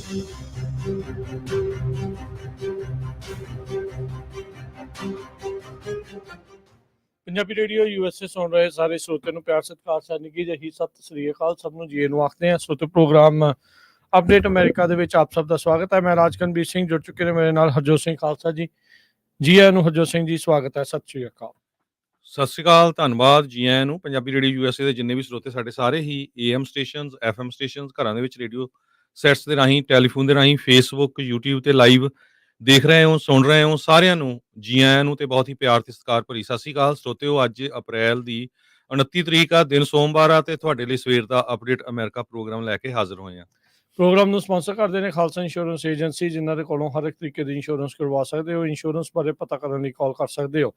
Punjabi radio USA ਸੁਣ ਰਹੇ ਸਾਰੇ ਸਰੋਤਿਆਂ ਨੂੰ ਪਿਆਰ ਸਤਿਕਾਰ ਸਤਿ ਨਿੱਘੀ ਜਿਹੀ ਸਤਿ ਸ੍ਰੀ ਅਕਾਲ। ਸਭ ਨੂੰ ਜੀ ਨੂੰ ਆਖਦੇ ਹਾਂ। ਸਰੋਤੇ ਪ੍ਰੋਗਰਾਮ ਅਪਡੇਟ ਅਮਰੀਕਾ ਦੇ ਵਿੱਚ ਆਪ ਸਭ ਦਾ ਸਵਾਗਤ ਹੈ। ਮੈਂ ਰਾਜਕਨਵੀਰ ਸਿੰਘ ਜੁੜ ਚੁੱਕੇ ਨੇ ਮੇਰੇ ਨਾਲ ਹਰਜੋਤ ਸਿੰਘ ਖਾਲਸਾ ਜੀ। ਜੀ ਆਇਆਂ ਨੂੰ ਹਰਜੋਤ ਸਿੰਘ ਜੀ, ਸਵਾਗਤ ਹੈ। ਸਤਿ ਸ੍ਰੀ ਅਕਾਲ। ਸਤਿ ਸ਼੍ਰੀ ਅਕਾਲ, ਧੰਨਵਾਦ ਜੀ ਆਇਆਂ ਨੂੰ। ਪੰਜਾਬੀ ਰੇਡੀਓ USA ਦੇ ਜਿੰਨੇ ਵੀ ਸਰੋਤੇ ਸਾਡੇ ਸਾਰੇ ਹੀ AM ਸਟੇਸ਼ਨਸ, FM ਸਟੇਸ਼ਨਸ, ਘਰਾਂ ਦੇ ਵਿੱਚ ਰੇਡੀਓ ਸੈਟਸ ਦੇ ਰਾਹੀਂ, ਟੈਲੀਫੋਨ ਦੇ ਰਾਹੀਂ, ਫੇਸਬੁੱਕ, YouTube ਤੇ ਲਾਈਵ ਦੇਖ ਰਹੇ ਹੋ, ਸੁਣ ਰਹੇ ਹੋ, ਸਾਰਿਆਂ ਨੂੰ ਜੀ ਆਇਆਂ ਨੂੰ ਤੇ ਬਹੁਤ ਹੀ ਪਿਆਰ ਤੇ ਸਤਿਕਾਰ ਭਰੀ ਸਤਿ ਸ਼੍ਰੀ ਅਕਾਲ। ਸਰੋਤਿਓ, ਅੱਜ ਅਪ੍ਰੈਲ ਦੀ 29 ਤਰੀਕ ਆ, ਦਿਨ ਸੋਮਵਾਰ ਆ ਤੇ ਤੁਹਾਡੇ ਲਈ ਸਵੇਰ ਦਾ ਅਪਡੇਟ ਅਮਰੀਕਾ ਪ੍ਰੋਗਰਾਮ ਲੈ ਕੇ ਹਾਜ਼ਰ ਹੋਏ ਆ। ਪ੍ਰੋਗਰਾਮ ਨੂੰ ਸਪਾਂਸਰ ਕਰਦੇ ਨੇ ਖਾਲਸਾ ਇੰਸ਼ੋਰੈਂਸ ਏਜੰਸੀ, ਜਿਨ੍ਹਾਂ ਦੇ ਕੋਲੋਂ ਹਰ ਇੱਕ ਤਰੀਕੇ ਦੀ ਇੰਸ਼ੋਰੈਂਸ ਕਰਵਾ ਸਕਦੇ ਹੋ। ਇੰਸ਼ੋਰੈਂਸ ਬਾਰੇ ਪਤਾ ਕਰਨ ਲਈ ਕਾਲ ਕਰ ਸਕਦੇ ਹੋ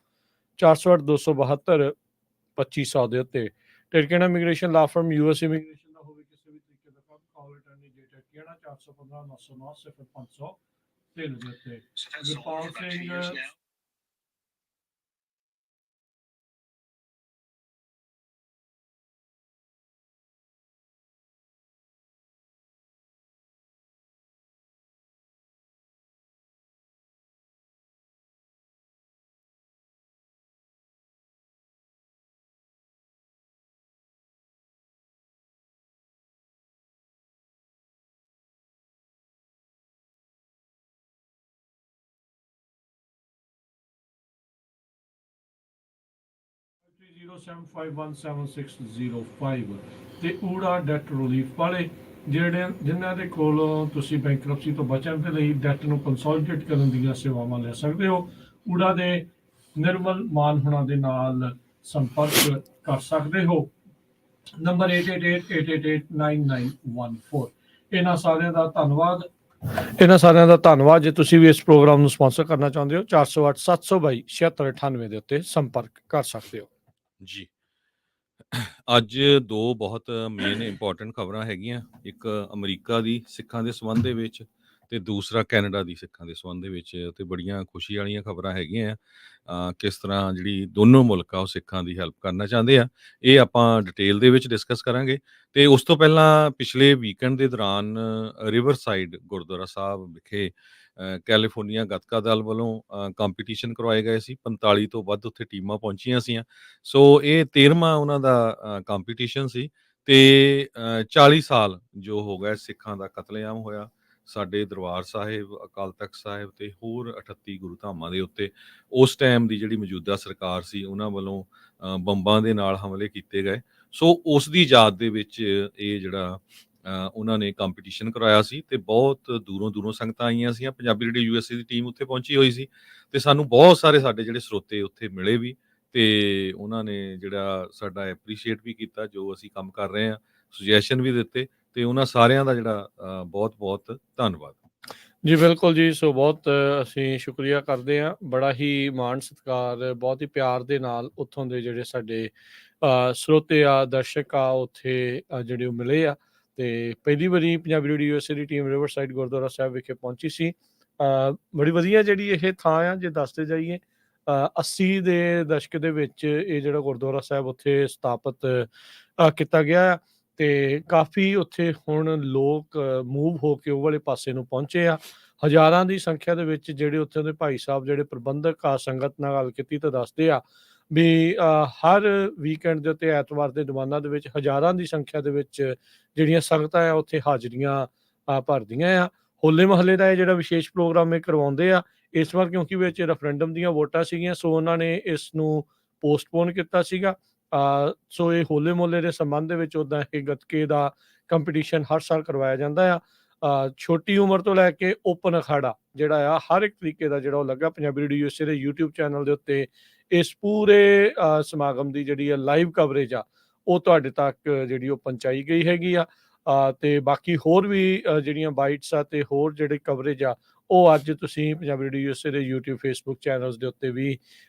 408-272-2500 ਦੇ ਉੱਤੇ। ਟਿਰਕੇਨਾ ਇਮੀਗ੍ਰੇਸ਼ਨ ਲਾ ਫਰਮ US ਇਮੀਗ੍ਰੇਸ਼ਨ ਦਾ ਹੋਵੇ ਕਿਸੇ ਵੀ ਤਰੀਕੇ ਦਾ ਕੰਮ, ਕਾਲ ਰਿਟਰਨੀ ਦੇ ਟਿਰਕੇਨਾ 415-909-0500 ਦੇ ਉੱਤੇ। ਗੁਰਪਾਲ ਸਿੰਘ (0751760) ਤੇ ਊੜਾ ਡੈਟ ਰਿਲੀਫ ਵਾਲੇ ਜਿਨ੍ਹਾਂ ਦੇ ਕੋਲੋਂ ਤੁਸੀਂ ਬੈਂਕਰਪਸੀ ਤੋਂ ਬਚਣ ਦੇ ਲਈ ਡੈਟ ਨੂੰ ਕੰਸੋਲੀਡੇਟ ਕਰਨ ਦੀਆਂ ਸੇਵਾਵਾਂ ਲੈ ਸਕਦੇ ਹੋ। ਊੜਾ ਦੇ ਨਿਰਮਲ ਮਾਨ ਹੁਣਾਂ ਦੇ ਨਾਲ ਸੰਪਰਕ ਕਰ ਸਕਦੇ ਹੋ। ਨੰਬਰ 8888889914। ਇਹਨਾਂ ਸਾਰਿਆਂ ਦਾ ਧੰਨਵਾਦ। ਜੇ ਤੁਸੀਂ ਵੀ ਇਸ ਪ੍ਰੋਗਰਾਮ ਨੂੰ ਸਪਾਂਸਰ ਕਰਨਾ ਚਾਹੁੰਦੇ ਹੋ 408-722-7698 ਦੇ ਉੱਤੇ ਸੰਪਰਕ ਕਰ ਸਕਦੇ ਹੋ ਜੀ। ਅੱਜ ਦੋ ਬਹੁਤ ਮੇਨ ਇੰਪੋਰਟੈਂਟ ਖਬਰਾਂ ਹੈਗੀਆਂ। ਇੱਕ ਅਮਰੀਕਾ ਦੀ ਸਿੱਖਾਂ ਦੇ ਸੰਬੰਧ ਦੇ ਵਿੱਚ ਤੇ ਦੂਸਰਾ ਕੈਨੇਡਾ ਦੀ ਸਿੱਖਾਂ ਦੇ ਸੰਬੰਧ ਦੇ ਵਿੱਚ, ਤੇ ਬੜੀਆਂ ਖੁਸ਼ੀ ਵਾਲੀਆਂ ਖਬਰਾਂ ਹੈਗੀਆਂ। ਕਿਸ ਤਰ੍ਹਾਂ ਜਿਹੜੀ ਦੋਨੋਂ ਮੁਲਕ ਆ ਉਹ ਸਿੱਖਾਂ ਦੀ ਹੈਲਪ ਕਰਨਾ ਚਾਹੁੰਦੇ ਆ, ਇਹ ਆਪਾਂ ਡਿਟੇਲ ਦੇ ਵਿੱਚ ਡਿਸਕਸ ਕਰਾਂਗੇ। ਤੇ ਉਸ ਤੋਂ ਪਹਿਲਾਂ ਪਿਛਲੇ ਵੀਕਐਂਡ ਦੇ ਦੌਰਾਨ ਰਿਵਰਸਾਈਡ ਗੁਰਦੁਆਰਾ ਸਾਹਿਬ ਵਿਖੇ ਕੈਲੀਫੋਰਨੀਆ ਗੱਤਕਾ ਦਲ ਵੱਲੋਂ ਕੰਪੀਟੀਸ਼ਨ ਕਰਵਾਏ ਗਏ ਸੀ। 45 ਤੋਂ ਵੱਧ ਉੱਥੇ ਟੀਮਾਂ ਪਹੁੰਚੀਆਂ ਸੀਆਂ। ਸੋ ਇਹ 13ਵਾਂ ਉਹਨਾਂ ਦਾ ਕੰਪੀਟੀਸ਼ਨ ਸੀ। ਤੇ 40 ਸਾਲ ਜੋ ਹੋ ਗਏ ਸਿੱਖਾਂ ਦਾ ਕਤਲੇਆਮ ਹੋਇਆ ਸਾਡੇ ਦਰਬਾਰ ਸਾਹਿਬ, ਅਕਾਲ ਤਖਤ ਸਾਹਿਬ ਤੇ ਹੋਰ 38 ਗੁਰੂ ਧਾਮਾਂ ਦੇ ਉੱਤੇ। ਉਸ ਟਾਈਮ ਦੀ ਜਿਹੜੀ ਮੌਜੂਦਾ ਸਰਕਾਰ ਸੀ ਉਹਨਾਂ ਵੱਲੋਂ ਬੰਬਾਂ ਦੇ ਨਾਲ ਹਮਲੇ ਕੀਤੇ ਗਏ। ਸੋ ਉਸ ਦੀ ਯਾਦ ਦੇ ਵਿੱਚ ਇਹ ਜਿਹੜਾ ਉਹਨਾਂ ਨੇ ਕੰਪੀਟੀਸ਼ਨ ਕਰਵਾਇਆ ਸੀ ਤੇ ਬਹੁਤ ਦੂਰੋਂ ਸੰਗਤਾਂ ਆਈਆਂ ਸੀਆਂ। ਪੰਜਾਬੀ ਰੇਡੀਓ USA ਦੀ ਟੀਮ ਉੱਥੇ ਪਹੁੰਚੀ ਹੋਈ ਸੀ ਤੇ ਸਾਨੂੰ ਬਹੁਤ ਸਾਰੇ ਸਾਡੇ ਜਿਹੜੇ ਸਰੋਤੇ ਉੱਥੇ ਮਿਲੇ ਵੀ ਤੇ ਉਹਨਾਂ ਨੇ ਜਿਹੜਾ ਸਾਡਾ ਐਪਰੀਸ਼ੀਏਟ ਵੀ ਕੀਤਾ ਜੋ ਅਸੀਂ ਕੰਮ ਕਰ ਰਹੇ ਹਾਂ, ਸੁਜੈਸ਼ਨ ਵੀ ਦਿੱਤੇ ਤੇ ਉਹਨਾਂ ਸਾਰਿਆਂ ਦਾ ਜਿਹੜਾ ਬਹੁਤ ਧੰਨਵਾਦ ਜੀ। ਬਿਲਕੁਲ ਜੀ। ਸੋ ਬਹੁਤ ਅਸੀਂ ਸ਼ੁਕਰੀਆ ਕਰਦੇ ਹਾਂ। ਬੜਾ ਹੀ ਮਾਣ ਸਤਿਕਾਰ, ਬਹੁਤ ਹੀ ਪਿਆਰ ਦੇ ਨਾਲ ਉੱਥੋਂ ਦੇ ਜਿਹੜੇ ਸਾਡੇ ਸਰੋਤੇ ਆ, ਦਰਸ਼ਕ ਆ, ਉੱਥੇ ਜਿਹੜੇ ਉਹ ਮਿਲੇ ਆ। ਤੇ ਪਹਿਲੀ ਵਾਰੀ ਪੰਜਾਬੀ ਰੇਡੀਓ USA ਦੀ ਟੀਮ ਰਿਵਰਸਾਈਡ ਗੁਰਦੁਆਰਾ ਸਾਹਿਬ ਵਿਖੇ ਪਹੁੰਚੀ ਸੀ। ਬੜੀ ਵਧੀਆ ਜਿਹੜੀ ਇਹ ਥਾਂ ਆ, ਜੇ ਦੱਸਦੇ ਜਾਈਏ 80 ਦੇ ਦਸ਼ਕ ਦੇ ਵਿੱਚ ਇਹ ਜਿਹੜਾ ਗੁਰਦੁਆਰਾ ਸਾਹਿਬ ਉੱਥੇ ਸਥਾਪਿਤ ਕੀਤਾ ਗਿਆ ਤੇ ਕਾਫੀ ਉੱਥੇ ਹੁਣ ਲੋਕ ਮੂਵ ਹੋ ਕੇ ਉਹ ਵਾਲੇ ਪਾਸੇ ਨੂੰ ਪਹੁੰਚੇ ਆ। ਹਜ਼ਾਰਾਂ ਦੀ ਸੰਖਿਆ ਦੇ ਵਿੱਚ ਜਿਹੜੇ ਉੱਥੇ ਦੇ ਭਾਈ ਸਾਹਿਬ ਜਿਹੜੇ ਪ੍ਰਬੰਧਕ ਆ, ਸੰਗਤ ਨਾਲ ਗੱਲ ਕੀਤੀ ਤਾਂ ਦੱਸਦੇ ਆ ਵੀ ਹਰ ਵੀਕਐਂਡ ਦੇ ਉੱਤੇ, ਐਤਵਾਰ ਦੇ ਦੀਵਾਨਾਂ ਦੇ ਵਿੱਚ ਹਜ਼ਾਰਾਂ ਦੀ ਸੰਖਿਆ ਦੇ ਵਿੱਚ ਜਿਹੜੀਆਂ ਸੰਗਤਾਂ ਆ ਉੱਥੇ ਹਾਜ਼ਰੀਆਂ ਭਰਦੀਆਂ ਆ। ਹੋਲੇ ਮਹੱਲੇ ਦਾ ਇਹ ਜਿਹੜਾ ਵਿਸ਼ੇਸ਼ ਪ੍ਰੋਗਰਾਮ ਇਹ ਕਰਵਾਉਂਦੇ ਆ ਇਸ ਵਾਰ, ਕਿਉਂਕਿ ਵਿੱਚ ਰੈਫਰੈਂਡਮ ਦੀਆਂ ਵੋਟਾਂ ਸੀਗੀਆਂ, ਸੋ ਉਹਨਾਂ ਨੇ ਇਸ ਨੂੰ ਪੋਸਟਪੋਨ ਕੀਤਾ ਸੀਗਾ। ਸੋ ਇਹ ਹੋਲੇ ਮਹੱਲੇ ਦੇ ਸੰਬੰਧ ਦੇ ਵਿੱਚ ਉੱਦਾਂ ਇਹ ਗੱਤਕੇ ਦਾ ਕੰਪੀਟੀਸ਼ਨ ਹਰ ਸਾਲ ਕਰਵਾਇਆ ਜਾਂਦਾ ਆ। ਛੋਟੀ ਉਮਰ ਤੋਂ ਲੈ ਕੇ ਓਪਨ ਅਖਾੜਾ ਜਿਹੜਾ ਆ ਹਰ ਇੱਕ ਤਰੀਕੇ ਦਾ ਜਿਹੜਾ ਉਹ ਲੱਗਾ। ਪੰਜਾਬੀ ਰੇਡੀਓ USA ਦੇ YouTube ਚੈਨਲ ਦੇ ਉੱਤੇ ਇਸ ਪੂਰੇ ਸਮਾਗਮ ਦੀ ਜਿਹੜੀ ਆ ਲਾਈਵ ਕਵਰੇਜ ਆ ਉਹ ਤੁਹਾਡੇ ਤੱਕ ਜਿਹੜੀ ਉਹ ਪਹੁੰਚਾਈ ਗਈ ਹੈਗੀ ਆ। ਤੇ ਬਾਕੀ ਹੋਰ ਵੀ ਜਿਹੜੀਆਂ ਬਾਈਟਸ ਆ ਤੇ ਹੋਰ ਜਿਹੜੇ ਕਵਰੇਜ ਆ ਉਹ ਅੱਜ ਤੁਸੀਂ ਪੰਜਾਬੀ ਰੇਡੀਓ USA ਦੇ YouTube, Facebook ਚੈਨਲਸ ਦੇ ਉੱਤੇ ਵੀ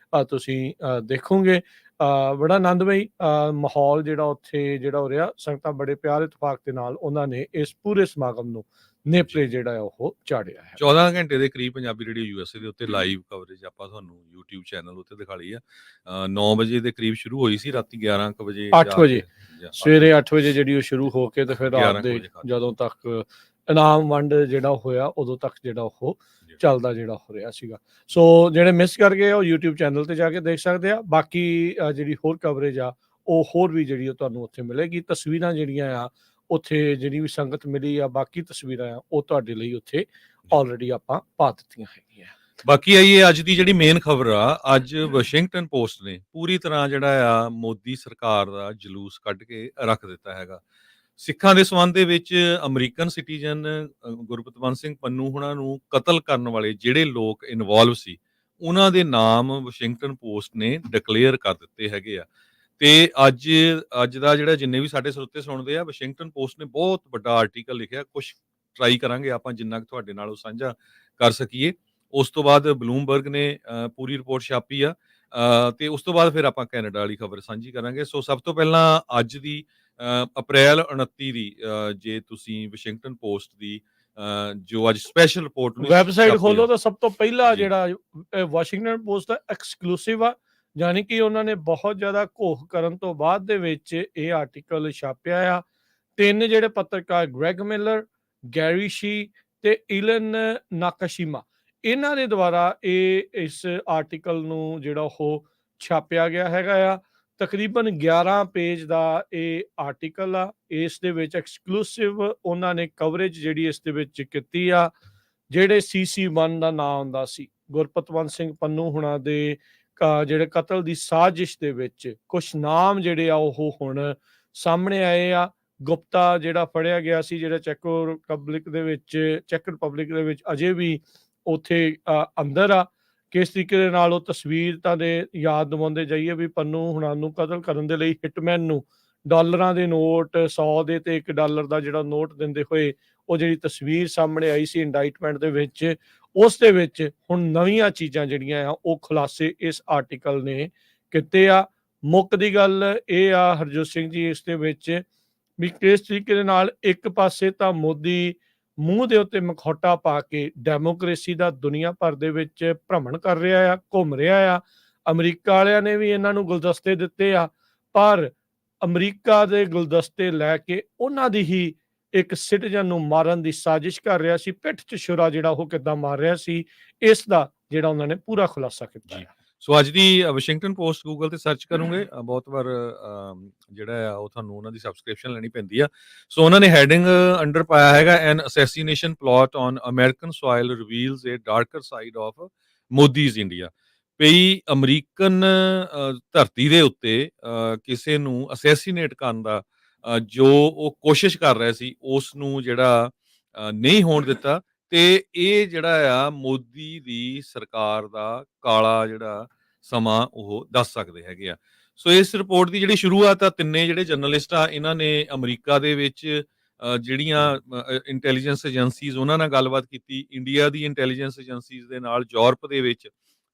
ਤੁਸੀਂ ਦੇਖੋਗੇ। ਬੜਾ ਆਨੰਦਮਈ ਮਾਹੌਲ ਜਿਹੜਾ ਉੱਥੇ ਜਿਹੜਾ ਹੋ ਰਿਹਾ। ਸੰਗਤਾਂ ਬੜੇ ਪਿਆਰ ਇਤਫਾਕ ਦੇ ਨਾਲ ਉਹਨਾਂ ਨੇ ਇਸ ਪੂਰੇ ਸਮਾਗਮ ਨੂੰ ਨੇਪਰੇ ਜਿਹੜਾ ਉਹ ਚਾੜਿਆ ਹੈ। 14 ਘੰਟੇ ਦੇ ਕਰੀਬ ਪੰਜਾਬੀ ਰੇਡੀਓ USA ਦੇ ਉੱਤੇ ਲਾਈਵ ਕਵਰੇਜ ਆਪਾਂ ਤੁਹਾਨੂੰ YouTube ਚੈਨਲ ਉੱਤੇ ਦਿਖਾ ਲਈ ਆ। 9 ਵਜੇ ਦੇ ਕਰੀਬ ਸ਼ੁਰੂ ਹੋਈ ਸੀ, ਰਾਤੀ 11 ਵਜੇ, 8 ਵਜੇ, ਸਵੇਰੇ 8 ਵਜੇ ਜਿਹੜੀ ਉਹ ਸ਼ੁਰੂ ਹੋ ਕੇ ਤੇ ਫਿਰ ਰਾਤ ਦੇ ਜਦੋਂ ਤੱਕ ਇਨਾਮ ਵੰਡ ਜਿਹੜਾ ਹੋਇਆ ਉਦੋਂ ਤੱਕ ਜਿਹੜਾ ਉਹ ਜੀ। ਚੱਲਦਾ ਜਿਹੜਾ ਹੋ ਰਿਹਾ ਸੀਗਾ। ਸੋ ਜਿਹੜੇ ਮਿਸ ਕਰ ਗਏ ਉਹ YouTube ਚੈਨਲ ਤੇ ਜਾ ਕੇ ਦੇਖ ਸਕਦੇ ਆ। ਬਾਕੀ ਜਿਹੜੀ ਹੋਰ ਕਵਰੇਜ ਆ ਉਹ ਹੋਰ ਵੀ ਜਿਹੜੀ ਉਹ ਤੁਹਾਨੂੰ ਉੱਥੇ ਮਿਲੇਗੀ। ਤਸਵੀਰਾਂ ਜਿਹੜੀਆਂ ਆ ਉੱਥੇ ਜਿਹੜੀ ਵੀ ਸੰਗਤ ਮਿਲੀ ਆ, ਬਾਕੀ ਤਸਵੀਰਾਂ ਆ ਉਹ ਤੁਹਾਡੇ ਲਈ ਉੱਥੇ ਆਲਰੇਡੀ ਆਪਾਂ ਪਾ ਦਿੱਤੀਆਂ ਹੈਗੀਆਂ। ਬਾਕੀ ਆਈਏ ਅੱਜ ਦੀ ਜਿਹੜੀ ਮੇਨ ਖਬਰ ਆ, ਅੱਜ ਵਾਸ਼ਿੰਗਟਨ ਪੋਸਟ ਨੇ ਪੂਰੀ ਤਰ੍ਹਾਂ ਜਿਹੜਾ ਆ ਮੋਦੀ ਸਰਕਾਰ ਦਾ ਜਲੂਸ ਕੱਢ ਕੇ ਰੱਖ ਦਿੱਤਾ ਹੈਗਾ। ਸਿੱਖਾਂ ਦੇ ਸੰਬੰਧ ਦੇ ਵਿੱਚ ਅਮਰੀਕਨ ਸਿਟੀਜ਼ਨ ਗੁਰਪਤਵੰਤ ਸਿੰਘ ਪੰਨੂ ਹੁਣਾਂ ਨੂੰ ਕਤਲ ਕਰਨ ਵਾਲੇ ਜਿਹੜੇ ਲੋਕ ਇਨਵੋਲਵ ਸੀ, ਉਹਨਾਂ ਦੇ ਨਾਮ ਵਾਸ਼ਿੰਗਟਨ ਪੋਸਟ ਨੇ ਡਿਕਲੇਅਰ ਕਰ ਦਿੱਤੇ ਹੈਗੇ ਆ। ਤੇ ਅੱਜ ਦਾ ਜਿਹੜਾ ਜਿੰਨੇ ਵੀ ਸਾਡੇ ਸਰੋਤੇ ਸੁਣਦੇ ਆ, ਵਾਸ਼ਿੰਗਟਨ ਪੋਸਟ ਨੇ ਬਹੁਤ ਵੱਡਾ ਆਰਟੀਕਲ ਲਿਖਿਆ। ਕੁਛ ਟਰਾਈ ਕਰਾਂਗੇ ਆਪਾਂ ਜਿੰਨਾ ਕੁ ਤੁਹਾਡੇ ਨਾਲ ਉਹ ਸਾਂਝਾ ਕਰ ਸਕੀਏ। ਉਸ ਤੋਂ ਬਾਅਦ ਬਲੂਮਬਰਗ ਨੇ ਪੂਰੀ ਰਿਪੋਰਟ ਛਾਪੀ ਆ, ਤੇ ਉਸ ਤੋਂ ਬਾਅਦ ਫਿਰ ਆਪਾਂ ਕੈਨੇਡਾ ਵਾਲੀ ਖਬਰ ਸਾਂਝੀ ਕਰਾਂਗੇ। ਸੋ ਸਭ ਤੋਂ ਪਹਿਲਾਂ ਅੱਜ ਦੀ ਅਪ੍ਰੈਲ 29 ਦੀ ਜੇ ਤੁਸੀਂ ਵਾਸ਼ਿੰਗਟਨ ਪੋਸਟ ਦੀ ਜੋ ਅੱਜ ਸਪੈਸ਼ਲ ਰਿਪੋਰਟ ਨੂੰ ਵੈਬਸਾਈਟ ਖੋਲੋ ਤਾਂ ਸਭ ਤੋਂ ਪਹਿਲਾਂ ਜੀ। ਜਿਹੜਾ ਵਾਸ਼ਿੰਗਟਨ ਪੋਸਟ ਦਾ ਐਕਸਕਲੂਸਿਵ ਆ, ਯਾਨੀ ਕਿ ਉਹਨਾਂ ਨੇ ਬਹੁਤ ਜ਼ਿਆਦਾ ਘੋਖ ਕਰਨ ਤੋਂ ਬਾਅਦ ਦੇ ਵਿੱਚ ਇਹ ਆਰਟੀਕਲ ਛਾਪਿਆ ਆ। 3 ਜਿਹੜੇ ਪੱਤਰਕਾਰ ਗ੍ਰੈਗ ਮਿਲਰ, ਗੈਰੀ ਸ਼ੀ ਤੇ ਇਲਨ ਨਾਕਾਸ਼ੀਮਾ, ਇਹਨਾਂ ਦੇ ਦੁਆਰਾ ਇਸ ਆਰਟੀਕਲ ਨੂੰ ਜਿਹੜਾ ਉਹ ਛਾਪਿਆ ਗਿਆ ਹੈਗਾ ਆ। ਤਕਰੀਬਨ 11 ਪੇਜ ਦਾ ਇਹ ਆਰਟੀਕਲ ਆ। ਇਸ ਦੇ ਵਿੱਚ ਐਕਸਕਲੂਸਿਵ ਉਹਨਾਂ ਨੇ ਕਵਰੇਜ ਜਿਹੜੀ ਇਸ ਦੇ ਵਿੱਚ ਕੀਤੀ ਆ। ਜਿਹੜੇ CC1 ਦਾ ਨਾਂ ਹੁੰਦਾ ਸੀ, ਗੁਰਪਤਵੰਤ ਸਿੰਘ ਪੰਨੂ ਹੁਣਾਂ ਦੇ ਜਿਹੜੇ ਕਤਲ ਦੀ ਸਾਜ਼ਿਸ਼ ਦੇ ਵਿੱਚ ਕੁਝ ਨਾਮ ਜਿਹੜੇ ਆ ਉਹ ਹੁਣ ਸਾਹਮਣੇ ਆਏ ਆ। ਗੁਪਤਾ ਜਿਹੜਾ ਫੜਿਆ ਗਿਆ ਸੀ, ਜਿਹੜਾ ਚੈਕ ਰਿਪਬਲਿਕ ਦੇ ਵਿੱਚ ਅਜੇ ਵੀ ਉੱਥੇ ਅੰਦਰ ਆ। ਕਿਸ ਤਰੀਕੇ ਦੇ ਨਾਲ ਉਹ ਤਸਵੀਰ ਤੁਹਾਡੇ ਯਾਦ ਦਿਵਾਉਂਦੇ ਜਾਈਏ ਵੀ ਪੰਨੂ ਹੁਣਾਂ ਨੂੰ ਕਤਲ ਕਰਨ ਦੇ ਲਈ ਹਿਟਮੈਨ ਨੂੰ ਡਾਲਰਾਂ ਦੇ ਨੋਟ, 100 ਦੇ ਤੇ $1 ਦਾ ਜਿਹੜਾ ਨੋਟ ਦਿੰਦੇ ਹੋਏ ਉਹ ਜਿਹੜੀ ਤਸਵੀਰ ਸਾਹਮਣੇ ਆਈ ਸੀ ਇੰਡਾਈਟਮੈਂਟ ਦੇ ਵਿੱਚ, ਉਸ ਦੇ ਵਿੱਚ ਹੁਣ ਨਵੀਆਂ ਚੀਜ਼ਾਂ ਜਿਹੜੀਆਂ ਆ ਉਹ ਖੁਲਾਸੇ ਇਸ ਆਰਟੀਕਲ ਨੇ ਕੀਤੇ ਆ। ਮੁੱਖ ਦੀ ਗੱਲ ਇਹ ਆ ਹਰਜੋਤ ਸਿੰਘ ਜੀ ਇਸ ਦੇ ਵਿੱਚ ਵੀ ਕਿਸ ਤਰੀਕੇ ਦੇ ਨਾਲ ਇੱਕ ਪਾਸੇ ਤਾਂ ਮੋਦੀ ਮੂੰਹ ਦੇ ਉੱਤੇ ਮਖੌਟਾ ਪਾ ਕੇ ਡੈਮੋਕ੍ਰੇਸੀ ਦਾ ਦੁਨੀਆ ਭਰ ਦੇ ਵਿੱਚ ਭ੍ਰਮਣ ਕਰ ਰਿਹਾ ਆ, ਘੁੰਮ ਰਿਹਾ ਆ। ਅਮਰੀਕਾ ਵਾਲਿਆਂ ਨੇ ਵੀ ਇਹਨਾਂ ਨੂੰ ਗੁਲਦਸਤੇ ਦਿੱਤੇ ਆ, ਪਰ ਅਮਰੀਕਾ ਦੇ ਗੁਲਦਸਤੇ ਲੈ ਕੇ ਉਹਨਾਂ ਦੀ ਹੀ ਇੱਕ ਸਿਟੀਜ਼ਨ ਨੂੰ ਮਾਰਨ ਦੀ ਸਾਜ਼ਿਸ਼ ਕਰ ਰਿਹਾ ਸੀ। ਪਿੱਠ 'ਚ ਛੁਰਾ ਜਿਹੜਾ ਉਹ ਕਿੱਦਾਂ ਮਾਰ ਰਿਹਾ ਸੀ, ਇਸ ਦਾ ਜਿਹੜਾ ਉਹਨਾਂ ਨੇ ਪੂਰਾ ਖੁਲਾਸਾ ਕੀਤਾ ਜੀ। ਹੈ। ਸੋ ਅੱਜ ਦੀ ਵਾਸ਼ਿੰਗਟਨ ਪੋਸਟ ਗੂਗਲ ਤੇ ਸਰਚ ਕਰੋਗੇ, ਬਹੁਤ ਵਾਰ ਜਿਹੜਾ ਆ ਉਹ ਤੁਹਾਨੂੰ ਉਹਨਾਂ ਦੀ ਸਬਸਕ੍ਰਿਪਸ਼ਨ ਲੈਣੀ ਪੈਂਦੀ ਆ। ਸੋ ਉਹਨਾਂ ਨੇ ਹੈਡਿੰਗ ਅੰਡਰ ਪਾਇਆ ਹੈਗਾ, an assassination plot on American soil reveals a darker side of Modi's India. ਪਈ ਅਮਰੀਕਨ ਧਰਤੀ ਦੇ ਉੱਤੇ ਕਿਸੇ ਨੂੰ ਅਸੈਸੀਨੇਟ ਕਰਨ ਦਾ ਜੋ ਉਹ ਕੋਸ਼ਿਸ਼ ਕਰ ਰਿਹਾ ਸੀ, ਉਸ ਨੂੰ ਜਿਹੜਾ ਨਹੀਂ ਹੋਣ ਦਿੱਤਾ। ਤੇ ਇਹ ਜਿਹੜਾ ਆ ਮੋਦੀ ਦੀ ਸਰਕਾਰ ਦਾ ਕਾਲਾ ਜਿਹੜਾ ਸਮਾਂ ਉਹ ਦੱਸ ਸਕਦੇ ਹੈਗੇ ਆ। ਸੋ ਇਸ ਰਿਪੋਰਟ ਦੀ ਜਿਹੜੀ ਸ਼ੁਰੂਆਤ ਆ, ਤਿੰਨੇ ਜਿਹੜੇ ਜਰਨਲਿਸਟ ਆ ਇਹਨਾਂ ਨੇ ਅਮਰੀਕਾ ਦੇ ਵਿੱਚ ਜਿਹੜੀਆਂ ਇੰਟੈਲੀਜੈਂਸ ਏਜੰਸੀਜ਼ ਉਹਨਾਂ ਨਾਲ ਗੱਲਬਾਤ ਕੀਤੀ, ਇੰਡੀਆ ਦੀ ਇੰਟੈਲੀਜੈਂਸ ਏਜੰਸੀਜ਼ ਦੇ ਨਾਲ, ਯੂਰਪ ਦੇ ਵਿੱਚ,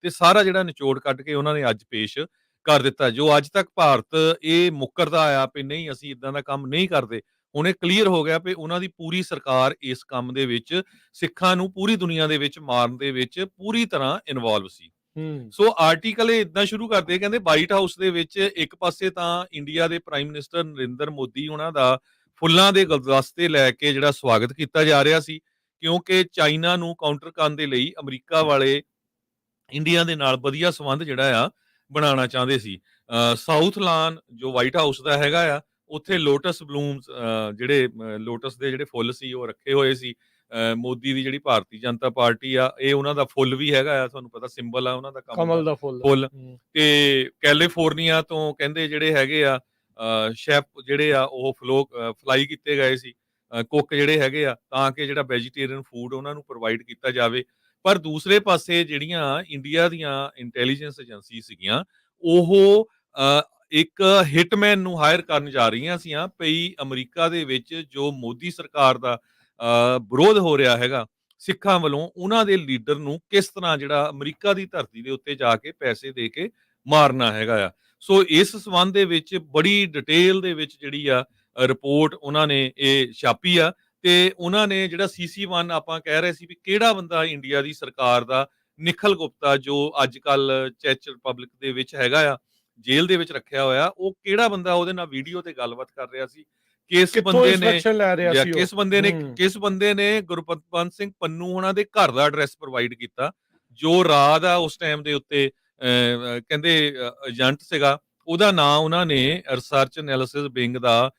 ਤੇ ਸਾਰਾ ਜਿਹੜਾ ਨਿਚੋੜ ਕੱਢ ਕੇ ਉਹਨਾਂ ਨੇ ਅੱਜ ਪੇਸ਼ ਕਰ ਦਿੱਤਾ। ਜੋ ਅੱਜ ਤੱਕ ਭਾਰਤ ਇਹ ਮੁੱਕਰਦਾ ਆਇਆ ਵੀ ਨਹੀਂ ਅਸੀਂ ਇਦਾਂ ਦਾ ਕੰਮ ਨਹੀਂ ਕਰਦੇ, ਹੁਣ ਇਹ ਕਲੀਅਰ ਹੋ ਗਿਆ ਵੀ ਉਹਨਾਂ ਦੀ ਪੂਰੀ ਸਰਕਾਰ ਇਸ ਕੰਮ ਦੇ ਵਿੱਚ ਸਿੱਖਾਂ ਨੂੰ ਪੂਰੀ ਦੁਨੀਆ ਦੇ ਵਿੱਚ ਮਾਰਨ ਦੇ ਵਿੱਚ ਪੂਰੀ ਤਰ੍ਹਾਂ ਇਨਵੋਲਵ ਸੀ। ਸੋ ਆਰਟੀਕਲ ਇਹ ਇਦਾਂ ਸ਼ੁਰੂ ਕਰਦੇ, ਕਹਿੰਦੇ ਵਾਈਟ ਹਾਊਸ ਦੇ ਵਿੱਚ ਇੱਕ ਪਾਸੇ ਤਾਂ ਇੰਡੀਆ ਦੇ ਪ੍ਰਾਈਮ ਮਿਨਿਸਟਰ ਨਰਿੰਦਰ ਮੋਦੀ ਉਹਨਾਂ ਦਾ ਫੁੱਲਾਂ ਦੇ ਗੁਲਦਸਤੇ ਲੈ ਕੇ ਜਿਹੜਾ ਸਵਾਗਤ ਕੀਤਾ ਜਾ ਰਿਹਾ ਸੀ, ਕਿਉਂਕਿ ਚਾਈਨਾ ਨੂੰ ਕਾਊਂਟਰ ਕਰਨ ਦੇ ਲਈ ਅਮਰੀਕਾ ਵਾਲੇ ਇੰਡੀਆ ਦੇ ਨਾਲ ਵਧੀਆ ਸੰਬੰਧ ਜਿਹੜਾ ਆ ਬਣਾਉਣਾ ਚਾਹੁੰਦੇ ਸੀ। ਸਾਊਥ ਲਾਨ ਜੋ ਵਾਈਟ ਹਾਊਸ ਦਾ ਹੈਗਾ ਆ, ਉੱਥੇ ਲੋਟਸ ਬਲੂਮਸ ਜਿਹੜੇ ਲੋਟਸ ਦੇ ਜਿਹੜੇ ਫੁੱਲ ਸੀ ਉਹ ਰੱਖੇ ਹੋਏ ਸੀ। ਮੋਦੀ ਦੀ ਜਿਹੜੀ ਭਾਰਤੀ ਜਨਤਾ ਪਾਰਟੀ ਆ, ਇਹ ਉਹਨਾਂ ਦਾ ਫੁੱਲ ਵੀ ਹੈਗਾ ਆ, ਤੁਹਾਨੂੰ ਪਤਾ ਸਿੰਬਲ ਆ ਉਹਨਾਂ ਦਾ ਕਮਲ ਦਾ ਫੁੱਲ। ਤੇ ਕੈਲੀਫੋਰਨੀਆ ਤੋਂ ਕਹਿੰਦੇ ਜਿਹੜੇ ਹੈਗੇ ਆ ਸ਼ੈਫ ਜਿਹੜੇ ਆ ਉਹ ਫਲਾਈ ਕੀਤੇ ਗਏ ਸੀ, ਕੁੱਕ ਜਿਹੜੇ ਹੈਗੇ ਆ, ਤਾਂ ਕਿ ਜਿਹੜਾ ਵੈਜੀਟੇਰੀਅਨ ਫੂਡ ਉਹਨਾਂ ਨੂੰ ਪ੍ਰੋਵਾਈਡ ਕੀਤਾ ਜਾਵੇ। ਪਰ ਦੂਸਰੇ ਪਾਸੇ ਜਿਹੜੀਆਂ ਇੰਡੀਆ ਦੀਆਂ ਇੰਟੈਲੀਜੈਂਸ ਏਜੰਸੀ ਸੀਗੀਆਂ, ਉਹ ਇੱਕ ਹਿਟਮੈਨ ਨੂੰ ਹਾਇਰ ਕਰਨ ਜਾ ਰਹੀਆਂ ਸੀਆਂ ਪਈ ਅਮਰੀਕਾ ਦੇ ਵਿੱਚ ਜੋ ਮੋਦੀ ਸਰਕਾਰ ਦਾ ਵਿਰੋਧ ਹੋ ਰਿਹਾ ਹੈਗਾ ਸਿੱਖਾਂ ਵੱਲੋਂ, ਉਹਨਾਂ ਦੇ ਲੀਡਰ ਨੂੰ ਕਿਸ ਤਰ੍ਹਾਂ ਜਿਹੜਾ ਅਮਰੀਕਾ ਦੀ ਧਰਤੀ ਦੇ ਉੱਤੇ ਜਾ ਕੇ ਪੈਸੇ ਦੇ ਕੇ ਮਾਰਨਾ ਹੈਗਾ ਆ। ਸੋ ਇਸ ਸੰਬੰਧ ਦੇ ਵਿੱਚ ਬੜੀ ਡਿਟੇਲ ਦੇ ਵਿੱਚ ਜਿਹੜੀ ਆ ਰਿਪੋਰਟ ਉਹਨਾਂ ਨੇ ਇਹ ਛਾਪੀ ਆ। ਤੇ ਉਹਨਾਂ ਨੇ ਜਿਹੜਾ CC1 ਆਪਾਂ ਕਹਿ ਰਹੇ ਸੀ ਵੀ ਕਿਹੜਾ ਬੰਦਾ ਇੰਡੀਆ ਦੀ ਸਰਕਾਰ ਦਾ, ਨਿਖਲ ਗੁਪਤਾ ਜੋ ਅੱਜ ਕੱਲ ਚੈਕ ਰਿਪਬਲਿਕ ਦੇ ਵਿੱਚ ਹੈਗਾ ਆ, ਜੇਲ੍ਹ ਦੇ ਵਿੱਚ ਰੱਖਿਆ ਹੋਇਆ, ਉਹ ਕਿਹੜਾ ਬੰਦਾ ਉਹਦੇ ਨਾਲ ਵੀਡੀਓ ਤੇ ਗੱਲਬਾਤ ਕਰ ਰਿਹਾ ਸੀ, ਕਿਸ ਕਿੱਥੋਂ ਬੰਦੇ ਨੇ ਇੰਸਟਰਕਸ਼ਨ ਲੈ ਰਿਹਾ ਜਾਂ ਸੀ ਉਹ। ਕਿਸ ਬੰਦੇ ਨੇ ਗੁਰਪਤਵੰਤ ਸਿੰਘ ਪੰਨੂ ਹੋਣਾ ਦੇ ਘਰ ਦਾ ਐਡਰੈਸ ਪ੍ਰੋਵਾਈਡ ਕੀਤਾ, ਜੋ ਰਾਜ ਆ ਉਸ ਟਾਈਮ ਦੇ ਉੱਤੇ ਕਹਿੰਦੇ ਏਜੰਟ ਸੀਗਾ। ਉਹਦਾ ਨਾਂ ਉਹਨਾਂ ਨੇ ਰਿਸਰਚ ਐਨਾਲਿਸਿਸ ਵਿੰਗ ਦਾ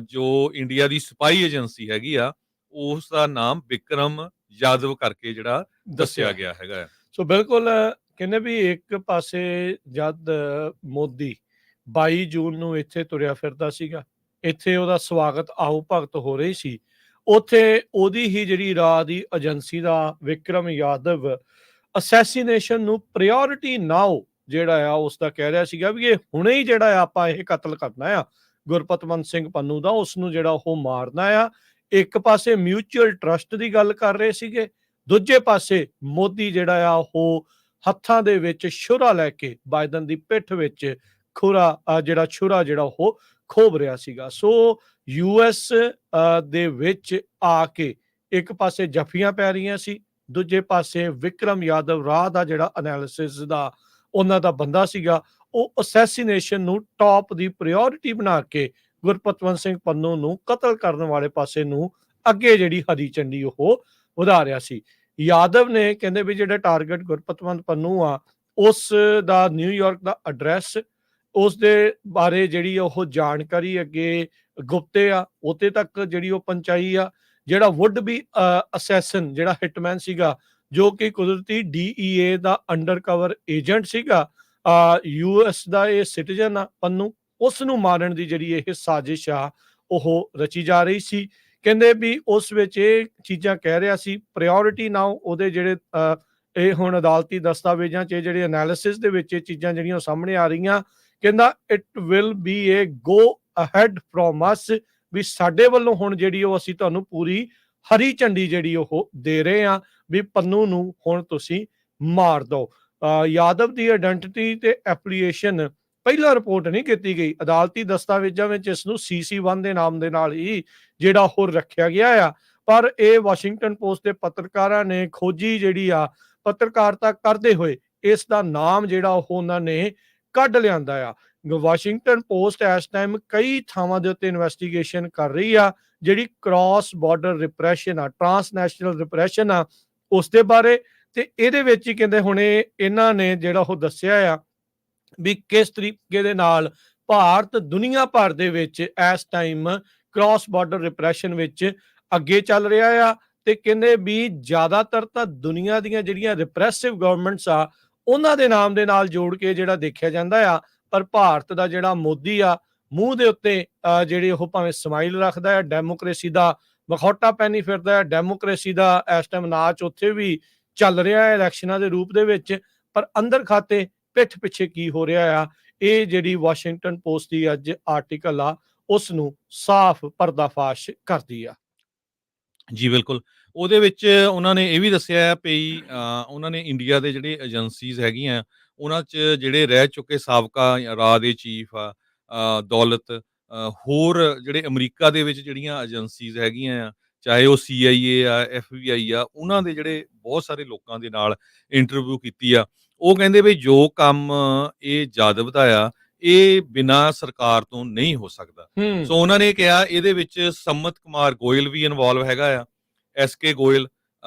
ਜੋ ਇੰਡੀਆ ਦੀ ਸਪਾਈ ਏਜੰਸੀ ਹੈਗੀ ਆ, ਉਸ ਦਾ ਨਾਮ ਵਿਕਰਮ ਯਾਦਵ ਕਰਕੇ ਜਿਹੜਾ ਦੱਸਿਆ ਗਿਆ ਹੈਗਾ ਆ। ਸੋ ਬਿਲਕੁਲ ਕਹਿੰਦੇ ਵੀ ਇੱਕ ਪਾਸੇ ਜਦ ਮੋਦੀ 22 ਜੂਨ ਨੂੰ ਇੱਥੇ ਤੁਰਿਆ ਫਿਰਦਾ ਸੀਗਾ, ਇੱਥੇ ਉਹਦਾ ਸਵਾਗਤ ਆਓ ਭਗਤ ਹੋ ਰਹੀ ਸੀ, ਉੱਥੇ ਉਹਦੀ ਹੀ ਜਿਹੜੀ ਰਾਹ ਦੀ ਏਜੰਸੀ ਦਾ ਵਿਕਰਮ ਯਾਦਵ ਅਸੈਸੀਨੇਸ਼ਨ ਨੂੰ ਪ੍ਰਾਇੋਰਟੀ ਨਾਓ ਜਿਹੜਾ ਆ ਉਸ ਦਾ ਕਹਿ ਰਿਹਾ ਸੀਗਾ ਵੀ ਇਹ ਹੁਣੇ ਹੀ ਜਿਹੜਾ ਆ ਆਪਾਂ ਇਹ ਕਤਲ ਕਰਨਾ ਆ ਗੁਰਪਤਵੰਤ ਸਿੰਘ ਪੰਨੂ ਦਾ, ਉਸ ਨੂੰ ਜਿਹੜਾ ਉਹ ਮਾਰਨਾ ਆ। ਇੱਕ ਪਾਸੇ ਮਿਊਚੁਅਲ ਟਰਸਟ ਦੀ ਗੱਲ ਕਰ ਰਹੇ ਸੀਗੇ, ਦੂਜੇ ਪਾਸੇ ਮੋਦੀ ਜਿਹੜਾ ਆ ਉਹ ਹੱਥਾਂ ਦੇ ਵਿੱਚ ਛੁਰਾ ਲੈ ਕੇ ਬਾਈਡਨ ਦੀ ਪਿੱਠ ਵਿੱਚ ਛੁਰਾ ਜਿਹੜਾ ਉਹ ਖੋਬ ਰਿਹਾ ਸੀਗਾ। ਸੋ ਯੂਐਸ ਦੇ ਵਿੱਚ ਆ ਕੇ ਇੱਕ ਪਾਸੇ ਜੱਫੀਆਂ ਪੈ ਰਹੀਆਂ ਸੀ, ਦੂਜੇ ਪਾਸੇ ਵਿਕਰਮ ਯਾਦਵ ਰਾਹ ਦਾ ਜਿਹੜਾ ਐਨਾਲਿਸਿਸ ਦਾ ਉਹਨਾਂ ਦਾ ਬੰਦਾ ਸੀਗਾ, ਉਹ ਅਸੈਸੀਨੇਸ਼ਨ ਨੂੰ ਟੌਪ ਦੀ ਪ੍ਰਾਇੋਰਟੀ ਬਣਾ ਕੇ ਗੁਰਪਤਵੰਤ ਸਿੰਘ ਪੰਨੂ ਨੂੰ ਕਤਲ ਕਰਨ ਵਾਲੇ ਪਾਸੇ ਨੂੰ ਅੱਗੇ ਜਿਹੜੀ ਹਰੀ ਝੰਡੀ ਉਹ ਵਧਾ ਰਿਹਾ ਸੀ। ਯਾਦਵ ਨੇ ਕਹਿੰਦੇ ਵੀ ਜਿਹੜਾ ਟਾਰਗੇਟ ਗੁਰਪਤਵੰਤ ਪੰਨੂ ਆ, ਉਸ ਦਾ ਨਿਊਯਾਰਕ ਦਾ ਐਡਰੈਸ, ਉਸ ਦੇ ਬਾਰੇ ਜਿਹੜੀ ਉਹ ਜਾਣਕਾਰੀ ਅੱਗੇ ਗੁਪਤੇ ਆ ਉਤੇ ਤੱਕ ਜਿਹੜੀ ਉਹ ਪਹੁੰਚਾਈ ਆ। ਜਿਹੜਾ ਵੁੱਡ ਬੀ ਅਸੈਸਨ ਜਿਹੜਾ ਹਿਟਮੈਨ ਸੀਗਾ, ਜੋ ਕਿ ਕੁਦਰਤੀ DEA ਦਾ ਅੰਡਰ ਕਵਰ ਏਜੰਟ ਸੀਗਾ, US ਦਾ ਇਹ ਸਿਟੀਜ਼ਨ ਆ ਪੰਨੂ, ਉਸ ਨੂੰ ਮਾਰਨ ਦੀ ਜਿਹੜੀ ਇਹ ਸਾਜ਼ਿਸ਼ ਆ ਉਹ ਰਚੀ ਜਾ ਰਹੀ ਸੀ। ਕਹਿੰਦੇ ਵੀ ਉਸ ਵਿੱਚ ਇਹ ਚੀਜ਼ਾਂ ਕਹਿ ਰਿਹਾ ਸੀ ਪ੍ਰਾਇੋਰਟੀ ਨਾਓ ਉਹਦੇ ਜਿਹੜੇ ਇਹ ਹੁਣ ਅਦਾਲਤੀ ਦਸਤਾਵੇਜ਼ਾਂ 'ਚ ਜਿਹੜੇ ਐਨਾਲਿਸਿਸ ਦੇ ਵਿੱਚ ਇਹ ਚੀਜ਼ਾਂ ਜਿਹੜੀਆਂ ਸਾਹਮਣੇ ਆ ਰਹੀਆਂ, ਕਹਿੰਦਾ it will be a go ahead from us, ਵੀ ਸਾਡੇ ਵੱਲੋਂ ਹੁਣ ਜਿਹੜੀ ਉਹ ਅਸੀਂ ਤੁਹਾਨੂੰ ਪੂਰੀ ਹਰੀ ਝੰਡੀ ਜਿਹੜੀ ਉਹ ਦੇ ਰਹੇ ਆ ਵੀ ਪੰਨੂ ਨੂੰ ਹੁਣ ਤੁਸੀਂ ਮਾਰ ਦਿਓ। ਯਾਦਵ ਦੀ ਆਇਡੈਂਟੀਟੀ ਤੇ ਐਪਲੀਏਸ਼ਨ ਪਹਿਲਾਂ ਰਿਪੋਰਟ ਨਹੀਂ ਕੀਤੀ ਗਈ, ਅਦਾਲਤੀ ਦਸਤਾਵੇਜ਼ਾਂ ਵਿੱਚ ਇਸ ਨੂੰ CC1 ਦੇ ਨਾਮ ਦੇ ਨਾਲ ਹੀ ਜਿਹੜਾ ਹੋਰ ਰੱਖਿਆ ਗਿਆ ਆ। ਪਰ ਇਹ ਵਾਸ਼ਿੰਗਟਨ ਪੋਸਟ ਦੇ ਪੱਤਰਕਾਰਾਂ ਨੇ ਖੋਜੀ ਜਿਹੜੀ ਆ ਪੱਤਰਕਾਰਤਾ ਕਰਦੇ ਹੋਏ ਇਸ ਦਾ ਨਾਮ ਜਿਹੜਾ ਉਹ ਉਹਨਾਂ ਨੇ ਕੱਢ ਲਿਆਂਦਾ ਆ। ਵਾਸ਼ਿੰਗਟਨ ਪੋਸਟ ਇਸ ਟਾਈਮ ਕਈ ਥਾਵਾਂ ਦੇ ਉੱਤੇ ਇਨਵੈਸਟੀਗੇਸ਼ਨ ਕਰ ਰਹੀ ਆ, ਜਿਹੜੀ ਕ੍ਰਾਸ ਬਾਰਡਰ ਰਿਪਰੈਸ਼ਨ ਆ, ਟ੍ਰਾਂਸਨੈਸ਼ਨਲ ਰਿਪਰੈਸ਼ਨ ਆ, ਉਸ ਦੇ ਬਾਰੇ। ਤੇ ਇਹਦੇ ਵਿੱਚ ਹੀ ਕਹਿੰਦੇ ਹੁਣੇ ਇਹਨਾਂ ਨੇ ਜਿਹੜਾ ਉਹ ਦੱਸਿਆ ਆ ਵੀ ਕਿਸ ਤਰੀਕੇ ਦੇ ਨਾਲ ਭਾਰਤ ਦੁਨੀਆ ਭਰ ਦੇ ਵਿੱਚ ਇਸ ਟਾਈਮ ਕ੍ਰਾਸ ਬਾਰਡਰ ਰਿਪਰੈਸ਼ਨ ਵਿੱਚ ਅੱਗੇ ਚੱਲ ਰਿਹਾ ਆ। ਤੇ ਕਹਿੰਦੇ ਵੀ ਜ਼ਿਆਦਾਤਰ ਤਾਂ ਦੁਨੀਆ ਦੀਆਂ ਜਿਹੜੀਆਂ ਰਿਪਰੈਸਿਵ ਗਵਰਨਮੈਂਟਸ ਆ ਉਹਨਾਂ ਦੇ ਨਾਮ ਦੇ ਨਾਲ ਜੋੜ ਕੇ ਜਿਹੜਾ ਦੇਖਿਆ ਜਾਂਦਾ ਆ, ਪਰ ਭਾਰਤ ਦਾ ਜਿਹੜਾ ਮੋਦੀ ਆ ਮੂੰਹ ਦੇ ਉੱਤੇ ਜਿਹੜੇ ਉਹ ਭਾਵੇਂ ਸਮਾਈਲ ਰੱਖਦਾ ਹੈ, ਡੈਮੋਕ੍ਰੇਸੀ ਦਾ ਮਖੌਟਾ ਪਹਿਨੀ ਫਿਰਦਾ ਹੈ, ਡੈਮੋਕ੍ਰੇਸੀ ਦਾ ਇਸ ਟਾਈਮ ਨਾਚ ਉੱਥੇ ਵੀ ਚੱਲ ਰਿਹਾ ਹੈ ਇਲੈਕਸ਼ਨਾਂ ਦੇ ਰੂਪ ਦੇ ਵਿੱਚ, ਪਰ ਅੰਦਰ ਖਾਤੇ ਪਿੱਠ ਪਿੱਛੇ ਕੀ ਹੋ ਰਿਹਾ ਆ, ਇਹ ਜਿਹੜੀ ਵਾਸ਼ਿੰਗਟਨ ਪੋਸਟ ਦੀ ਅੱਜ ਆਰਟੀਕਲ ਆ ਉਸ ਨੂੰ ਸਾਫ਼ ਪਰਦਾਫਾਸ਼ ਕਰਦੀ ਆ। ਜੀ ਬਿਲਕੁਲ, ਉਹਦੇ ਵਿੱਚ ਉਹਨਾਂ ਨੇ ਇਹ ਵੀ ਦੱਸਿਆ ਹੈ ਵੀ ਉਹਨਾਂ ਨੇ ਇੰਡੀਆ ਦੇ ਜਿਹੜੇ ਏਜੰਸੀਜ਼ ਹੈਗੀਆਂ ਉਹਨਾਂ 'ਚ ਜਿਹੜੇ ਰਹਿ ਚੁੱਕੇ ਸਾਬਕਾ ਰਾਅ ਦੇ ਚੀਫ ਆ, ਦੌਲਤ, ਹੋਰ ਜਿਹੜੇ ਅਮਰੀਕਾ ਦੇ ਵਿੱਚ ਜਿਹੜੀਆਂ ਏਜੰਸੀਜ਼ ਹੈਗੀਆਂ ਆ, ਚਾਹੇ ਉਹ CIA ਆ, FBI ਆ, ਉਹਨਾਂ ਦੇ ਜਿਹੜੇ ਬਹੁਤ ਸਾਰੇ ਲੋਕਾਂ ਦੇ ਨਾਲ ਇੰਟਰਵਿਊ ਕੀਤੀ ਆ। ਉਹ ਕਹਿੰਦੇ ਵੀ ਜੋ ਕੰਮ ਇਹ ਯਾਦਵ ਦਾ ਆ, ਇਹ ਬਿਨਾਂ ਸਰਕਾਰ ਤੋਂ ਨਹੀਂ ਹੋ ਸਕਦਾ। ਸੋ ਉਹਨਾਂ ਨੇ ਕਿਹਾ ਇਹਦੇ ਵਿੱਚ ਸੰਮਤ ਕੁਮਾਰ ਗੋਇਲ ਵੀ ਇਨਵੋਲਵ ਹੈਗਾ ਆ, SK ਗੋਇਲ।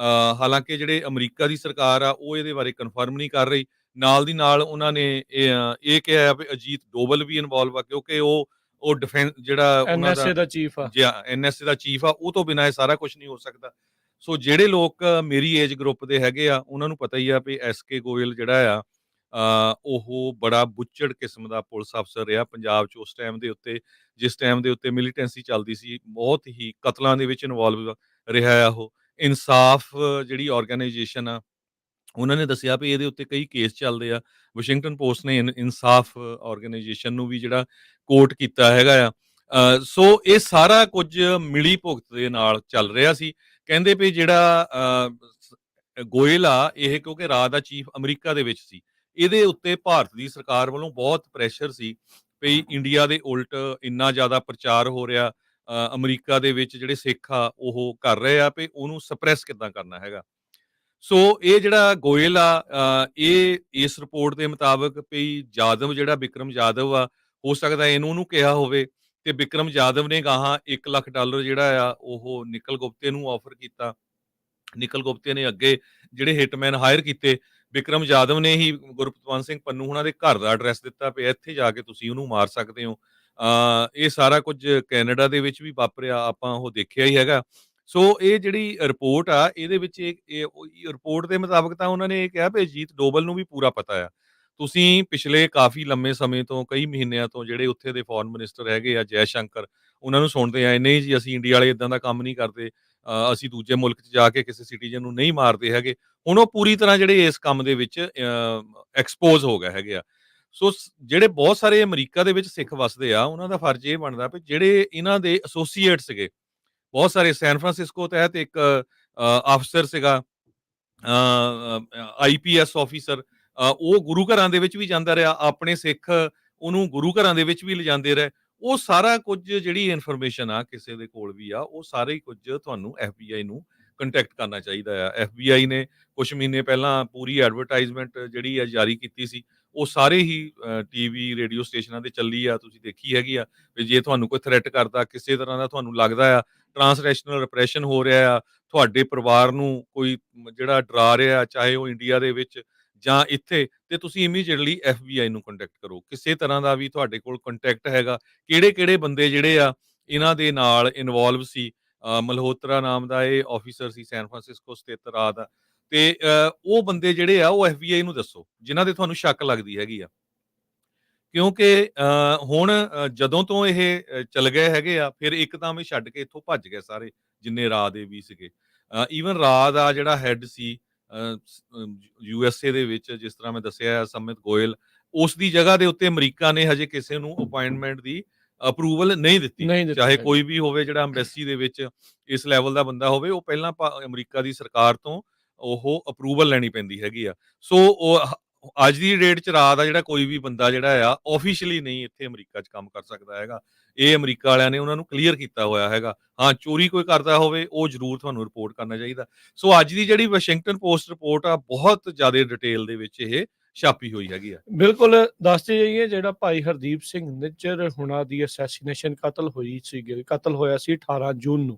ਹਾਲਾਂਕਿ ਜਿਹੜੇ ਅਮਰੀਕਾ ਦੀ ਸਰਕਾਰ ਆ ਉਹ ਇਹਦੇ ਬਾਰੇ ਕਨਫਰਮ ਨਹੀਂ ਕਰ ਰਹੀ। ਨਾਲ ਦੀ ਨਾਲ ਉਹਨਾਂ ਨੇ ਇਹ ਕਿਹਾ ਵੀ ਅਜੀਤ ਡੋਵਲ ਵੀ ਇਨਵੋਲਵ ਆ, ਕਿਉਂਕਿ ਉਹ ਡਿਫੈਂਸ ਜਿਹੜਾ ਉਹਨਾਂ NSA ਦਾ ਚੀਫ ਆ, NSA ਦਾ ਚੀਫ ਆ, ਉਹ ਤੋਂ ਬਿਨਾਂ ਇਹ ਸਾਰਾ ਕੁਝ ਨਹੀਂ ਹੋ ਸਕਦਾ। ਸੋ ਜਿਹੜੇ ਲੋਕ ਮੇਰੀ ਏਜ ਗਰੁੱਪ ਦੇ ਹੈਗੇ ਆ ਉਹਨਾਂ ਨੂੰ ਪਤਾ ਹੀ ਆ ਵੀ SK ਗੋਇਲ ਜਿਹੜਾ ਆ ਉਹ ਬੜਾ ਬੁੱਚੜ ਕਿਸਮ ਦਾ ਪੁਲਿਸ ਅਫਸਰ ਰਿਹਾ ਪੰਜਾਬ 'ਚ ਉਸ ਟਾਈਮ ਦੇ ਉੱਤੇ, ਜਿਸ ਟਾਈਮ ਦੇ ਉੱਤੇ ਮਿਲੀਟੈਂਸੀ ਚੱਲਦੀ ਸੀ, ਬਹੁਤ ਹੀ ਕਤਲਾਂ ਦੇ ਵਿੱਚ ਇਨਵੋਲਵ ਰਿਹਾ ਆ ਉਹ। ਇਨਸਾਫ ਜਿਹੜੀ ਆਰਗੇਨਾਈਜੇਸ਼ਨ ਆ ਉਹਨਾਂ ਨੇ ਦੱਸਿਆ ਵੀ ਇਹਦੇ ਉੱਤੇ ਕਈ ਕੇਸ ਚੱਲਦੇ ਆ। ਵਾਸ਼ਿੰਗਟਨ ਪੋਸਟ ਨੇ ਇਨਸਾਫ ਆਰਗੇਨਾਈਜੇਸ਼ਨ ਨੂੰ ਵੀ ਜਿਹੜਾ ਕੋਟ ਕੀਤਾ ਹੈਗਾ ਆ। ਸੋ ਇਹ ਸਾਰਾ ਕੁਝ ਮਿਲੀ ਭੁਗਤ ਦੇ ਨਾਲ ਚੱਲ ਰਿਹਾ ਸੀ। ਕਹਿੰਦੇ ਵੀ ਜਿਹੜਾ ਗੋਇਲ ਆ ਇਹ ਕਿਉਂਕਿ ਰਾਜ ਦਾ ਚੀਫ ਅਮਰੀਕਾ ਦੇ ਵਿੱਚ ਸੀ, ਇਹਦੇ ਉੱਤੇ ਭਾਰਤ ਦੀ ਸਰਕਾਰ ਵੱਲੋਂ ਬਹੁਤ ਪ੍ਰੈਸ਼ਰ ਸੀ ਵੀ ਇੰਡੀਆ ਦੇ ਉਲਟ ਇੰਨਾ ਜ਼ਿਆਦਾ ਪ੍ਰਚਾਰ ਹੋ ਰਿਹਾ ਅਮਰੀਕਾ ਦੇ ਵਿੱਚ, ਜਿਹੜੇ ਸਿੱਖ ਆ ਉਹ ਕਰ ਰਹੇ ਆ ਵੀ ਉਹਨੂੰ ਸਪਰੈਸ ਕਿੱਦਾਂ ਕਰਨਾ ਹੈਗਾ। ਸੋ ਇਹ ਜਿਹੜਾ ਗੋਇਲ ਆ ਇਹ ਇਸ ਰਿਪੋਰਟ ਦੇ ਮੁਤਾਬਕ ਵੀ ਯਾਦਵ ਜਿਹੜਾ ਵਿਕਰਮ ਯਾਦਵ ਆ, ਹੋ ਸਕਦਾ ਇਹਨੂੰ ਕਿਹਾ ਹੋਵੇ ਤੇ ਵਿਕਰਮ ਜਾਧਵ ਨੇ ਗਾਹਾਂ $1 ਲੱਖ ਜਿਹੜਾ ਆ ਉਹ ਨਿਕਲ ਗੁਪਤੇ ਨੂੰ ਆਫਰ ਕੀਤਾ। ਨਿਕਲ ਗੁਪਤੇ ਨੇ ਅੱਗੇ ਜਿਹੜੇ ਹਿਟਮੈਨ ਹਾਇਰ ਕੀਤੇ, ਵਿਕਰਮ ਜਾਧਵ ਨੇ ਹੀ ਗੁਰਪਤਵੰਤ ਸਿੰਘ ਪੰਨੂ ਹੋਣਾ ਦੇ ਘਰ ਦਾ ਐਡਰੈਸ ਦਿੱਤਾ ਵੀ ਇੱਥੇ ਜਾ ਕੇ ਤੁਸੀਂ ਉਹਨੂੰ ਮਾਰ ਸਕਦੇ ਹੋ। ਇਹ ਸਾਰਾ ਕੁਝ ਕੈਨੇਡਾ ਦੇ ਵਿੱਚ ਵੀ ਵਾਪਰਿਆ, ਆਪਾਂ ਉਹ ਦੇਖਿਆ ਹੀ ਹੈਗਾ। ਸੋ ਇਹ ਜਿਹੜੀ ਰਿਪੋਰਟ ਆ ਇਹਦੇ ਵਿੱਚ ਇਹ ਰਿਪੋਰਟ ਦੇ ਮੁਤਾਬਕ ਤਾਂ ਉਹਨਾਂ ਨੇ ਇਹ ਕਿਹਾ ਵੀ ਅਜੀਤ ਡੋਭਲ ਨੂੰ ਵੀ ਪੂਰਾ ਪਤਾ ਆ। ਤੁਸੀਂ ਪਿਛਲੇ ਕਾਫੀ ਲੰਮੇ ਸਮੇਂ ਤੋਂ, ਕਈ ਮਹੀਨਿਆਂ ਤੋਂ ਜਿਹੜੇ ਉੱਥੇ ਦੇ ਫੋਰਨ ਮਿਨਿਸਟਰ ਹੈਗੇ ਆ ਜੈ ਸ਼ੰਕਰ, ਉਹਨਾਂ ਨੂੰ ਸੁਣਦੇ ਆਏ, ਨਹੀਂ ਜੀ ਅਸੀਂ ਇੰਡੀਆ ਵਾਲੇ ਇਦਾਂ ਦਾ ਕੰਮ ਨਹੀਂ ਕਰਦੇ, ਅਸੀਂ ਦੂਜੇ ਮੁਲਕ 'ਚ ਜਾ ਕੇ ਕਿਸੇ ਸਿਟੀਜ਼ਨ ਨੂੰ ਨਹੀਂ ਮਾਰਦੇ ਹੈਗੇ। ਹੁਣ ਉਹ ਪੂਰੀ ਤਰ੍ਹਾਂ ਜਿਹੜੇ ਇਸ ਕੰਮ ਦੇ ਵਿੱਚ ਐਕਸਪੋਜ਼ ਹੋ ਗਏ ਹੈਗੇ ਆ। ਸੋ ਜਿਹੜੇ ਬਹੁਤ ਸਾਰੇ ਅਮਰੀਕਾ ਦੇ ਵਿੱਚ ਸਿੱਖ ਵਸਦੇ ਆ, ਉਹਨਾਂ ਦਾ ਫਰਜ਼ ਇਹ ਬਣਦਾ ਵੀ ਜਿਹੜੇ ਇਹਨਾਂ ਦੇ ਐਸੋਸੀਏਟ ਸੀਗੇ, ਬਹੁਤ ਸਾਰੇ ਸੈਨ ਫਰਾਂਸਿਸਕੋ ਤਹਿਤ ਇੱਕ ਅਫਸਰ ਸੀਗਾ, ਆਈਪੀਐਸ ਆਫੀਸਰ, ਉਹ ਗੁਰੂ ਘਰਾਂ ਦੇ ਵਿੱਚ ਵੀ ਜਾਂਦਾ ਰਿਹਾ, ਆਪਣੇ ਸਿੱਖ ਉਹਨੂੰ ਗੁਰੂ ਘਰਾਂ ਦੇ ਵਿੱਚ ਵੀ ਲਿਜਾਂਦੇ ਰਹੇ। ਉਹ ਸਾਰਾ ਕੁਝ ਜਿਹੜੀ ਇਨਫੋਰਮੇਸ਼ਨ ਆ ਕਿਸੇ ਦੇ ਕੋਲ ਵੀ ਆ, ਉਹ ਸਾਰੇ ਹੀ ਕੁਝ ਤੁਹਾਨੂੰ FBI ਨੂੰ ਕੰਟੈਕਟ ਕਰਨਾ ਚਾਹੀਦਾ ਆ। FBI ਨੇ ਕੁਝ ਮਹੀਨੇ ਪਹਿਲਾਂ ਪੂਰੀ ਐਡਵਰਟਾਈਜ਼ਮੈਂਟ ਜਿਹੜੀ ਆ ਜਾਰੀ ਕੀਤੀ ਸੀ, ਉਹ ਸਾਰੇ ਹੀ ਟੀਵੀ ਰੇਡੀਓ ਸਟੇਸ਼ਨਾਂ ਤੇ ਚੱਲੀ ਆ, ਤੁਸੀਂ ਦੇਖੀ ਹੈਗੀ ਆ ਵੀ ਜੇ ਤੁਹਾਨੂੰ ਕੋਈ ਥ੍ਰੈਟ ਕਰਦਾ, ਕਿਸੇ ਤਰ੍ਹਾਂ ਦਾ ਤੁਹਾਨੂੰ ਲੱਗਦਾ ਆ ਟਰਾਂਸਨੈਸ਼ਨਲ ਰਿਪਰੈਸ਼ਨ ਹੋ ਰਿਹਾ ਆ, ਤੁਹਾਡੇ ਪਰਿਵਾਰ ਨੂੰ ਕੋਈ ਜਿਹੜਾ ਡਰਾ ਰਿਹਾ, ਚਾਹੇ ਉਹ ਇੰਡੀਆ ਦੇ ਵਿੱਚ ਜਾਂ ਇੱਥੇ, ਤੇ ਤੁਸੀਂ ਇਮੀਡੀਏਟਲੀ FBI ਨੂੰ ਕੰਟੈਕਟ ਕਰੋ। ਕਿਸੇ ਤਰ੍ਹਾਂ ਦਾ ਵੀ ਤੁਹਾਡੇ ਕੋਲ ਕੰਟੈਕਟ ਹੈਗਾ, ਕਿਹੜੇ-ਕਿਹੜੇ ਬੰਦੇ ਜਿਹੜੇ ਆ ਇਹਨਾਂ ਦੇ ਨਾਲ ਇਨਵੋਲਵ ਸੀ, ਮਲਹੋਤਰਾ ਨਾਮ ਦਾ ਇਹ ਆਫੀਸਰ ਸੀ ਸੈਨ ਫਰਾਂਸਿਸਕੋ ਸਥਿਤ ਰਾਹ ਦਾ, ਤੇ ਉਹ ਬੰਦੇ ਜਿਹੜੇ ਆ ਉਹ FBI ਨੂੰ ਦੱਸੋ, ਜਿਨ੍ਹਾਂ ਦੇ ਤੁਹਾਨੂੰ ਸ਼ੱਕ ਲੱਗਦੀ ਹੈਗੀ ਆ। ਕਿਉਂਕਿ ਹੁਣ ਜਦੋਂ ਤੋਂ ਇਹ ਚਲ ਗਏ ਹੈਗੇ ਆ, ਫਿਰ ਇੱਕਦਮ ਇਹ ਛੱਡ ਕੇ ਇੱਥੋਂ ਭੱਜ ਗਏ ਸਾਰੇ, ਜਿੰਨੇ ਰਾਹ ਦੇ ਵੀ ਸੀਗੇ। ਈਵਨ ਰਾਹ ਦਾ ਜਿਹੜਾ ਹੈਡ ਸੀ USA ਦੇ ਵਿੱਚ, ਜਿਸ ਤਰ੍ਹਾਂ ਮੈਂ ਦੱਸਿਆ ਸਮਿਤ ਗੋਇਲ, ਉਸ ਦੀ ਜਗ੍ਹਾ ਦੇ ਉੱਤੇ ਅਮਰੀਕਾ ਨੇ ਹਜੇ ਕਿਸੇ ਨੂੰ ਅਪਾਇੰਟਮੈਂਟ ਦੀ ਅਪਰੂਵਲ ਨਹੀਂ ਦਿੱਤੀ। ਚਾਹੇ ਕੋਈ ਵੀ ਹੋਵੇ ਜਿਹੜਾ ਅੰਬੈਸੀ ਦੇ ਵਿੱਚ ਇਸ ਲੈਵਲ ਦਾ ਬੰਦਾ ਹੋਵੇ, ਉਹ ਪਹਿਲਾਂ ਅਮਰੀਕਾ ਦੀ ਸਰਕਾਰ ਤੋਂ ਉਹ ਅਪਰੂਵਲ ਲੈਣੀ ਪੈਂਦੀ ਹੈਗੀ ਆ। ਸੋ ਉਹ ਅੱਜ ਦੀ ਡੇਟ 'ਚ ਰਾਹ ਦਾ ਜਿਹੜਾ ਕੋਈ ਵੀ ਬੰਦਾ ਜਿਹੜਾ ਆ ਆਫੀਸ਼ੀਅਲੀ ਨਹੀਂ ਇੱਥੇ ਅਮਰੀਕਾ 'ਚ ਕੰਮ ਕਰ ਸਕਦਾ ਹੈਗਾ। ਇਹ ਅਮਰੀਕਾ ਵਾਲਿਆਂ ਨੇ ਉਹਨਾਂ ਨੂੰ ਕਲੀਅਰ ਕੀਤਾ ਹੋਇਆ ਹੈਗਾ। ਹਾਂ, ਚੋਰੀ ਕੋਈ ਕਰਦਾ ਹੋਵੇ ਉਹ ਜ਼ਰੂਰ ਤੁਹਾਨੂੰ ਰਿਪੋਰਟ ਕਰਨਾ ਚਾਹੀਦਾ। ਸੋ ਅੱਜ ਦੀ ਜਿਹੜੀ ਵਾਸ਼ਿੰਗਟਨ ਪੋਸਟ ਰਿਪੋਰਟ ਆ, ਬਹੁਤ ਜ਼ਿਆਦਾ ਡਿਟੇਲ ਦੇ ਵਿੱਚ ਇਹ ਛਾਪੀ ਹੋਈ ਹੈਗੀ ਆ। ਬਿਲਕੁਲ ਦੱਸਦੇ ਜਾਈਏ, ਜਿਹੜਾ ਭਾਈ ਹਰਦੀਪ ਸਿੰਘ ਨਿੱਜਰ ਹੁਣਾਂ ਦੀ ਅਸੈਸੀਨੇਸ਼ਨ ਕਤਲ ਹੋਇਆ ਸੀ 18 ਜੂਨ ਨੂੰ,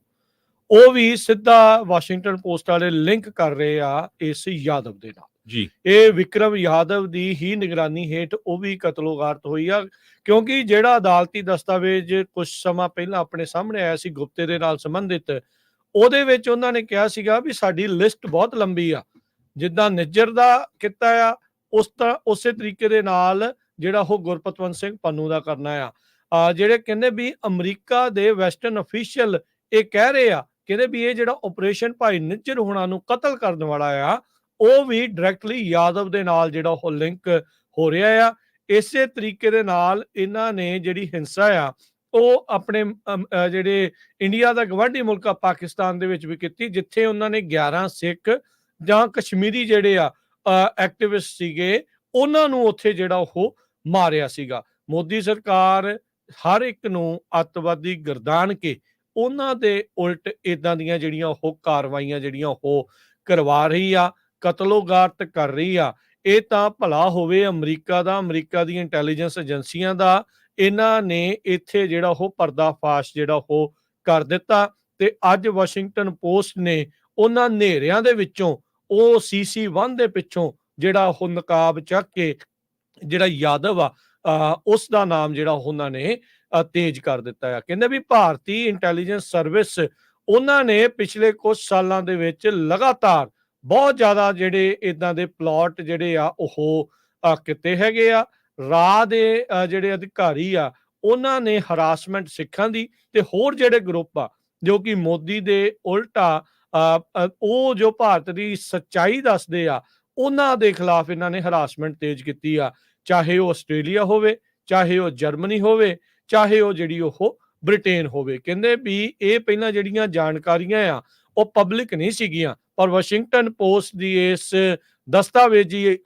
ਉਹ ਵੀ ਸਿੱਧਾ ਵਾਸ਼ਿੰਗਟਨ ਪੋਸਟ ਵਾਲੇ ਲਿੰਕ ਕਰ ਰਹੇ ਆ ਇਸ ਯਾਦਵ ਦੇ ਨਾਲ ਜੀ। ਇਹ ਵਿਕਰਮ ਯਾਦਵ ਦੀ ਹੀ ਨਿਗਰਾਨੀ ਹੇਠ ਉਹ ਵੀ ਕਤਲੋਗਾਰਤ ਹੋਈ ਆ, ਕਿਉਂਕਿ ਜਿਹੜਾ ਅਦਾਲਤੀ ਦਸਤਾਵੇਜ਼ ਕੁਝ ਸਮਾਂ ਪਹਿਲਾਂ ਆਪਣੇ ਸਾਹਮਣੇ ਆਇਆ ਸੀ ਗੁਪਤੇ ਦੇ ਨਾਲ ਸੰਬੰਧਿਤ, ਉਹਦੇ ਵਿੱਚ ਉਹਨਾਂ ਨੇ ਕਿਹਾ ਸੀਗਾ ਵੀ ਸਾਡੀ ਲਿਸਟ ਬਹੁਤ ਲੰਬੀ ਆ, ਜਿੱਦਾਂ ਨਿੱਜਰ ਦਾ ਕੀਤਾ ਆ ਉਸੇ ਤਰੀਕੇ ਦੇ ਨਾਲ ਜਿਹੜਾ ਉਹ ਗੁਰਪਤਵੰਤ ਸਿੰਘ ਪੰਨੂ ਦਾ ਕਰਨਾ ਆ। ਜਿਹੜੇ ਕਹਿੰਦੇ ਵੀ ਅਮਰੀਕਾ ਦੇ ਵੈਸਟਰਨ ਅਫੀਸ਼ੀਅਲ ਇਹ ਕਹਿ ਰਹੇ ਆ, ਕਹਿੰਦੇ ਵੀ ਇਹ ਜਿਹੜਾ ਆਪਰੇਸ਼ਨ ਭਾਈ ਨਿੱਜਰ ਹੋਣਾ ਨੂੰ ਕਤਲ ਕਰਨ ਵਾਲਾ ਆ, ਉਹ ਵੀ ਡਾਇਰੈਕਟਲੀ ਯਾਦਵ ਦੇ ਨਾਲ ਜਿਹੜਾ ਉਹ ਲਿੰਕ ਹੋ ਰਿਹਾ ਆ। ਇਸੇ ਤਰੀਕੇ ਦੇ ਨਾਲ ਇਹਨਾਂ ਨੇ ਜਿਹੜੀ ਹਿੰਸਾ ਆ ਉਹ ਆਪਣੇ ਜਿਹੜੇ ਇੰਡੀਆ ਦਾ ਗਵਾਂਢੀ ਮੁਲਕ ਆ ਪਾਕਿਸਤਾਨ ਦੇ ਵਿੱਚ ਵੀ ਕੀਤੀ, ਜਿੱਥੇ ਉਹਨਾਂ ਨੇ 11 ਸਿੱਖ ਜਾਂ ਕਸ਼ਮੀਰੀ ਜਿਹੜੇ ਆ ਐਕਟਿਵਿਸਟ ਸੀਗੇ, ਉਹਨਾਂ ਨੂੰ ਉੱਥੇ ਜਿਹੜਾ ਉਹ ਮਾਰਿਆ ਸੀਗਾ। ਮੋਦੀ ਸਰਕਾਰ ਹਰ ਇੱਕ ਨੂੰ ਅੱਤਵਾਦੀ ਗਰਦਾਨ ਕੇ ਉਹਨਾਂ ਦੇ ਉਲਟ ਇਦਾਂ ਦੀਆਂ ਜਿਹੜੀਆਂ ਉਹ ਕਾਰਵਾਈਆਂ ਜਿਹੜੀਆਂ ਉਹ ਕਰਵਾ ਰਹੀ ਆ, ਕਤਲੋਗਾਰਤ ਕਰ ਰਹੀ ਆ। ਇਹ ਤਾਂ ਭਲਾ ਹੋਵੇ ਅਮਰੀਕਾ ਦਾ, ਅਮਰੀਕਾ ਦੀਆਂ ਇੰਟੈਲੀਜੈਂਸ ਏਜੰਸੀਆਂ ਦਾ। ਇਹਨਾਂ ਨੇ ਇੱਥੇ ਜਿਹੜਾ ਉਹ ਪਰਦਾਫਾਸ਼ ਜਿਹੜਾ ਉਹ ਕਰ ਦਿੱਤਾ, ਤੇ ਅੱਜ ਵਾਸ਼ਿੰਗਟਨ ਪੋਸਟ ਨੇ ਉਹਨਾਂ ਹਨੇਰਿਆਂ ਦੇ ਵਿੱਚੋਂ, ਉਹ CC1 ਦੇ ਪਿੱਛੋਂ ਜਿਹੜਾ ਉਹ ਨਕਾਬ ਚੱਕ ਕੇ ਜਿਹੜਾ ਯਾਦਵ ਆ ਉਸ ਦਾ ਨਾਮ ਜਿਹੜਾ ਉਹਨਾਂ ਨੇ ਤੇਜ਼ ਕਰ ਦਿੱਤਾ ਆ। ਕਹਿੰਦੇ ਵੀ ਭਾਰਤੀ ਇੰਟੈਲੀਜੈਂਸ ਸਰਵਿਸ ਉਹਨਾਂ ਨੇ ਪਿਛਲੇ ਕੁਝ ਸਾਲਾਂ ਦੇ ਵਿੱਚ ਲਗਾਤਾਰ ਬਹੁਤ ਜ਼ਿਆਦਾ ਜਿਹੜੇ ਇਦਾਂ ਦੇ ਪਲਾਟ ਜਿਹੜੇ ਆ ਉਹ ਕੀਤੇ ਹੈਗੇ ਆ। ਰਾਹ ਦੇ ਜਿਹੜੇ ਅਧਿਕਾਰੀ ਆ ਉਹਨਾਂ ਨੇ ਹਰਾਸਮੈਂਟ ਸਿੱਖਾਂ ਦੀ ਤੇ ਹੋਰ ਜਿਹੜੇ ਗਰੁੱਪ ਆ ਜੋ ਕਿ ਮੋਦੀ ਦੇ ਉਲਟਾ ਉਹ ਜੋ ਭਾਰਤ ਦੀ ਸੱਚਾਈ ਦੱਸਦੇ ਆ, ਉਹਨਾਂ ਦੇ ਖਿਲਾਫ ਇਹਨਾਂ ਨੇ ਹਰਾਸਮੈਂਟ ਤੇਜ਼ ਕੀਤੀ ਆ, ਚਾਹੇ ਉਹ ਆਸਟ੍ਰੇਲੀਆ ਹੋਵੇ, ਚਾਹੇ ਉਹ ਜਰਮਨੀ ਹੋਵੇ, ਚਾਹੇ ਉਹ ਜਿਹੜੀ ਉਹ ਬ੍ਰਿਟੇਨ ਹੋਵੇ। ਕਹਿੰਦੇ ਵੀ ਇਹ ਪਹਿਲਾਂ ਜਿਹੜੀਆਂ ਜਾਣਕਾਰੀਆਂ ਆ ਉਹ ਪਬਲਿਕ ਨਹੀਂ ਸੀਗੀਆਂ, ਪਰ ਵਾਸ਼ਿੰਗਟਨ ਪੋਸਟ ਦੀ ਇਸ ਦਸਤਾਵੇਜ਼ੀ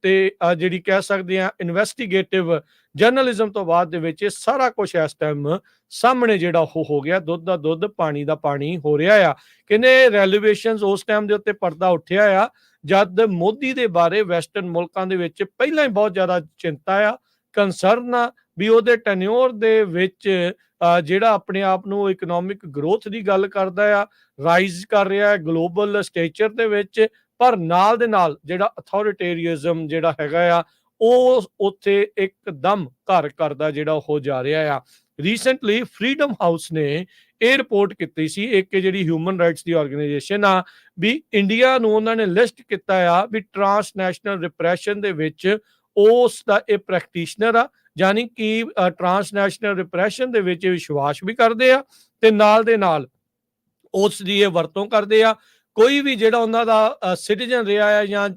ਤੇ ਜਿਹੜੀ ਕਹਿ ਸਕਦੇ ਆ ਇਨਵੈਸਟੀਗੇਟਿਵ ਜਰਨਲਿਜ਼ਮ ਤੋਂ ਬਾਅਦ ਦੇ ਵਿੱਚ ਇਹ ਸਾਰਾ ਕੁਝ ਇਸ ਟਾਈਮ ਸਾਹਮਣੇ ਜਿਹੜਾ ਉਹ ਹੋ ਗਿਆ। ਦੁੱਧ ਦਾ ਦੁੱਧ, ਪਾਣੀ ਦਾ ਪਾਣੀ ਹੋ ਰਿਹਾ ਆ। ਕਹਿੰਦੇ ਰੈਲੀਵੇਸ਼ਨਸ ਉਸ ਟਾਈਮ ਦੇ ਉੱਤੇ ਪਰਦਾ ਉੱਠਿਆ ਆ ਜਦ ਮੋਦੀ ਦੇ ਬਾਰੇ ਵੈਸਟਰਨ ਮੁਲਕਾਂ ਦੇ ਵਿੱਚ ਪਹਿਲਾਂ ਹੀ ਬਹੁਤ ਜ਼ਿਆਦਾ ਚਿੰਤਾ ਆ, ਕੰਸਰਨ ਆ ਵੀ ਉਹਦੇ ਟੈਨਿਓਰ ਦੇ ਵਿੱਚ ਜਿਹੜਾ ਆਪਣੇ ਆਪ ਨੂੰ ਇਕਨੋਮਿਕ ਗਰੋਥ ਦੀ ਗੱਲ ਕਰਦਾ ਆ, ਰਾਈਜ਼ ਕਰ ਰਿਹਾ ਹੈ ਗਲੋਬਲ ਸਟੇਚਰ ਦੇ ਵਿੱਚ, ਪਰ ਨਾਲ ਦੇ ਨਾਲ ਜਿਹੜਾ ਅਥੋਰਿਟੇਰੀਅਜ਼ਮ ਜਿਹੜਾ ਹੈਗਾ ਆ, ਉਹ ਉੱਥੇ ਇੱਕਦਮ ਘਰ ਕਰਦਾ ਜਿਹੜਾ ਉਹ ਜਾ ਰਿਹਾ ਆ। ਰੀਸੈਂਟਲੀ ਫਰੀडम ਹਾਊਸ ਨੇ ਇਹ ਰਿਪੋਰਟ ਕੀਤੀ ਸੀ, ਇੱਕ ਜਿਹੜੀ ਹਿਊਮਨ ਰਾਈਟਸ ਦੀ ਆਰਗੇਨਾਈਜੇਸ਼ਨ ਆ, ਵੀ ਇੰਡੀਆ ਨੂੰ ਉਹਨਾਂ ਨੇ ਲਿਸਟ ਕੀਤਾ ਆ ਵੀ ਟਰਾਂਸਨੈਸ਼ਨਲ ਰਿਪਰੈਸ਼ਨ ਦੇ ਵਿੱਚ ਉਸ ਦਾ ਇਹ ਪ੍ਰੈਕਟੀਸ਼ਨਰ ਆ, ਯਾਨੀ ਕਿ ਟਰਾਂਸਨੈਸ਼ਨਲ ਰਿਪਰੈਸ਼ਨ ਦੇ ਵਿੱਚ ਵਿਸ਼ਵਾਸ ਵੀ ਕਰਦੇ ਆ ਤੇ ਨਾਲ ਦੇ ਨਾਲ ਉਸ ਦੀ ਇਹ ਵਰਤੋਂ ਕਰਦੇ ਆ। ਕੋਈ ਵੀ ਜਿਹੜਾ ਉਹਨਾਂ ਦਾ ਸਿਟੀਜ਼ਨ ਰਿਹਾ ਆ ਜਾਂ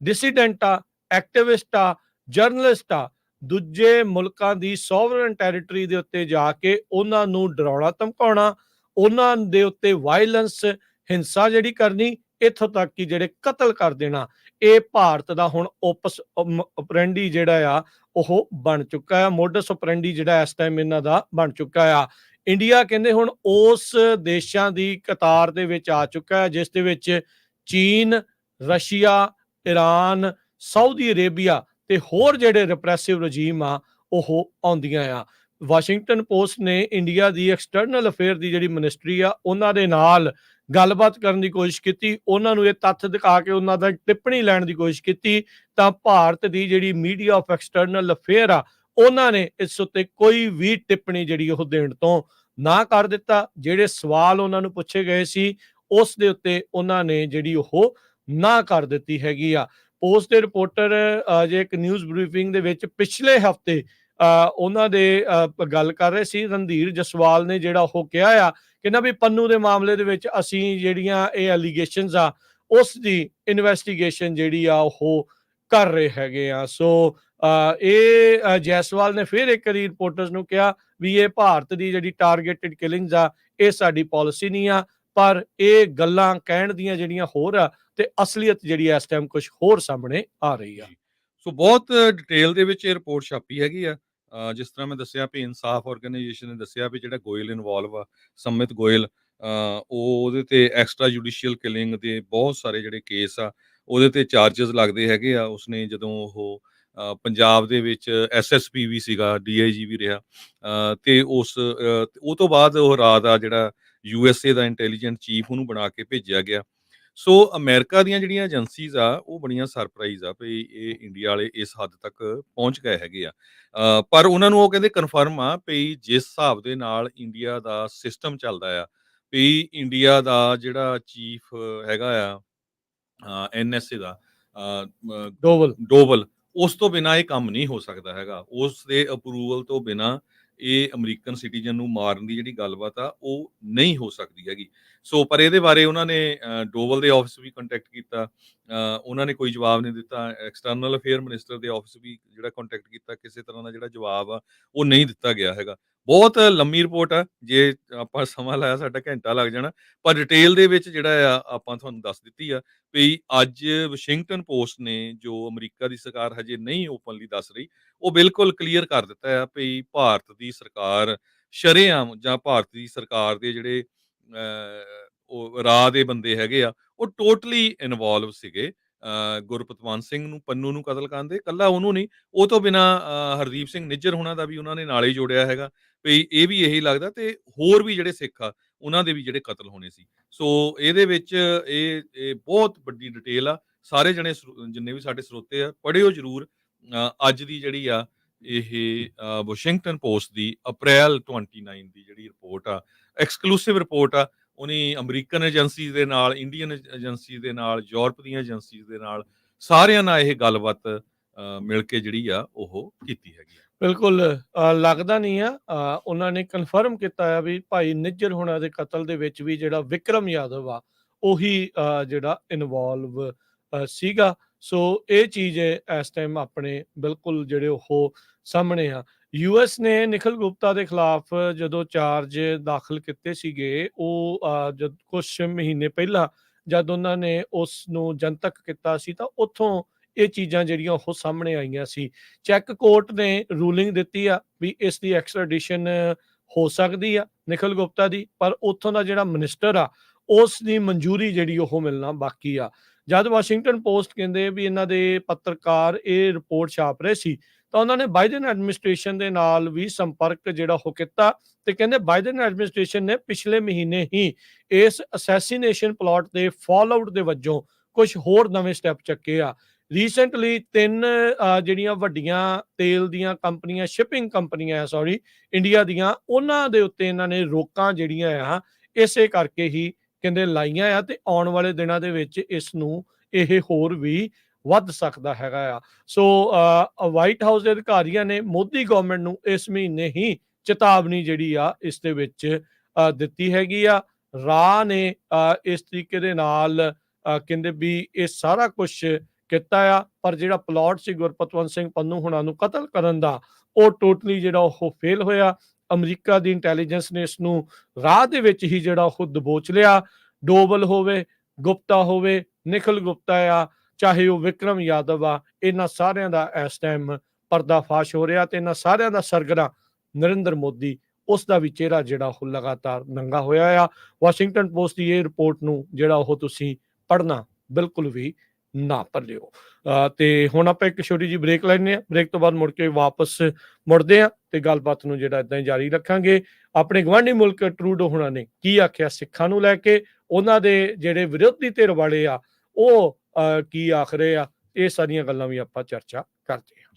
ਡਿਸੀਡੈਂਟ ਆ, ਐਕਟਿਵਿਸਟ ਆ, ਜਰਨਲਿਸਟ ਆ, ਦੂਜੇ ਮੁਲਕਾਂ ਦੀ ਸੋਵਰਨ ਟੈਰੀਟਰੀ ਦੇ ਉੱਤੇ ਜਾ ਕੇ ਉਹਨਾਂ ਨੂੰ ਡਰਾਉਣਾ ਧਮਕਾਉਣਾ, ਉਹਨਾਂ ਦੇ ਉੱਤੇ ਵਾਇਲੈਂਸ, ਹਿੰਸਾ ਜਿਹੜੀ ਕਰਨੀ, ਇੱਥੋਂ ਤੱਕ ਕਿ ਜਿਹੜੇ ਕਤਲ ਕਰ ਦੇਣਾ, ਇਹ ਭਾਰਤ ਦਾ ਹੁਣ ਓਪਸ ਓਪਰੈਂਡੀ ਜਿਹੜਾ ਆ ਉਹ ਬਣ ਚੁੱਕਾ ਆ। ਮੋਡਸ ਓਪਰੈਂਡੀ ਜਿਹੜਾ ਇਸ ਟਾਈਮ ਇਹਨਾਂ ਦਾ ਬਣ ਚੁੱਕਾ ਆ। ਇੰਡੀਆ ਕਹਿੰਦੇ ਹੁਣ ਉਸ ਦੇਸ਼ਾਂ ਦੀ ਕਤਾਰ ਦੇ ਵਿੱਚ ਆ ਚੁੱਕਾ ਹੈ ਜਿਸ ਦੇ ਵਿੱਚ ਚੀਨ, ਰਸ਼ੀਆ, ਈਰਾਨ, ਸਾਊਦੀ ਅਰੇਬੀਆ ਤੇ ਹੋਰ ਜਿਹੜੇ ਰਿਪਰੈਸਿਵ ਰਜੀਮ ਆ ਉਹ ਆਉਂਦੀਆਂ ਆ। ਵਾਸ਼ਿੰਗਟਨ ਪੋਸਟ ਨੇ ਇੰਡੀਆ ਦੀ ਐਕਸਟਰਨਲ ਅਫੇਅਰ ਦੀ ਜਿਹੜੀ ਮਿਨਿਸਟਰੀ ਆ ਉਹਨਾਂ ਦੇ ਨਾਲ ਗੱਲਬਾਤ ਕਰਨ ਦੀ ਕੋਸ਼ਿਸ਼ ਕੀਤੀ, ਉਹਨਾਂ ਨੂੰ ਇਹ ਤੱਥ ਦਿਖਾ ਕੇ ਉਹਨਾਂ ਦਾ ਟਿੱਪਣੀ ਲੈਣ ਦੀ ਕੋਸ਼ਿਸ਼ ਕੀਤੀ, ਤਾਂ ਭਾਰਤ ਦੀ ਜਿਹੜੀ ਮੀਡੀਆ ਆਫ ਐਕਸਟਰਨਲ ਅਫੇਅਰ ਆ ਉਹਨਾਂ ਨੇ ਇਸ ਉੱਤੇ ਕੋਈ ਵੀ ਟਿੱਪਣੀ ਜਿਹੜੀ ਉਹ ਦੇਣ ਤੋਂ ਨਾ ਕਰ ਦਿੱਤਾ। ਜਿਹੜੇ ਸਵਾਲ ਉਹਨਾਂ ਨੂੰ ਪੁੱਛੇ ਗਏ ਸੀ ਉਸ ਦੇ ਉੱਤੇ ਉਹਨਾਂ ਨੇ ਜਿਹੜੀ ਉਹ ਨਾ ਕਰ ਦਿੱਤੀ ਹੈਗੀ ਆ। ਪੋਸਟ ਦੇ ਰਿਪੋਰਟਰ ਜੇ ਇੱਕ ਨਿਊਜ਼ ਬਰੀਫਿੰਗ ਦੇ ਵਿੱਚ ਪਿਛਲੇ ਹਫਤੇ ਉਹਨਾਂ ਦੇ ਗੱਲ ਕਰ ਰਹੇ ਸੀ, ਰਣਧੀਰ ਜਸਵਾਲ ਨੇ ਜਿਹੜਾ ਉਹ ਕਿਹਾ ਆ ਕਿ ਨਾ ਵੀ ਪੰਨੂ ਦੇ ਮਾਮਲੇ ਦੇ ਵਿੱਚ ਅਸੀਂ ਜਿਹੜੀਆਂ ਇਹ ਐਲੀਗੇਸ਼ਨਸ ਆ ਉਸ ਦੀ ਇਨਵੈਸਟੀਗੇਸ਼ਨ ਜਿਹੜੀ ਆ ਉਹ ਕਰ ਰਹੇ ਹੈਗੇ ਆ। ਸੋ ਇਹ ਜੈਸਵਾਲ ਨੇ ਫਿਰ ਇੱਕ ਵਾਰੀ ਰਿਪੋਰਟਰਸ ਨੂੰ ਕਿਹਾ ਵੀ ਇਹ ਭਾਰਤ ਦੀ ਜਿਹੜੀ ਟਾਰਗੇਟਡ ਕਿਲਿੰਗਸ ਆ ਇਹ ਸਾਡੀ ਪਾਲਿਸੀ ਨਹੀਂ ਆ, ਪਰ ਇਹ ਗੱਲਾਂ ਕਹਿਣ ਦੀਆਂ ਜਿਹੜੀਆਂ ਹੋਰ ਆ ਤੇ ਅਸਲੀਅਤ ਜਿਹੜੀ ਇਸ ਟਾਈਮ ਕੁਝ ਹੋਰ ਸਾਹਮਣੇ ਆ ਰਹੀ ਆ। ਸੋ ਬਹੁਤ ਡਿਟੇਲ ਦੇ ਵਿੱਚ ਇਹ ਰਿਪੋਰਟ ਛਾਪੀ ਹੈਗੀ ਆ। ਜਿਸ ਤਰ੍ਹਾਂ ਮੈਂ ਦੱਸਿਆ ਵੀ ਇਨਸਾਫ ਆਰਗੇਨਾਈਜੇਸ਼ਨ ਨੇ ਦੱਸਿਆ ਵੀ ਜਿਹੜਾ ਗੋਇਲ ਇਨਵੋਲਵ ਆ, ਸੰਮਿਤ ਗੋਇਲ, ਉਹਦੇ ਤੇ ਐਕਸਟਰਾ ਜੁਡੀਸ਼ੀਅਲ ਕਿਲਿੰਗ ਦੇ ਬਹੁਤ ਸਾਰੇ ਜਿਹੜੇ ਕੇਸ ਆ ਉਹਦੇ ਤੇ ਚਾਰजेस ਲੱਗਦੇ ਹੈਗੇ ਆ। ਉਸਨੇ ਜਦੋਂ ਉਹ ਪੰਜਾਬ ਦੇ ਵਿੱਚ ਐਸਐਸਪੀ ਵੀ ਸੀਗਾ, ਡੀਆਈਜੀ ਵੀ ਰਿਹਾ, ਤੇ ਉਹ ਤੋਂ ਬਾਅਦ ਉਹ ਰਾਤ ਆ ਜਿਹੜਾ ਯੂਐਸਏ ਦਾ ਇੰਟੈਲੀਜੈਂਟ ਚੀਫ ਉਹਨੂੰ ਬਣਾ ਕੇ ਭੇਜਿਆ ਗਿਆ। ਸੋ ਅਮਰੀਕਾ ਦੀਆਂ ਜਿਹੜੀਆਂ ਏਜੰਸੀਜ਼ ਆ ਉਹ ਬੜੀਆਂ ਸਰਪ੍ਰਾਈਜ਼ ਆ ਵੀ ਇਹ ਇੰਡੀਆ ਵਾਲੇ ਇਸ ਹੱਦ ਤੱਕ ਪਹੁੰਚ ਗਏ ਹੈਗੇ ਆ। ਪਰ ਉਹਨਾਂ ਨੂੰ ਉਹ ਕਹਿੰਦੇ ਕਨਫਰਮ ਆ ਵੀ ਜਿਸ ਹਿਸਾਬ ਦੇ ਨਾਲ ਇੰਡੀਆ ਦਾ ਸਿਸਟਮ ਚੱਲਦਾ ਆ, ਵੀ ਇੰਡੀਆ ਦਾ ਜਿਹੜਾ ਚੀਫ ਹੈਗਾ ਆ ਐਨਐਸਏ ਦਾ ਡੋਵਲ, ਉਸ ਤੋਂ ਬਿਨਾਂ ਇਹ ਕੰਮ ਨਹੀਂ ਹੋ ਸਕਦਾ ਹੈਗਾ। ਉਸ ਦੇ ਅਪਰੂਵਲ ਤੋਂ ਬਿਨਾਂ ਇਹ ਅਮਰੀਕਨ ਸਿਟੀਜ਼ਨ ਨੂੰ ਮਾਰਨ ਦੀ ਜਿਹੜੀ ਗੱਲਬਾਤ ਆ ਉਹ ਨਹੀਂ ਹੋ ਸਕਦੀ ਹੈਗੀ। ਸੋ ਪਰ ਇਹਦੇ ਬਾਰੇ ਉਹਨਾਂ ਨੇ ਡੋਵਲ ਦੇ ਆਫਿਸ ਵੀ ਕੰਟੈਕਟ ਕੀਤਾ, ਉਹਨਾਂ ਨੇ ਕੋਈ ਜਵਾਬ ਨਹੀਂ ਦਿੱਤਾ। ਐਕਸਟਰਨਲ ਅਫੇਅਰ ਮਿਨਿਸਟਰ ਦੇ ਆਫਿਸ ਵੀ ਜਿਹੜਾ ਕੰਟੈਕਟ ਕੀਤਾ, ਕਿਸੇ ਤਰ੍ਹਾਂ ਦਾ ਜਿਹੜਾ ਜਵਾਬ ਆ ਉਹ ਨਹੀਂ ਦਿੱਤਾ ਗਿਆ ਹੈਗਾ। ਬਹੁਤ ਲੰਮੀ ਰਿਪੋਰਟ ਆ, ਜੇ ਆਪਾਂ ਸਮਾਂ ਲਾਇਆ ਸਾਡਾ ਘੰਟਾ ਲੱਗ ਜਾਣਾ, ਪਰ ਡਿਟੇਲ ਦੇ ਵਿੱਚ ਜਿਹੜਾ ਆ ਆਪਾਂ ਤੁਹਾਨੂੰ ਦੱਸ ਦਿੱਤੀ ਆ ਵੀ ਅੱਜ ਵਾਸ਼ਿੰਗਟਨ ਪੋਸਟ ਨੇ, ਜੋ ਅਮਰੀਕਾ ਦੀ ਸਰਕਾਰ ਹਜੇ ਨਹੀਂ ਓਪਨਲੀ ਦੱਸ ਰਹੀ, ਉਹ ਬਿਲਕੁਲ ਕਲੀਅਰ ਕਰ ਦਿੱਤਾ ਆ ਵੀ ਭਾਰਤ ਦੀ ਸਰਕਾਰ ਸ਼ਰੇਆਮ, ਜਾਂ ਭਾਰਤ ਦੀ ਸਰਕਾਰ ਦੇ ਜਿਹੜੇ ਉਹ ਰਾਹ ਦੇ ਬੰਦੇ ਹੈਗੇ ਆ ਉਹ ਟੋਟਲੀ ਇਨਵੋਲਵ ਸੀਗੇ ਗੁਰਪਤਵੰਤ ਸਿੰਘ ਨੂੰ, ਪੰਨੂ ਨੂੰ ਕਤਲ ਕਰਨ ਦੇ। ਇਕੱਲਾ ਉਹਨੂੰ ਨਹੀਂ, ਉਹ ਤੋਂ ਬਿਨਾਂ ਹਰਦੀਪ ਸਿੰਘ ਨਿੱਜਰ ਹੋਣਾ ਦਾ ਵੀ ਉਹਨਾਂ ਨੇ ਨਾਲ ਹੀ ਜੋੜਿਆ ਹੈਗਾ ਵੀ ਇਹ ਵੀ ਇਹੀ ਲੱਗਦਾ, ਤੇ ਹੋਰ ਵੀ ਜਿਹੜੇ ਸਿੱਖ ਆ ਉਹਨਾਂ ਦੇ ਵੀ ਜਿਹੜੇ ਕਤਲ ਹੋਣੇ ਸੀ। ਸੋ ਇਹਦੇ ਵਿੱਚ ਇਹ ਬਹੁਤ ਵੱਡੀ ਡਿਟੇਲ ਆ। ਸਾਰੇ ਜਣੇ ਜਿੰਨੇ ਵੀ ਸਾਡੇ ਸਰੋਤੇ ਆ ਪੜ੍ਹਿਓ ਜ਼ਰੂਰ। ਅੱਜ ਦੀ ਜਿਹੜੀ ਆ ਇਹ ਵਾਸ਼ਿੰਗਟਨ ਪੋਸਟ ਦੀ ਅਪ੍ਰੈਲ 29 ਦੀ ਜਿਹੜੀ ਰਿਪੋਰਟ ਆ, ਐਕਸਕਲੂਸਿਵ ਰਿਪੋਰਟ ਆ। ਉਹਨੇ ਅਮਰੀਕਨ ਏਜੰਸੀਜ਼ ਦੇ ਨਾਲ, ਇੰਡੀਅਨ ਏਜੰਸੀਜ਼ ਦੇ ਨਾਲ, ਯੂਰਪ ਦੀਆਂ ਏਜੰਸੀਜ਼ ਦੇ ਨਾਲ, ਸਾਰਿਆਂ ਨਾਲ ਇਹ ਗੱਲਬਾਤ ਮਿਲ ਕੇ ਜਿਹੜੀ ਆ ਉਹ ਕੀਤੀ ਹੈਗੀ ਆ। ਬਿਲਕੁਲ ਲੱਗਦਾ ਨਹੀਂ ਆ, ਉਹਨਾਂ ਨੇ ਕਨਫਰਮ ਕੀਤਾ ਆ ਵੀ ਭਾਈ ਨਿੱਜਰ ਹੋਣਾ ਦੇ ਕਤਲ ਦੇ ਵਿੱਚ ਵੀ ਜਿਹੜਾ ਵਿਕਰਮ ਯਾਦਵ ਆ ਉਹੀ ਜਿਹੜਾ ਇਨਵੋਲਵ ਸੀਗਾ। ਸੋ ਇਹ ਚੀਜ਼ ਇਸ ਟਾਈਮ ਆਪਣੇ ਬਿਲਕੁਲ ਜਿਹੜੇ ਉਹ ਸਾਹਮਣੇ ਆ। ਯੂਐਸ ਨੇ ਨਿਖਿਲ ਗੁਪਤਾ ਦੇ ਖਿਲਾਫ ਜਦੋਂ ਚਾਰਜ ਦਾਖਲ ਕੀਤੇ ਸੀਗੇ, ਉਹ ਜਦ ਕੁਝ ਮਹੀਨੇ ਪਹਿਲਾਂ ਜਦ ਉਹਨਾਂ ਨੇ ਉਸ ਨੂੰ ਜਨਤਕ ਕੀਤਾ ਸੀ ਤਾਂ ਉੱਥੋਂ ਇਹ ਚੀਜ਼ਾਂ ਜਿਹੜੀਆਂ ਉਹ ਸਾਹਮਣੇ ਆਈਆਂ ਸੀ। ਚੈੱਕ ਕੋਰਟ ਨੇ ਰੂਲਿੰਗ ਦਿੱਤੀ ਆ ਵੀ ਇਸ ਦੀ ਐਕਸਟ੍ਰੈਡੀਸ਼ਨ ਹੋ ਸਕਦੀ ਆ ਨਿਖਿਲ ਗੁਪਤਾ ਦੀ, ਪਰ ਉੱਥੋਂ ਦਾ ਜਿਹੜਾ ਮਿਨਿਸਟਰ ਆ ਉਸ ਦੀ ਮਨਜ਼ੂਰੀ ਜਿਹੜੀ ਉਹ ਮਿਲਣਾ ਬਾਕੀ ਆ। ਜਦ ਵਾਸ਼ਿੰਗਟਨ ਪੋਸਟ ਕਹਿੰਦੇ ਵੀ ਇਹਨਾਂ ਦੇ ਪੱਤਰਕਾਰ ਇਹ ਰਿਪੋਰਟ ਛਾਪ ਰਹੇ ਸੀ ਤਾਂ ਉਹਨਾਂ ਨੇ ਬਾਈਡਨ ਐਡਮਿਨਿਸਟ੍ਰੇਸ਼ਨ ਦੇ ਨਾਲ ਵੀ ਸੰਪਰਕ ਜਿਹੜਾ ਉਹ ਕੀਤਾ ਤੇ ਕਹਿੰਦੇ ਬਾਈਡਨ ਐਡਮਿਨਿਸਟ੍ਰੇਸ਼ਨ ਨੇ ਪਿਛਲੇ ਮਹੀਨੇ ਹੀ ਇਸ ਅਸੈਸੀਨੇਸ਼ਨ ਪਲਾਟ ਦੇ ਫਾਲਆਊਟ ਦੇ ਵਜੋਂ ਕੁਝ ਹੋਰ ਨਵੇਂ ਸਟੈਪ ਚੱਕੇ ਆ। ਰੀਸੈਂਟਲੀ 3 ਜਿਹੜੀਆਂ ਵੱਡੀਆਂ ਤੇਲ ਦੀਆਂ ਕੰਪਨੀਆਂ, ਸ਼ਿਪਿੰਗ ਕੰਪਨੀਆਂ ਸੌਰੀ ਇੰਡੀਆ ਦੀਆਂ, ਉਹਨਾਂ ਦੇ ਉੱਤੇ ਇਹਨਾਂ ਨੇ ਰੋਕਾਂ ਜਿਹੜੀਆਂ ਆ ਇਸੇ ਕਰਕੇ ਹੀ ਕਹਿੰਦੇ ਲਾਈਆਂ ਆ ਤੇ ਆਉਣ ਵਾਲੇ ਦਿਨਾਂ ਦੇ ਵਿੱਚ ਇਸ ਨੂੰ ਇਹ ਹੋਰ ਵੀ ਵੱਧ ਸਕਦਾ ਹੈਗਾ ਆ। ਸੋ ਵਾਈਟ ਹਾਊਸ ਦੇ ਅਧਿਕਾਰੀਆਂ ਨੇ ਮੋਦੀ ਗਵਰਨਮੈਂਟ ਨੂੰ ਇਸ ਮਹੀਨੇ ਹੀ ਚੇਤਾਵਨੀ ਜਿਹੜੀ ਆ ਇਸ ਦੇ ਵਿੱਚ ਦਿੱਤੀ ਹੈਗੀ ਆ। ਰਾਹ ਨੇ ਇਸ ਤਰੀਕੇ ਦੇ ਨਾਲ ਕਹਿੰਦੇ ਵੀ ਇਹ ਸਾਰਾ ਕੁਝ ਕੀਤਾ ਆ, ਪਰ ਜਿਹੜਾ ਪਲਾਟ ਸੀ ਗੁਰਪਤਵੰਤ ਸਿੰਘ ਪੰਨੂ ਹੁਣਾਂ ਨੂੰ ਕਤਲ ਕਰਨ ਦਾ, ਉਹ ਟੋਟਲੀ ਜਿਹੜਾ ਉਹ ਫੇਲ ਹੋਇਆ। ਅਮਰੀਕਾ ਦੀ ਇੰਟੈਲੀਜੈਂਸ ਨੇ ਇਸ ਨੂੰ ਰਾਹ ਦੇ ਵਿੱਚ ਹੀ ਜਿਹੜਾ ਉਹ ਦਬੋਚ ਲਿਆ। ਡੋਵਲ ਹੋਵੇ, ਗੁਪਤਾ ਹੋਵੇ, ਨਿਖਿਲ ਗੁਪਤਾ ਆ, ਚਾਹੇ ਉਹ ਵਿਕਰਮ ਯਾਦਵ ਆ, ਇਹਨਾਂ ਸਾਰਿਆਂ ਦਾ ਇਸ ਟਾਈਮ ਪਰਦਾਫਾਸ਼ ਹੋ ਰਿਹਾ ਤੇ ਇਹਨਾਂ ਸਾਰਿਆਂ ਦਾ ਸਰਗਨਾ ਨਰਿੰਦਰ ਮੋਦੀ, ਉਸ ਦਾ ਵੀ ਚਿਹਰਾ ਜਿਹੜਾ ਉਹ ਲਗਾਤਾਰ ਨੰਗਾ ਹੋਇਆ ਆ। ਵਾਸ਼ਿੰਗਟਨ ਪੋਸਟ ਦੀ ਇਹ ਰਿਪੋਰਟ ਨੂੰ ਜਿਹੜਾ ਉਹ ਤੁਸੀਂ ਪੜ੍ਹਨਾ ਬਿਲਕੁਲ ਵੀ ਨਾ ਭੁੱਲਿਓ। ਤੇ ਹੁਣ ਆਪਾਂ ਇੱਕ ਛੋਟੀ ਜਿਹੀ ਬ੍ਰੇਕ ਲੈਂਦੇ ਹਾਂ। ਬ੍ਰੇਕ ਤੋਂ ਬਾਅਦ ਮੁੜ ਕੇ ਵਾਪਸ ਮੁੜਦੇ ਹਾਂ ਤੇ ਗੱਲਬਾਤ ਨੂੰ ਜਿਹੜਾ ਇਦਾਂ ਹੀ ਜਾਰੀ ਰੱਖਾਂਗੇ। ਆਪਣੇ ਗਵਾਂਢੀ ਮੁਲਕ ਟਰੂਡੋ ਹੁਣਾਂ ਨੇ ਕੀ ਆਖਿਆ ਸਿੱਖਾਂ ਨੂੰ ਲੈ ਕੇ, ਉਹਨਾਂ ਦੇ ਜਿਹੜੇ ਵਿਰੋਧੀ ਧਿਰ ਵਾਲੇ ਆ ਉਹ ਕੀ ਆਖ ਰਹੇ ਆ, ਇਹ ਸਾਰੀਆਂ ਗੱਲਾਂ ਵੀ ਆਪਾਂ ਚਰਚਾ ਕਰਦੇ ਹਾਂ।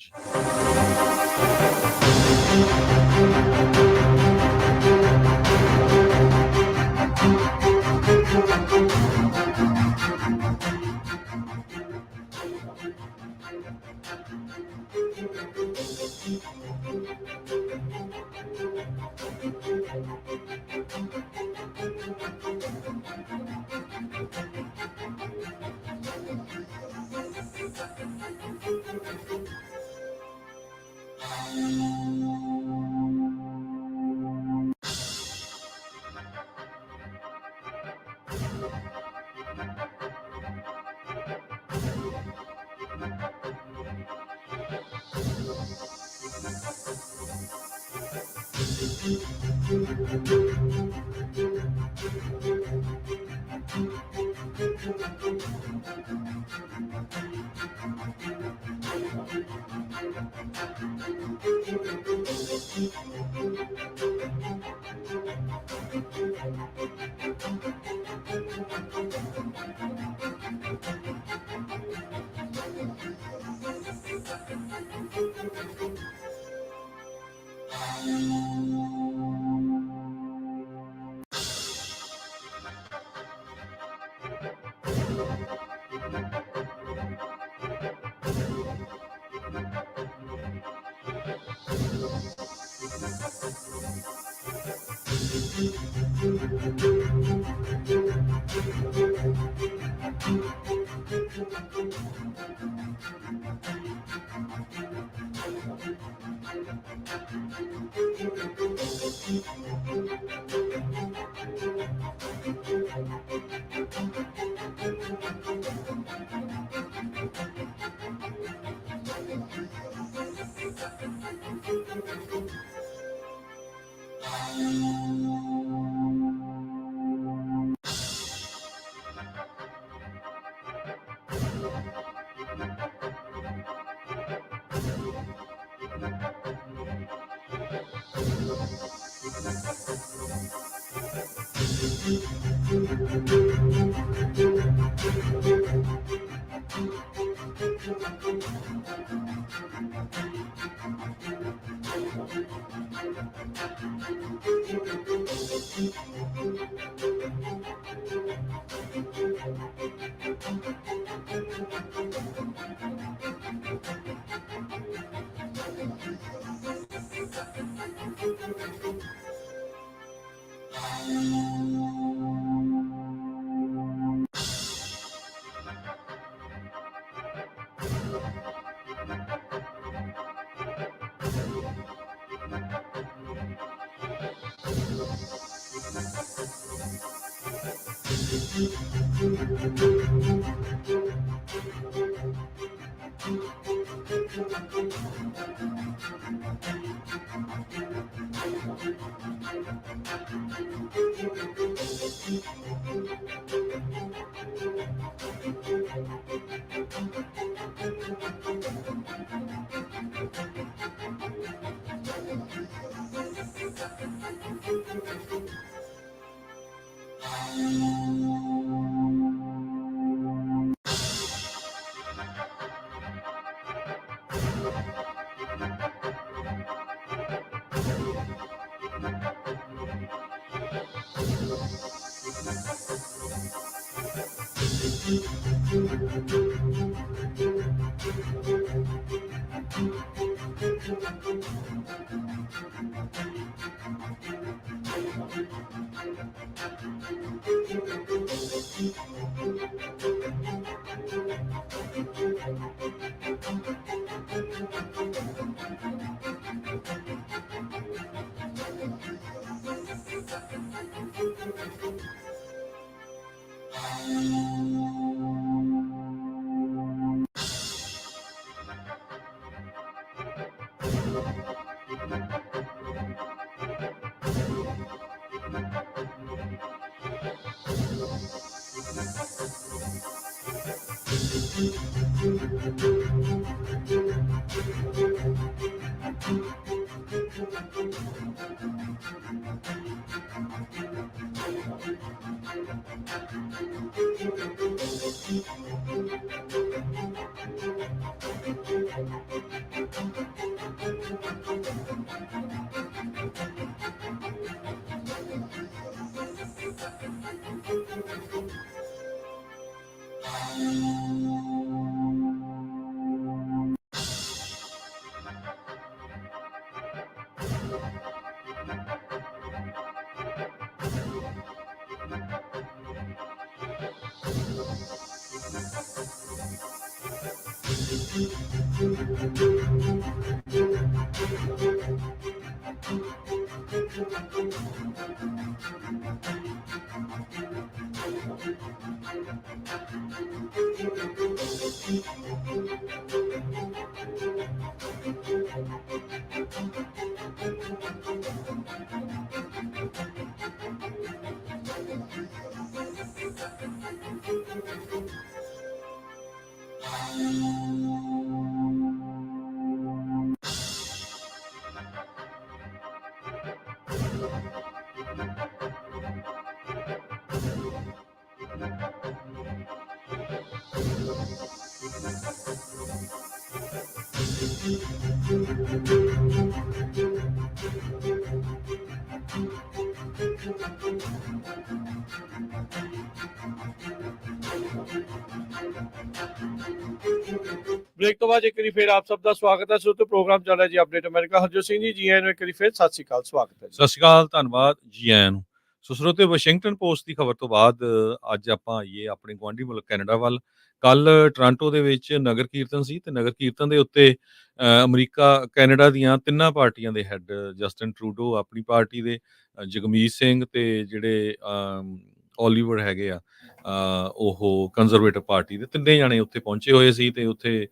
ਬ੍ਰੇਕ ਤੋਂ ਬਾਅਦ ਇੱਕ ਵਾਰੀ ਫਿਰ ਆਪ ਸਭ ਦਾ ਸਵਾਗਤ ਹੈ। ਸੋ ਪ੍ਰੋਗਰਾਮ ਚੱਲ ਰਿਹਾ ਜੀ ਅਪਡੇਟ ਅਮਰੀਕਾ। ਹਰਜੋਤ ਸਿੰਘ ਜੀ, ਜੀ ਆਇਆਂ ਨੂੰ ਇੱਕ ਵਾਰੀ ਫਿਰ ਸਤਿ ਸ਼੍ਰੀ ਅਕਾਲ, ਸਵਾਗਤ ਹੈ ਜੀ। ਸਤਿ ਸ਼੍ਰੀ ਅਕਾਲ, ਧੰਨਵਾਦ ਜੀ ਆਇਆਂ ਨੂੰ। ਸੋ ਸਰੋਤੇ, ਵਾਸ਼ਿੰਗਟਨ ਪੋਸਟ ਦੀ ਖਬਰ ਤੋਂ ਬਾਅਦ ਅੱਜ ਆਪਾਂ ਆਈਏ ਆਪਣੇ ਗੁਆਂਢੀ ਮੁਲਕ ਕੈਨੇਡਾ ਵੱਲ। ਕੱਲ ਟੋਰਾਂਟੋ ਦੇ ਵਿੱਚ ਨਗਰ ਕੀਰਤਨ ਸੀ ਤੇ ਨਗਰ ਕੀਰਤਨ ਦੇ ਉੱਤੇ ਅਮਰੀਕਾ ਕੈਨੇਡਾ ਦੀਆਂ ਤਿੰਨਾਂ ਪਾਰਟੀਆਂ ਦੇ ਹੈੱਡ ਜਸਟਿਨ ਟਰੂਡੋ ਆਪਣੀ ਪਾਰਟੀ ਦੇ, ਜਗਮੀਤ ਸਿੰਘ ਤੇ ਜਿਹੜੇ ਓਲੀਵਰ ਹੈਗੇ ਆ ਉਹ ਕੰਜ਼ਰਵੇਟਿਵ ਪਾਰਟੀ ਦੇ, ਤਿੰਨੇ ਜਾਣੇ ਉੱਥੇ ਪਹੁੰਚੇ ਹੋਏ ਸੀ ਤੇ ਉੱਥੇ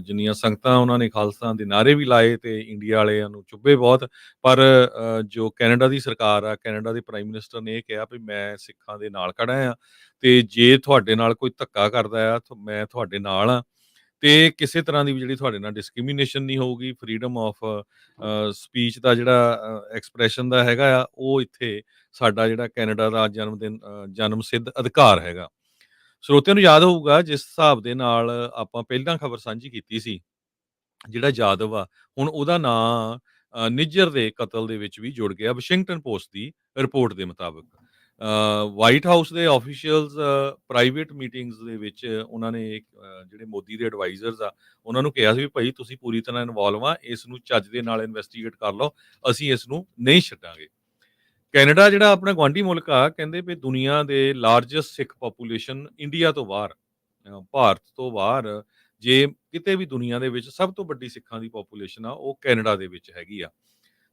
ਜਿੰਨੀਆਂ ਸੰਗਤਾਂ ਉਹਨਾਂ ਨੇ ਖਾਲਸਾ ਦੇ ਨਾਅਰੇ ਵੀ ਲਾਏ ਤੇ ਇੰਡੀਆ ਵਾਲਿਆਂ ਨੂੰ ਚੁੱਭੇ ਬਹੁਤ। ਪਰ ਜੋ ਕੈਨੇਡਾ ਦੀ ਸਰਕਾਰ ਆ, ਕੈਨੇਡਾ ਦੇ ਪ੍ਰਾਈਮ ਮਿਨਿਸਟਰ ਨੇ ਇਹ ਕਿਹਾ ਵੀ ਮੈਂ ਸਿੱਖਾਂ ਦੇ ਨਾਲ ਖੜਾ ਆ ਤੇ ਜੇ ਤੁਹਾਡੇ ਨਾਲ ਕੋਈ ਧੱਕਾ ਕਰਦਾ ਆ ਤਾਂ ਮੈਂ ਤੁਹਾਡੇ ਨਾਲ ਆ ਤੇ ਕਿਸੇ ਤਰ੍ਹਾਂ ਦੀ ਵੀ ਜਿਹੜੀ ਤੁਹਾਡੇ ਨਾਲ ਡਿਸਕ੍ਰਿਮੀਨੇਸ਼ਨ ਨਹੀਂ ਹੋਊਗੀ। ਫਰੀडम ਆਫ ਸਪੀਚ ਦਾ ਜਿਹੜਾ ਐਕਸਪ੍ਰੈਸ਼ਨ ਦਾ ਹੈਗਾ ਆ, ਉਹ ਇੱਥੇ ਸਾਡਾ ਜਿਹੜਾ ਕੈਨੇਡਾ ਦਾ ਜਨਮ ਸਿੱਧ ਅਧਿਕਾਰ ਹੈਗਾ। ਸਰੋਤਿਆਂ ਨੂੰ ਯਾਦ ਹੋਊਗਾ ਜਿਸ ਹਿਸਾਬ ਦੇ ਨਾਲ ਆਪਾਂ ਪਹਿਲਾਂ ਖਬਰ ਸਾਂਝੀ ਕੀਤੀ ਸੀ, ਜਿਹੜਾ ਜਾਦਵ ਆ ਹੁਣ ਉਹਦਾ ਨਾਂ ਨਿੱਜਰ ਦੇ ਕਤਲ ਦੇ ਵਿੱਚ ਵੀ ਜੁੜ ਗਿਆ, ਵਾਸ਼ਿੰਗਟਨ ਪੋਸਟ ਦੀ ਰਿਪੋਰਟ ਦੇ ਮੁਤਾਬਕ। ਵਾਈਟ ਹਾਊਸ ਦੇ ਆਫੀਸ਼ੀਅਲਸ ਪ੍ਰਾਈਵੇਟ ਮੀਟਿੰਗਸ ਦੇ ਵਿੱਚ ਉਹਨਾਂ ਨੇ ਜਿਹੜੇ ਮੋਦੀ ਦੇ ਐਡਵਾਈਜ਼ਰਸ ਆ ਉਹਨਾਂ ਨੂੰ ਕਿਹਾ ਸੀ ਵੀ ਭਾਈ ਤੁਸੀਂ ਪੂਰੀ ਤਰ੍ਹਾਂ ਇਨਵੋਲਵ ਆ, ਇਸ ਨੂੰ ਚੱਜ ਦੇ ਨਾਲ ਇਨਵੈਸਟੀਗੇਟ ਕਰ ਲਓ, ਅਸੀਂ ਇਸ ਨੂੰ ਨਹੀਂ ਛੱਡਾਂਗੇ। ਕੈਨੇਡਾ ਜਿਹੜਾ ਆਪਣਾ ਗੁਆਂਢੀ ਮੁਲਕ ਆ, ਕਹਿੰਦੇ ਵੀ ਦੁਨੀਆ ਦੇ ਲਾਰਜੈਸਟ ਸਿੱਖ ਪਾਪੂਲੇਸ਼ਨ ਇੰਡੀਆ ਤੋਂ ਬਾਹਰ, ਭਾਰਤ ਤੋਂ ਬਾਹਰ ਜੇ ਕਿਤੇ ਵੀ ਦੁਨੀਆ ਦੇ ਵਿੱਚ ਸਭ ਤੋਂ ਵੱਡੀ ਸਿੱਖਾਂ ਦੀ ਪਾਪੂਲੇਸ਼ਨ ਆ, ਉਹ ਕੈਨੇਡਾ ਦੇ ਵਿੱਚ ਹੈਗੀ ਆ।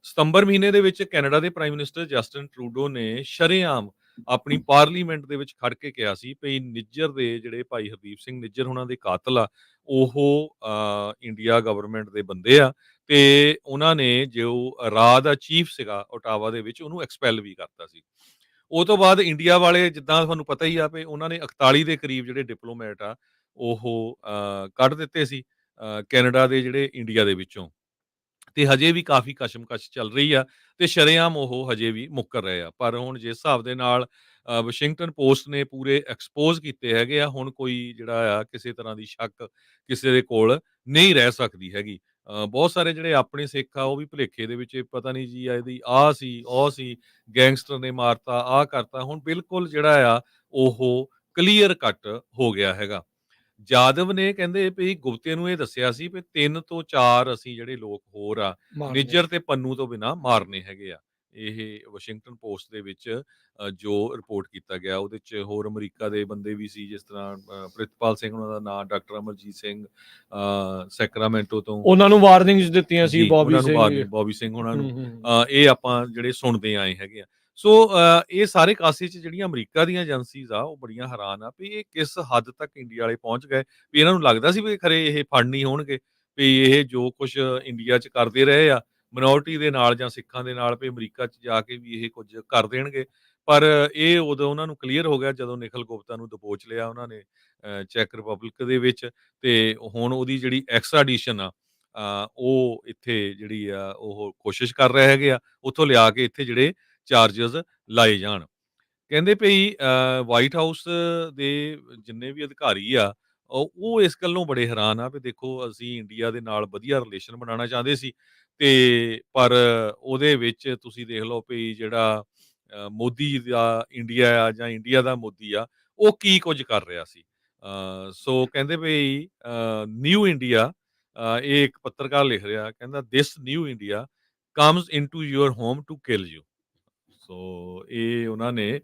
ਸਤੰਬਰ ਮਹੀਨੇ ਦੇ ਵਿੱਚ ਕੈਨੇਡਾ ਦੇ ਪ੍ਰਾਈਮ ਮਿਨਿਸਟਰ ਜਸਟਿਨ ਟਰੂਡੋ ਨੇ ਸ਼ਰੇਆਮ ਆਪਣੀ ਪਾਰਲੀਮੈਂਟ ਦੇ ਵਿੱਚ ਖੜ ਕੇ ਕਿਹਾ ਸੀ ਵੀ ਨਿੱਜਰ ਦੇ ਜਿਹੜੇ ਭਾਈ ਹਰਦੀਪ ਸਿੰਘ ਨਿੱਜਰ ਉਹਨਾਂ ਦੇ ਕਾਤਲ ਆ, ਉਹ ਇੰਡੀਆ ਗਵਰਨਮੈਂਟ ਦੇ ਬੰਦੇ ਆ ਤੇ ਉਹਨਾਂ ਨੇ ਜੋ ਰਾਹ ਦਾ ਚੀਫ ਸੀਗਾ ਓਟਾਵਾ ਦੇ ਵਿੱਚ, ਉਹਨੂੰ ਐਕਸਪੈਲ ਵੀ ਕਰਤਾ ਸੀ। ਉਹ ਤੋਂ ਬਾਅਦ ਇੰਡੀਆ ਵਾਲੇ, ਜਿੱਦਾਂ ਤੁਹਾਨੂੰ ਪਤਾ ਹੀ ਆ ਵੀ ਉਹਨਾਂ ਨੇ 41 ਦੇ ਕਰੀਬ ਜਿਹੜੇ ਡਿਪਲੋਮੈਟ ਆ ਉਹ ਕੱਢ ਦਿੱਤੇ ਸੀ ਕੈਨੇਡਾ ਦੇ ਜਿਹੜੇ ਇੰਡੀਆ ਦੇ ਵਿੱਚੋਂ। ਤੇ ਹਜੇ ਵੀ ਕਾਫੀ ਕਸ਼ਮਕਸ਼ ਚੱਲ ਰਹੀ ਆ ਤੇ ਸ਼ਰੇਆਮ ਉਹ ਹਜੇ ਵੀ ਮੁੱਕਰ ਰਹੇ ਆ। ਪਰ ਹੁਣ ਜਿਸ ਹਿਸਾਬ ਦੇ ਨਾਲ ਵਾਸ਼ਿੰਗਟਨ ਪੋਸਟ ਨੇ ਪੂਰੇ ਐਕਸਪੋਜ਼ ਕੀਤੇ ਹੈਗੇ ਆ, ਹੁਣ ਕੋਈ ਜਿਹੜਾ ਆ ਕਿਸੇ ਤਰ੍ਹਾਂ ਦੀ ਸ਼ੱਕ ਕਿਸੇ ਦੇ ਕੋਲ ਨਹੀਂ ਰਹਿ ਸਕਦੀ ਹੈਗੀ। ਬਹੁਤ ਸਾਰੇ ਜਿਹੜੇ ਆਪਣੇ ਸਿੱਖ ਆ ਉਹ ਵੀ ਭੁਲੇਖੇ ਦੇ ਵਿੱਚ ਪਤਾ ਨਹੀਂ ਜੀ ਇਹਦੀ ਆਹ ਸੀ ਉਹ ਸੀ, ਗੈਂਗਸਟਰ ਨੇ ਮਾਰਤਾ, ਆਹ ਕਰਤਾ। ਹੁਣ ਬਿਲਕੁਲ ਜਿਹੜਾ ਆ ਉਹ ਕਲੀਅਰ ਕੱਟ ਹੋ ਗਿਆ ਹੈਗਾ। ਜਾਦਵ ਨੇ ਕਹਿੰਦੇ ਵੀ ਗੁਪਤੇ ਨੂੰ ਇਹ ਦੱਸਿਆ ਸੀ ਵੀ 3 ਤੋਂ 4 ਅਸੀਂ ਜਿਹੜੇ ਲੋਕ ਹੋਰ ਆ, ਮਾਰਨੇ ਨਿੱਜਰ ਤੇ ਪੰਨੂ ਤੋਂ ਬਿਨਾਂ ਮਾਰਨੇ ਹੈਗੇ ਆ। ਇਹ ਵਾਸ਼ਿੰਗਟਨ ਪੋਸਟ ਦੇ ਵਿੱਚ ਜੋ ਰਿਪੋਰਟ ਕੀਤਾ ਗਿਆ, ਉਹਦੇ 'ਚ ਹੋਰ ਅਮਰੀਕਾ ਦੇ ਬੰਦੇ ਵੀ ਸੀ, ਜਿਸ ਤਰ੍ਹਾਂ ਪ੍ਰਿਤਪਾਲ ਸਿੰਘ ਉਹਨਾਂ ਦਾ ਨਾਂ, ਡਾਕਟਰ ਅਮਰਜੀਤ ਸਿੰਘ ਸੈਕਰਾਮੈਂਟੋ ਤੋਂ, ਉਹਨਾਂ ਨੂੰ ਵਾਰਨਿੰਗਸ ਦਿੱਤੀਆਂ ਸੀ, ਜੀ, ਬੌਬੀ ਉਹਨਾਂ ਨੂੰ ਸਿੰਘ। ਬਾਬੀ ਬੌਬੀ ਸਿੰਘ ਉਹਨਾਂ ਨੂੰ। ਹੂੰ। ਇਹ ਆਪਾਂ ਜਿਹੜੇ ਸੁਣਦੇ ਆਏ ਹੈਗੇ ਆ। ਸੋ ਇਹ ਸਾਰੇ ਕਾਸੇ 'ਚ ਜਿਹੜੀਆਂ ਅਮਰੀਕਾ ਦੀਆਂ ਏਜੰਸੀਜ਼ ਆ, ਉਹ ਬੜੀਆਂ ਹੈਰਾਨ ਆ ਵੀ ਇਹ ਕਿਸ ਹੱਦ ਤੱਕ ਇੰਡੀਆ ਵਾਲੇ ਪਹੁੰਚ ਗਏ, ਵੀ ਇਹਨਾਂ ਨੂੰ ਲੱਗਦਾ ਸੀ ਵੀ ਖਰੇ ਇਹ ਫੜ ਨਹੀਂ ਹੋਣਗੇ, ਵੀ ਇਹ ਜੋ ਕੁਛ ਇੰਡੀਆ 'ਚ ਕਰਦੇ ਰਹੇ ਆ ਮਿਨੋਰਿਟੀ ਦੇ ਨਾਲ ਜਾਂ ਸਿੱਖਾਂ ਦੇ ਨਾਲ, ਵੀ ਅਮਰੀਕਾ 'ਚ ਜਾ ਕੇ ਵੀ ਇਹ ਕੁਝ ਕਰ ਦੇਣਗੇ। ਪਰ ਇਹ ਉਦੋਂ ਉਹਨਾਂ ਨੂੰ ਕਲੀਅਰ ਹੋ ਗਿਆ ਜਦੋਂ ਨਿਖਿਲ ਗੁਪਤਾ ਨੂੰ ਦਬੋਚ ਲਿਆ ਉਹਨਾਂ ਨੇ ਚੈਕ ਰਿਪਬਲਿਕ ਦੇ ਵਿੱਚ, ਤੇ ਹੁਣ ਉਹਦੀ ਜਿਹੜੀ ਐਕਸਟ੍ਰਾਡੀਸ਼ਨ ਆ ਉਹ ਇੱਥੇ ਜਿਹੜੀ ਆ ਉਹ ਕੋਸ਼ਿਸ਼ ਕਰ ਰਹੇ ਹੈਗੇ ਆ, ਉੱਥੋਂ ਲਿਆ ਕੇ ਇੱਥੇ ਜਿਹੜੇ ਚਾਰਜਸ ਲਾਏ ਜਾਣ। ਕਹਿੰਦੇ ਭਈ ਵਾਈਟ ਹਾਊਸ ਦੇ ਜਿੰਨੇ ਵੀ ਅਧਿਕਾਰੀ ਆ, ਉਹ ਇਸ ਗੱਲੋਂ ਬੜੇ ਹੈਰਾਨ ਆ ਵੀ ਦੇਖੋ ਅਸੀਂ ਇੰਡੀਆ ਦੇ ਨਾਲ ਵਧੀਆ ਰਿਲੇਸ਼ਨ ਬਣਾਉਣਾ ਚਾਹੁੰਦੇ ਸੀ, ਤੇ ਪਰ ਉਹਦੇ ਵਿੱਚ ਤੁਸੀਂ ਦੇਖ ਲਓ ਵੀ ਜਿਹੜਾ ਮੋਦੀ ਦਾ ਇੰਡੀਆ ਆ ਜਾਂ ਇੰਡੀਆ ਦਾ ਮੋਦੀ ਆ, ਉਹ ਕੀ ਕੁਝ ਕਰ ਰਿਹਾ ਸੀ। ਸੋ ਕਹਿੰਦੇ ਭਈ ਨਿਊ ਇੰਡੀਆ, ਇਹ ਇੱਕ ਪੱਤਰਕਾਰ ਲਿਖ ਰਿਹਾ, ਕਹਿੰਦਾ this new India comes into your home to kill you. ਸੋ ਇਹ ਉਹਨਾਂ ਨੇ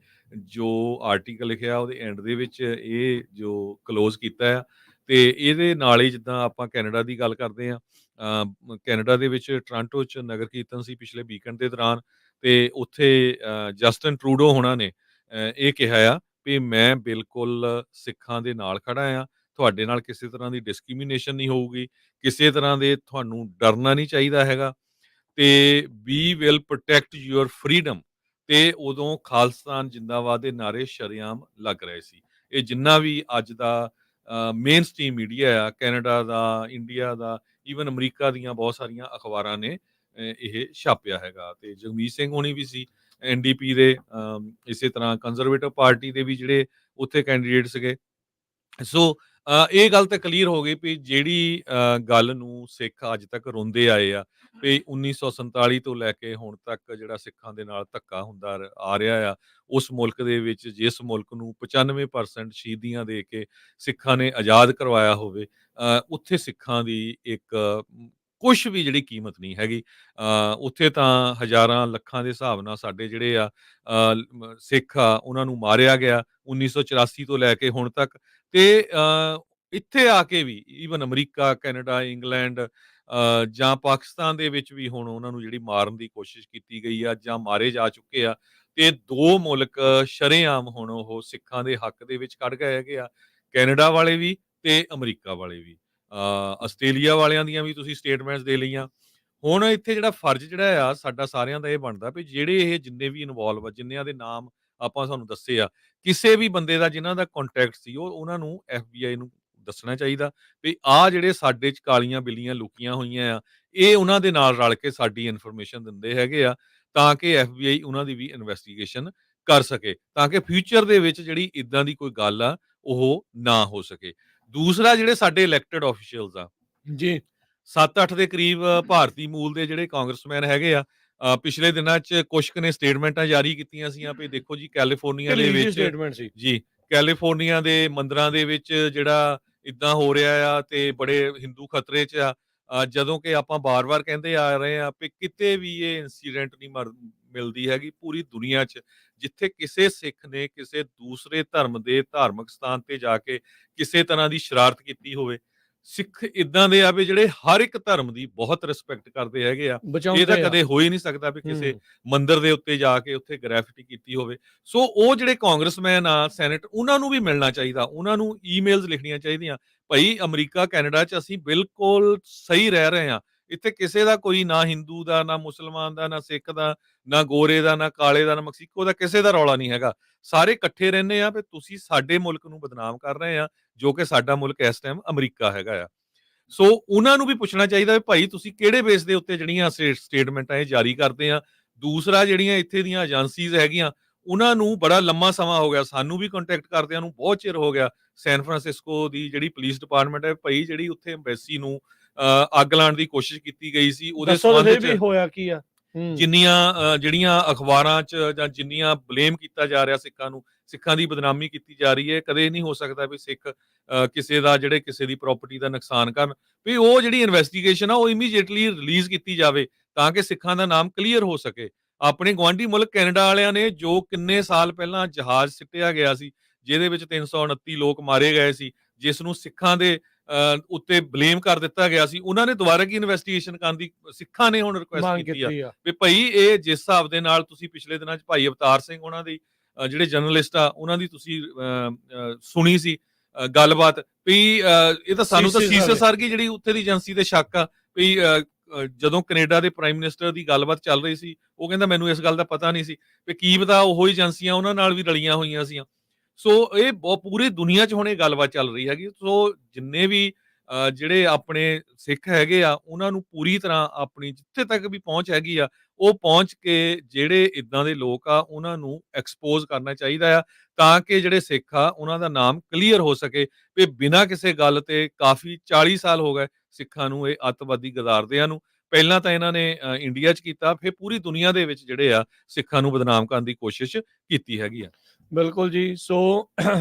ਜੋ ਆਰਟੀਕਲ ਲਿਖਿਆ ਉਹਦੇ ਐਂਡ ਦੇ ਵਿੱਚ ਇਹ ਜੋ ਕਲੋਜ਼ ਕੀਤਾ ਆ, ਤੇ ਇਹਦੇ ਨਾਲ ਹੀ ਜਿੱਦਾਂ ਆਪਾਂ ਕੈਨੇਡਾ ਦੀ ਗੱਲ ਕਰਦੇ ਆ, ਕੈਨੇਡਾ ਦੇ ਵਿੱਚ ਟੋਰਾਂਟੋ 'ਚ ਨਗਰ ਕੀਰਤਨ ਸੀ ਪਿਛਲੇ ਵੀਕਐਂਡ ਦੇ ਦੌਰਾਨ, ਤੇ ਉੱਥੇ ਜਸਟਿਨ ਟਰੂਡੋ ਹੋਣਾ ਨੇ ਇਹ ਕਿਹਾ ਆ ਵੀ ਮੈਂ ਬਿਲਕੁਲ ਸਿੱਖਾਂ ਦੇ ਨਾਲ ਖੜਾ ਆ, ਤੁਹਾਡੇ ਨਾਲ ਕਿਸੇ ਤਰ੍ਹਾਂ ਦੀ ਡਿਸਕ੍ਰਿਮੀਨੇਸ਼ਨ ਨਹੀਂ ਹੋਊਗੀ, ਕਿਸੇ ਤਰ੍ਹਾਂ ਦੇ ਤੁਹਾਨੂੰ ਡਰਨਾ ਨਹੀਂ ਚਾਹੀਦਾ ਹੈਗਾ, ਤੇ ਵੀ ਵਿਲ ਪ੍ਰੋਟੈਕਟ ਯੂਅਰ ਫਰੀडम। ਤੇ ਉਦੋਂ ਖਾਲਿਸਤਾਨ ਜਿੰਦਾਬਾਦ ਦੇ ਨਾਰੇ ਸ਼ਰੇਆਮ ਲੱਗ ਰਹੇ ਸੀ। ਇਹ ਜਿੰਨਾ ਵੀ ਅੱਜ ਦਾ ਮੇਨ ਸਟ੍ਰੀਮ ਮੀਡੀਆ ਆ, ਕੈਨੇਡਾ ਦਾ, ਇੰਡੀਆ ਦਾ, ਈਵਨ ਅਮਰੀਕਾ ਦੀਆਂ ਬਹੁਤ ਸਾਰੀਆਂ ਅਖਬਾਰਾਂ ਨੇ ਇਹ ਛਾਪਿਆ ਹੈਗਾ। ਤੇ ਜਗਮੀਤ ਸਿੰਘ ਹੋਣੀ ਵੀ ਸੀ ਐਨਡੀਪੀ ਦੇ, ਇਸੇ ਤਰ੍ਹਾਂ ਕੰਜ਼ਰਵੇਟਿਵ ਪਾਰਟੀ ਦੇ ਵੀ ਜਿਹੜੇ ਉੱਥੇ ਕੈਂਡੀਡੇਟ ਸੀਗੇ। ਸੋ ਇਹ ਗੱਲ ਤਾਂ ਕਲੀਅਰ ਹੋ ਗਈ ਵੀ ਜਿਹੜੀ ਗੱਲ ਨੂੰ ਸਿੱਖ ਅੱਜ ਤੱਕ ਰੋਂਦੇ ਆਏ ਆ ਵੀ 1947 ਤੋਂ ਲੈ ਕੇ ਹੁਣ ਤੱਕ ਜਿਹੜਾ ਸਿੱਖਾਂ ਦੇ ਨਾਲ ਧੱਕਾ ਹੁੰਦਾ ਆ ਰਿਹਾ ਆ, ਉਸ ਮੁਲਕ ਦੇ ਵਿੱਚ ਜਿਸ ਮੁਲਕ ਨੂੰ 95% ਸ਼ਹੀਦੀਆਂ ਦੇ ਕੇ ਸਿੱਖਾਂ ਨੇ ਆਜ਼ਾਦ ਕਰਵਾਇਆ ਹੋਵੇ, ਉੱਥੇ ਸਿੱਖਾਂ ਦੀ ਇੱਕ ਕੁਛ ਵੀ ਜਿਹੜੀ ਕੀਮਤ ਨਹੀਂ ਹੈਗੀ। ਉੱਥੇ ਤਾਂ ਹਜ਼ਾਰਾਂ ਲੱਖਾਂ ਦੇ ਹਿਸਾਬ ਨਾਲ ਸਾਡੇ ਜਿਹੜੇ ਆ ਸਿੱਖ ਆ ਉਹਨਾਂ ਨੂੰ ਮਾਰਿਆ ਗਿਆ 1984 ਤੋਂ ਲੈ ਕੇ ਹੁਣ ਤੱਕ। ਤੇ ਇੱਥੇ ਆ ਕੇ ਵੀ ਈਵਨ ਅਮਰੀਕਾ, ਕੈਨੇਡਾ, ਇੰਗਲੈਂਡ ਜਾਂ ਪਾਕਿਸਤਾਨ ਦੇ ਵਿੱਚ ਵੀ ਹੁਣ ਉਹਨਾਂ ਨੂੰ ਜਿਹੜੀ ਮਾਰਨ ਦੀ ਕੋਸ਼ਿਸ਼ ਕੀਤੀ ਗਈ ਆ ਜਾਂ ਮਾਰੇ ਜਾ ਚੁੱਕੇ ਆ, ਤੇ 2 ਮੁਲਕ ਸ਼ਰੇਆਮ ਹੁਣ ਉਹ ਸਿੱਖਾਂ ਦੇ ਹੱਕ ਦੇ ਵਿੱਚ ਖੜ ਗਏ ਹੈਗੇ ਆ, ਕੈਨੇਡਾ ਵਾਲੇ ਵੀ ਤੇ ਅਮਰੀਕਾ ਵਾਲੇ ਵੀ। ਆਸਟ੍ਰੇਲੀਆ ਵਾਲਿਆਂ ਦੀਆਂ ਵੀ ਤੁਸੀਂ ਸਟੇਟਮੈਂਟਸ ਦੇ ਲਈਆਂ। ਹੁਣ ਇੱਥੇ ਜਿਹੜਾ ਫਰਜ਼ ਜਿਹੜਾ ਆ ਸਾਡਾ ਸਾਰਿਆਂ ਦਾ ਇਹ ਬਣਦਾ ਵੀ ਜਿਹੜੇ ਇਹ ਜਿੰਨੇ ਵੀ ਇਨਵੋਲਵ ਆ, ਜਿੰਨਿਆਂ ਦੇ ਨਾਮ ਆਪਾਂ ਤੁਹਾਨੂੰ ਦੱਸੇ ਆ, ਕਿਸੇ ਵੀ ਬੰਦੇ ਦਾ ਜਿਨ੍ਹਾਂ ਦਾ ਕੰਟੈਕਟ ਸੀ ਉਹ ਉਹਨਾਂ ਨੂੰ FBI ਨੂੰ ਦੱਸਣਾ ਚਾਹੀਦਾ ਵੀ ਆਹ ਜਿਹੜੇ ਸਾਡੇ 'ਚ ਕਾਲੀਆਂ ਬਿੱਲੀਆਂ ਲੁਕੀਆਂ ਹੋਈਆਂ ਆ, ਇਹ ਉਹਨਾਂ ਦੇ ਨਾਲ ਰਲ ਕੇ ਸਾਡੀ ਇਨਫੋਰਮੇਸ਼ਨ ਦਿੰਦੇ ਹੈਗੇ ਆ, ਤਾਂ ਕਿ FBI ਉਹਨਾਂ ਦੀ ਵੀ ਇਨਵੈਸਟੀਗੇਸ਼ਨ ਕਰ ਸਕੇ, ਤਾਂ ਕਿ ਫਿਊਚਰ ਦੇ ਵਿੱਚ ਜਿਹੜੀ ਇਦਾਂ ਦੀ ਕੋਈ ਗੱਲ ਆ ਉਹ ਨਾ ਹੋ ਸਕੇ। ਦੂਸਰਾ ਜਿਹੜੇ ਸਾਡੇ ਇਲੈਕਟਡ ਆਫੀਸ਼ੀਅਲਸ ਆ ਜੀ। 7-8 ਦੇ ਕਰੀਬ ਭਾਰਤੀ ਮੂਲ ਦੇ ਜਿਹੜੇ ਕਾਂਗਰਸਮੈਨ ਹੈਗੇ ਆ, ਪਿਛਲੇ ਦਿਨਾਂ 'ਚ ਕੁਛ ਕੁ ਨੇ ਸਟੇਟਮੈਂਟਾਂ ਜਾਰੀ ਕੀਤੀਆਂ ਸੀਆਂ ਵੀ ਦੇਖੋ ਜੀ ਕੈਲੀਫੋਰਨੀਆ ਦੇ ਵਿੱਚ ਸਟੇਟਮੈਂਟ ਸੀ। ਜੀ, ਕੈਲੀਫੋਰਨੀਆ ਦੇ ਮੰਦਿਰਾਂ ਦੇ ਵਿੱਚ ਜਿਹੜਾ ਇੱਦਾਂ ਹੋ ਰਿਹਾ ਆ ਤੇ ਬੜੇ ਹਿੰਦੂ ਖਤਰੇ 'ਚ ਆ। ਜਦੋਂ ਕਿ ਆਪਾਂ ਬਾਰ-ਬਾਰ ਕਹਿੰਦੇ ਆ ਰਹੇ ਆ ਵੀ ਕਿਤੇ ਵੀ ਇਹ ਇਨਸੀਡੈਂਟ ਨਹੀਂ ਮਿਲਦੀ ਹੈਗੀ ਪੂਰੀ ਦੁਨੀਆ 'ਚ, ਜਿੱਥੇ ਕਿਸੇ ਸਿੱਖ ਨੇ ਕਿਸੇ ਦੂਸਰੇ ਧਰਮ ਦੇ ਧਾਰਮਿਕ ਸਥਾਨ ਤੇ ਜਾ ਕੇ ਕਿਸੇ ਤਰ੍ਹਾਂ ਦੀ ਸ਼ਰਾਰਤ ਕੀਤੀ ਹੋਵੇ। ਸਿੱਖ ਇਦਾਂ ਦੇ ਆ ਵੀ ਜਿਹੜੇ ਹਰ ਇੱਕ ਧਰਮ ਦੀ ਬਹੁਤ ਰਿਸਪੈਕਟ ਕਰਦੇ ਹੈਗੇ ਆ। ਇਹ ਤਾਂ ਕਦੇ ਹੋ ਹੀ ਨਹੀਂ ਸਕਦਾ ਵੀ ਕਿਸੇ ਮੰਦਿਰ ਦੇ ਉੱਤੇ ਜਾ ਕੇ ਉੱਥੇ ਗ੍ਰੈਫਿਟੀ ਕੀਤੀ ਹੋਵੇ। ਸੋ ਉਹ ਜਿਹੜੇ ਕਾਂਗਰਸਮੈਨ ਆ ਸੈਨੇਟ, ਉਹਨਾਂ ਨੂੰ ਵੀ ਮਿਲਣਾ ਚਾਹੀਦਾ, ਉਹਨਾਂ ਨੂੰ ਈਮੇਲਸ ਲਿਖਣੀਆਂ ਚਾਹੀਦੀਆਂ, ਭਾਈ ਅਮਰੀਕਾ, ਕੈਨੇਡਾ 'ਚ ਅਸੀਂ ਬਿਲਕੁਲ ਸਹੀ ਰਹਿ ਰਹੇ ਹਾਂ। ਇੱਥੇ ਕਿਸੇ ਦਾ ਕੋਈ ਨਾ ਹਿੰਦੂ ਦਾ, ਨਾ ਮੁਸਲਮਾਨ ਦਾ, ਨਾ ਸਿੱਖ ਦਾ, ਨਾ ਗੋਰੇ ਦਾ, ਨਾ ਕਾਲੇ ਦਾ, ਨਾ ਮੈਕਸੀਕੋ ਦਾ, ਕਿਸੇ ਦਾ ਰੌਲਾ ਨਹੀਂ ਹੈਗਾ। ਸਾਰੇ ਇਕੱਠੇ ਰਹਿੰਦੇ ਆ ਵੀ ਤੁਸੀਂ ਸਾਡੇ ਮੁਲਕ ਨੂੰ ਬਦਨਾਮ ਕਰ ਰਹੇ ਆ, ਜੋ ਕਿ ਸਾਡਾ ਮੁਲਕ ਇਸ ਟਾਈਮ ਅਮਰੀਕਾ ਹੈਗਾ ਆ। ਸੋ ਉਹਨਾਂ ਨੂੰ ਵੀ ਪੁੱਛਣਾ ਚਾਹੀਦਾ ਵੀ ਭਾਈ ਤੁਸੀਂ ਕਿਹੜੇ ਬੇਸ ਦੇ ਉੱਤੇ ਜਿਹੜੀਆਂ ਸਟੇਟਮੈਂਟਾਂ ਇਹ ਜਾਰੀ ਕਰਦੇ ਆ। ਦੂਸਰਾ ਜਿਹੜੀਆਂ ਇੱਥੇ ਦੀਆਂ ਏਜੰਸੀਜ਼ ਹੈਗੀਆਂ ਉਹਨਾਂ ਨੂੰ ਬੜਾ ਲੰਮਾ ਸਮਾਂ ਹੋ ਗਿਆ, ਸਾਨੂੰ ਵੀ ਕੰਟੈਕਟ ਕਰਦਿਆਂ ਨੂੰ ਬਹੁਤ ਚਿਰ ਹੋ ਗਿਆ। ਸੈਨ ਫਰਾਂਸਿਸਕੋ ਦੀ ਜਿਹੜੀ ਪੁਲਿਸ ਡਿਪਾਰਟਮੈਂਟ ਹੈ ਭਾਈ, ਜਿਹੜੀ ਉੱਥੇ ਐਮਬੈਸੀ ਨੂੰ ਅੱਗ ਲਾਉਣ ਦੀ ਕੋਸ਼ਿਸ਼ ਕੀਤੀ ਗਈ ਸੀ, ਉਹਦੇ ਸੰਬੰਧ 'ਚ ਹੋਇਆ ਕੀ ਆ? ਹੂੰ, ਜਿੰਨੀਆਂ ਜਿਹੜੀਆਂ ਅਖਬਾਰਾਂ 'ਚ ਜਾਂ ਜਿੰਨੀਆਂ ਬਲੇਮ ਕੀਤਾ ਜਾ ਰਿਹਾ ਸਿੱਖਾਂ ਨੂੰ, ਸਿੱਖਾਂ ਦੀ ਬਦਨਾਮੀ ਕੀਤੀ ਜਾ ਰਹੀ ਹੈ, ਕਦੇ ਨਹੀਂ ਹੋ ਸਕਦਾ ਵੀ ਸਿੱਖ ਕਿਸੇ ਦਾ ਜਿਹੜੇ ਕਿਸੇ ਦੀ ਪ੍ਰਾਪਰਟੀ ਦਾ ਨੁਕਸਾਨ ਕਰਨ। ਵੀ ਉਹ ਜਿਹੜੀ ਇਨਵੈਸਟੀਗੇਸ਼ਨ ਆ ਉਹ ਇਮੀਡੀਏਟਲੀ ਰਿਲੀਜ਼ ਕੀਤੀ ਜਾਵੇ ਤਾਂ ਕਿ ਸਿੱਖਾਂ ਦਾ ਨਾਮ ਕਲੀਅਰ ਹੋ ਸਕੇ। ਆਪਣੇ ਗੁਆਂਢੀ ਮੁਲਕ ਕੈਨੇਡਾ ਵਾਲਿਆਂ ਨੇ ਜੋ ਕਿੰਨੇ ਸਾਲ ਪਹਿਲਾਂ ਜਹਾਜ਼ ਸਿੱਟਿਆ ਗਿਆ ਸੀ, ਜਿਹਦੇ ਵਿੱਚ 329 ਲੋਕ ਮਾਰੇ ਗਏ ਸੀ, ਜਿਸ ਨੂੰ ਸਿੱਖਾਂ ਦੇ ਉੱਤੇ ਬਲੇਮ ਕਰ ਦਿੱਤਾ ਗਿਆ ਸੀ, ਉਹਨਾਂ ਨੇ ਦੁਬਾਰਾ ਕੀ ਇਨਵੈਸਟੀਗੇਸ਼ਨ ਕਰਨ ਦੀ ਸਿੱਖਾਂ ਨੇ ਹੁਣ ਰਿਕੁਐਸਟ ਮੰਗ ਕੀਤੀ ਆ ਕੀਤੀ ਆ। ਵੀ ਭਾਈ ਇਹ ਜਿਸ ਹਿਸਾਬ ਦੇ ਨਾਲ ਤੁਸੀਂ ਪਿਛਲੇ ਦਿਨਾਂ 'ਚ ਭਾਈ ਅਵਤਾਰ ਸਿੰਘ ਉਹਨਾਂ ਦੀ ਜਿਹੜੇ ਜਰਨਲਿਸਟ ਆ ਉਹਨਾਂ ਦੀ ਤੁਸੀਂ ਸੁਣੀ ਸੀ ਗੱਲਬਾਤ ਵੀ ਇਹ ਤਾਂ ਸਾਨੂੰ ਤਾਂ ਸੀਸੀ ਸੀਸਸ ਸਾਰੇ। ਸਰਗੀ ਜਿਹੜੀ ਉੱਥੇ ਦੀ ਏਜੰਸੀ ਤੇ ਸ਼ੱਕ ਆ ਵੀ ਜਦੋਂ ਕੈਨੇਡਾ ਦੇ ਪ੍ਰਾਈਮ ਮਿਨਿਸਟਰ ਦੀ ਗੱਲਬਾਤ ਚੱਲ ਰਹੀ ਸੀ, ਉਹ ਕਹਿੰਦਾ ਮੈਨੂੰ ਇਸ ਗੱਲ ਦਾ ਪਤਾ ਨਹੀਂ ਸੀ ਵੀ ਕੀ ਪਤਾ ਉਹ ਏਜੰਸੀਆਂ ਉਹਨਾਂ ਨਾਲ ਵੀ ਰਲੀਆਂ ਹੋਈਆਂ ਸੀ। ਸੋ ਇਹ ਪੂਰੀ ਦੁਨੀਆ 'ਚ ਹੁਣ ਇਹ ਗੱਲਬਾਤ ਚੱਲ ਰਹੀ ਹੈਗੀ। ਸੋ ਜਿੰਨੇ ਵੀ ਜਿਹੜੇ ਆਪਣੇ ਸਿੱਖ ਹੈਗੇ ਆ ਉਹਨਾਂ ਨੂੰ ਪੂਰੀ ਤਰ੍ਹਾਂ ਆਪਣੀ ਜਿੱਥੇ ਤੱਕ ਵੀ ਪਹੁੰਚ ਹੈਗੀ ਆ, ਉਹ ਪਹੁੰਚ ਕੇ ਜਿਹੜੇ ਇਦਾਂ ਦੇ ਲੋਕ ਆ ਉਹਨਾਂ ਨੂੰ ਐਕਸਪੋਜ਼ ਕਰਨਾ ਚਾਹੀਦਾ ਆ ਤਾਂ ਕਿ ਜਿਹੜੇ ਸਿੱਖ ਆ ਉਹਨਾਂ ਦਾ ਨਾਮ ਕਲੀਅਰ ਹੋ ਸਕੇ ਵੀ ਬਿਨਾਂ ਕਿਸੇ ਗੱਲ ਤੇ ਕਾਫੀ 40 ਸਾਲ ਹੋ ਗਏ ਸਿੱਖਾਂ ਨੂੰ ਇਹ ਅੱਤਵਾਦੀ ਗਦਾਰਦਿਆਂ ਨੂੰ। ਪਹਿਲਾਂ ਤਾਂ ਇਹਨਾਂ ਨੇ ਇੰਡੀਆ 'ਚ ਕੀਤਾ, ਫਿਰ ਪੂਰੀ ਦੁਨੀਆ ਦੇ ਵਿੱਚ ਜਿਹੜੇ ਆ ਸਿੱਖਾਂ ਨੂੰ ਬਦਨਾਮ ਕਰਨ ਦੀ ਕੋਸ਼ਿਸ਼ ਕੀਤੀ ਹੈਗੀ ਆ। ਬਿਲਕੁਲ ਜੀ। ਸੋ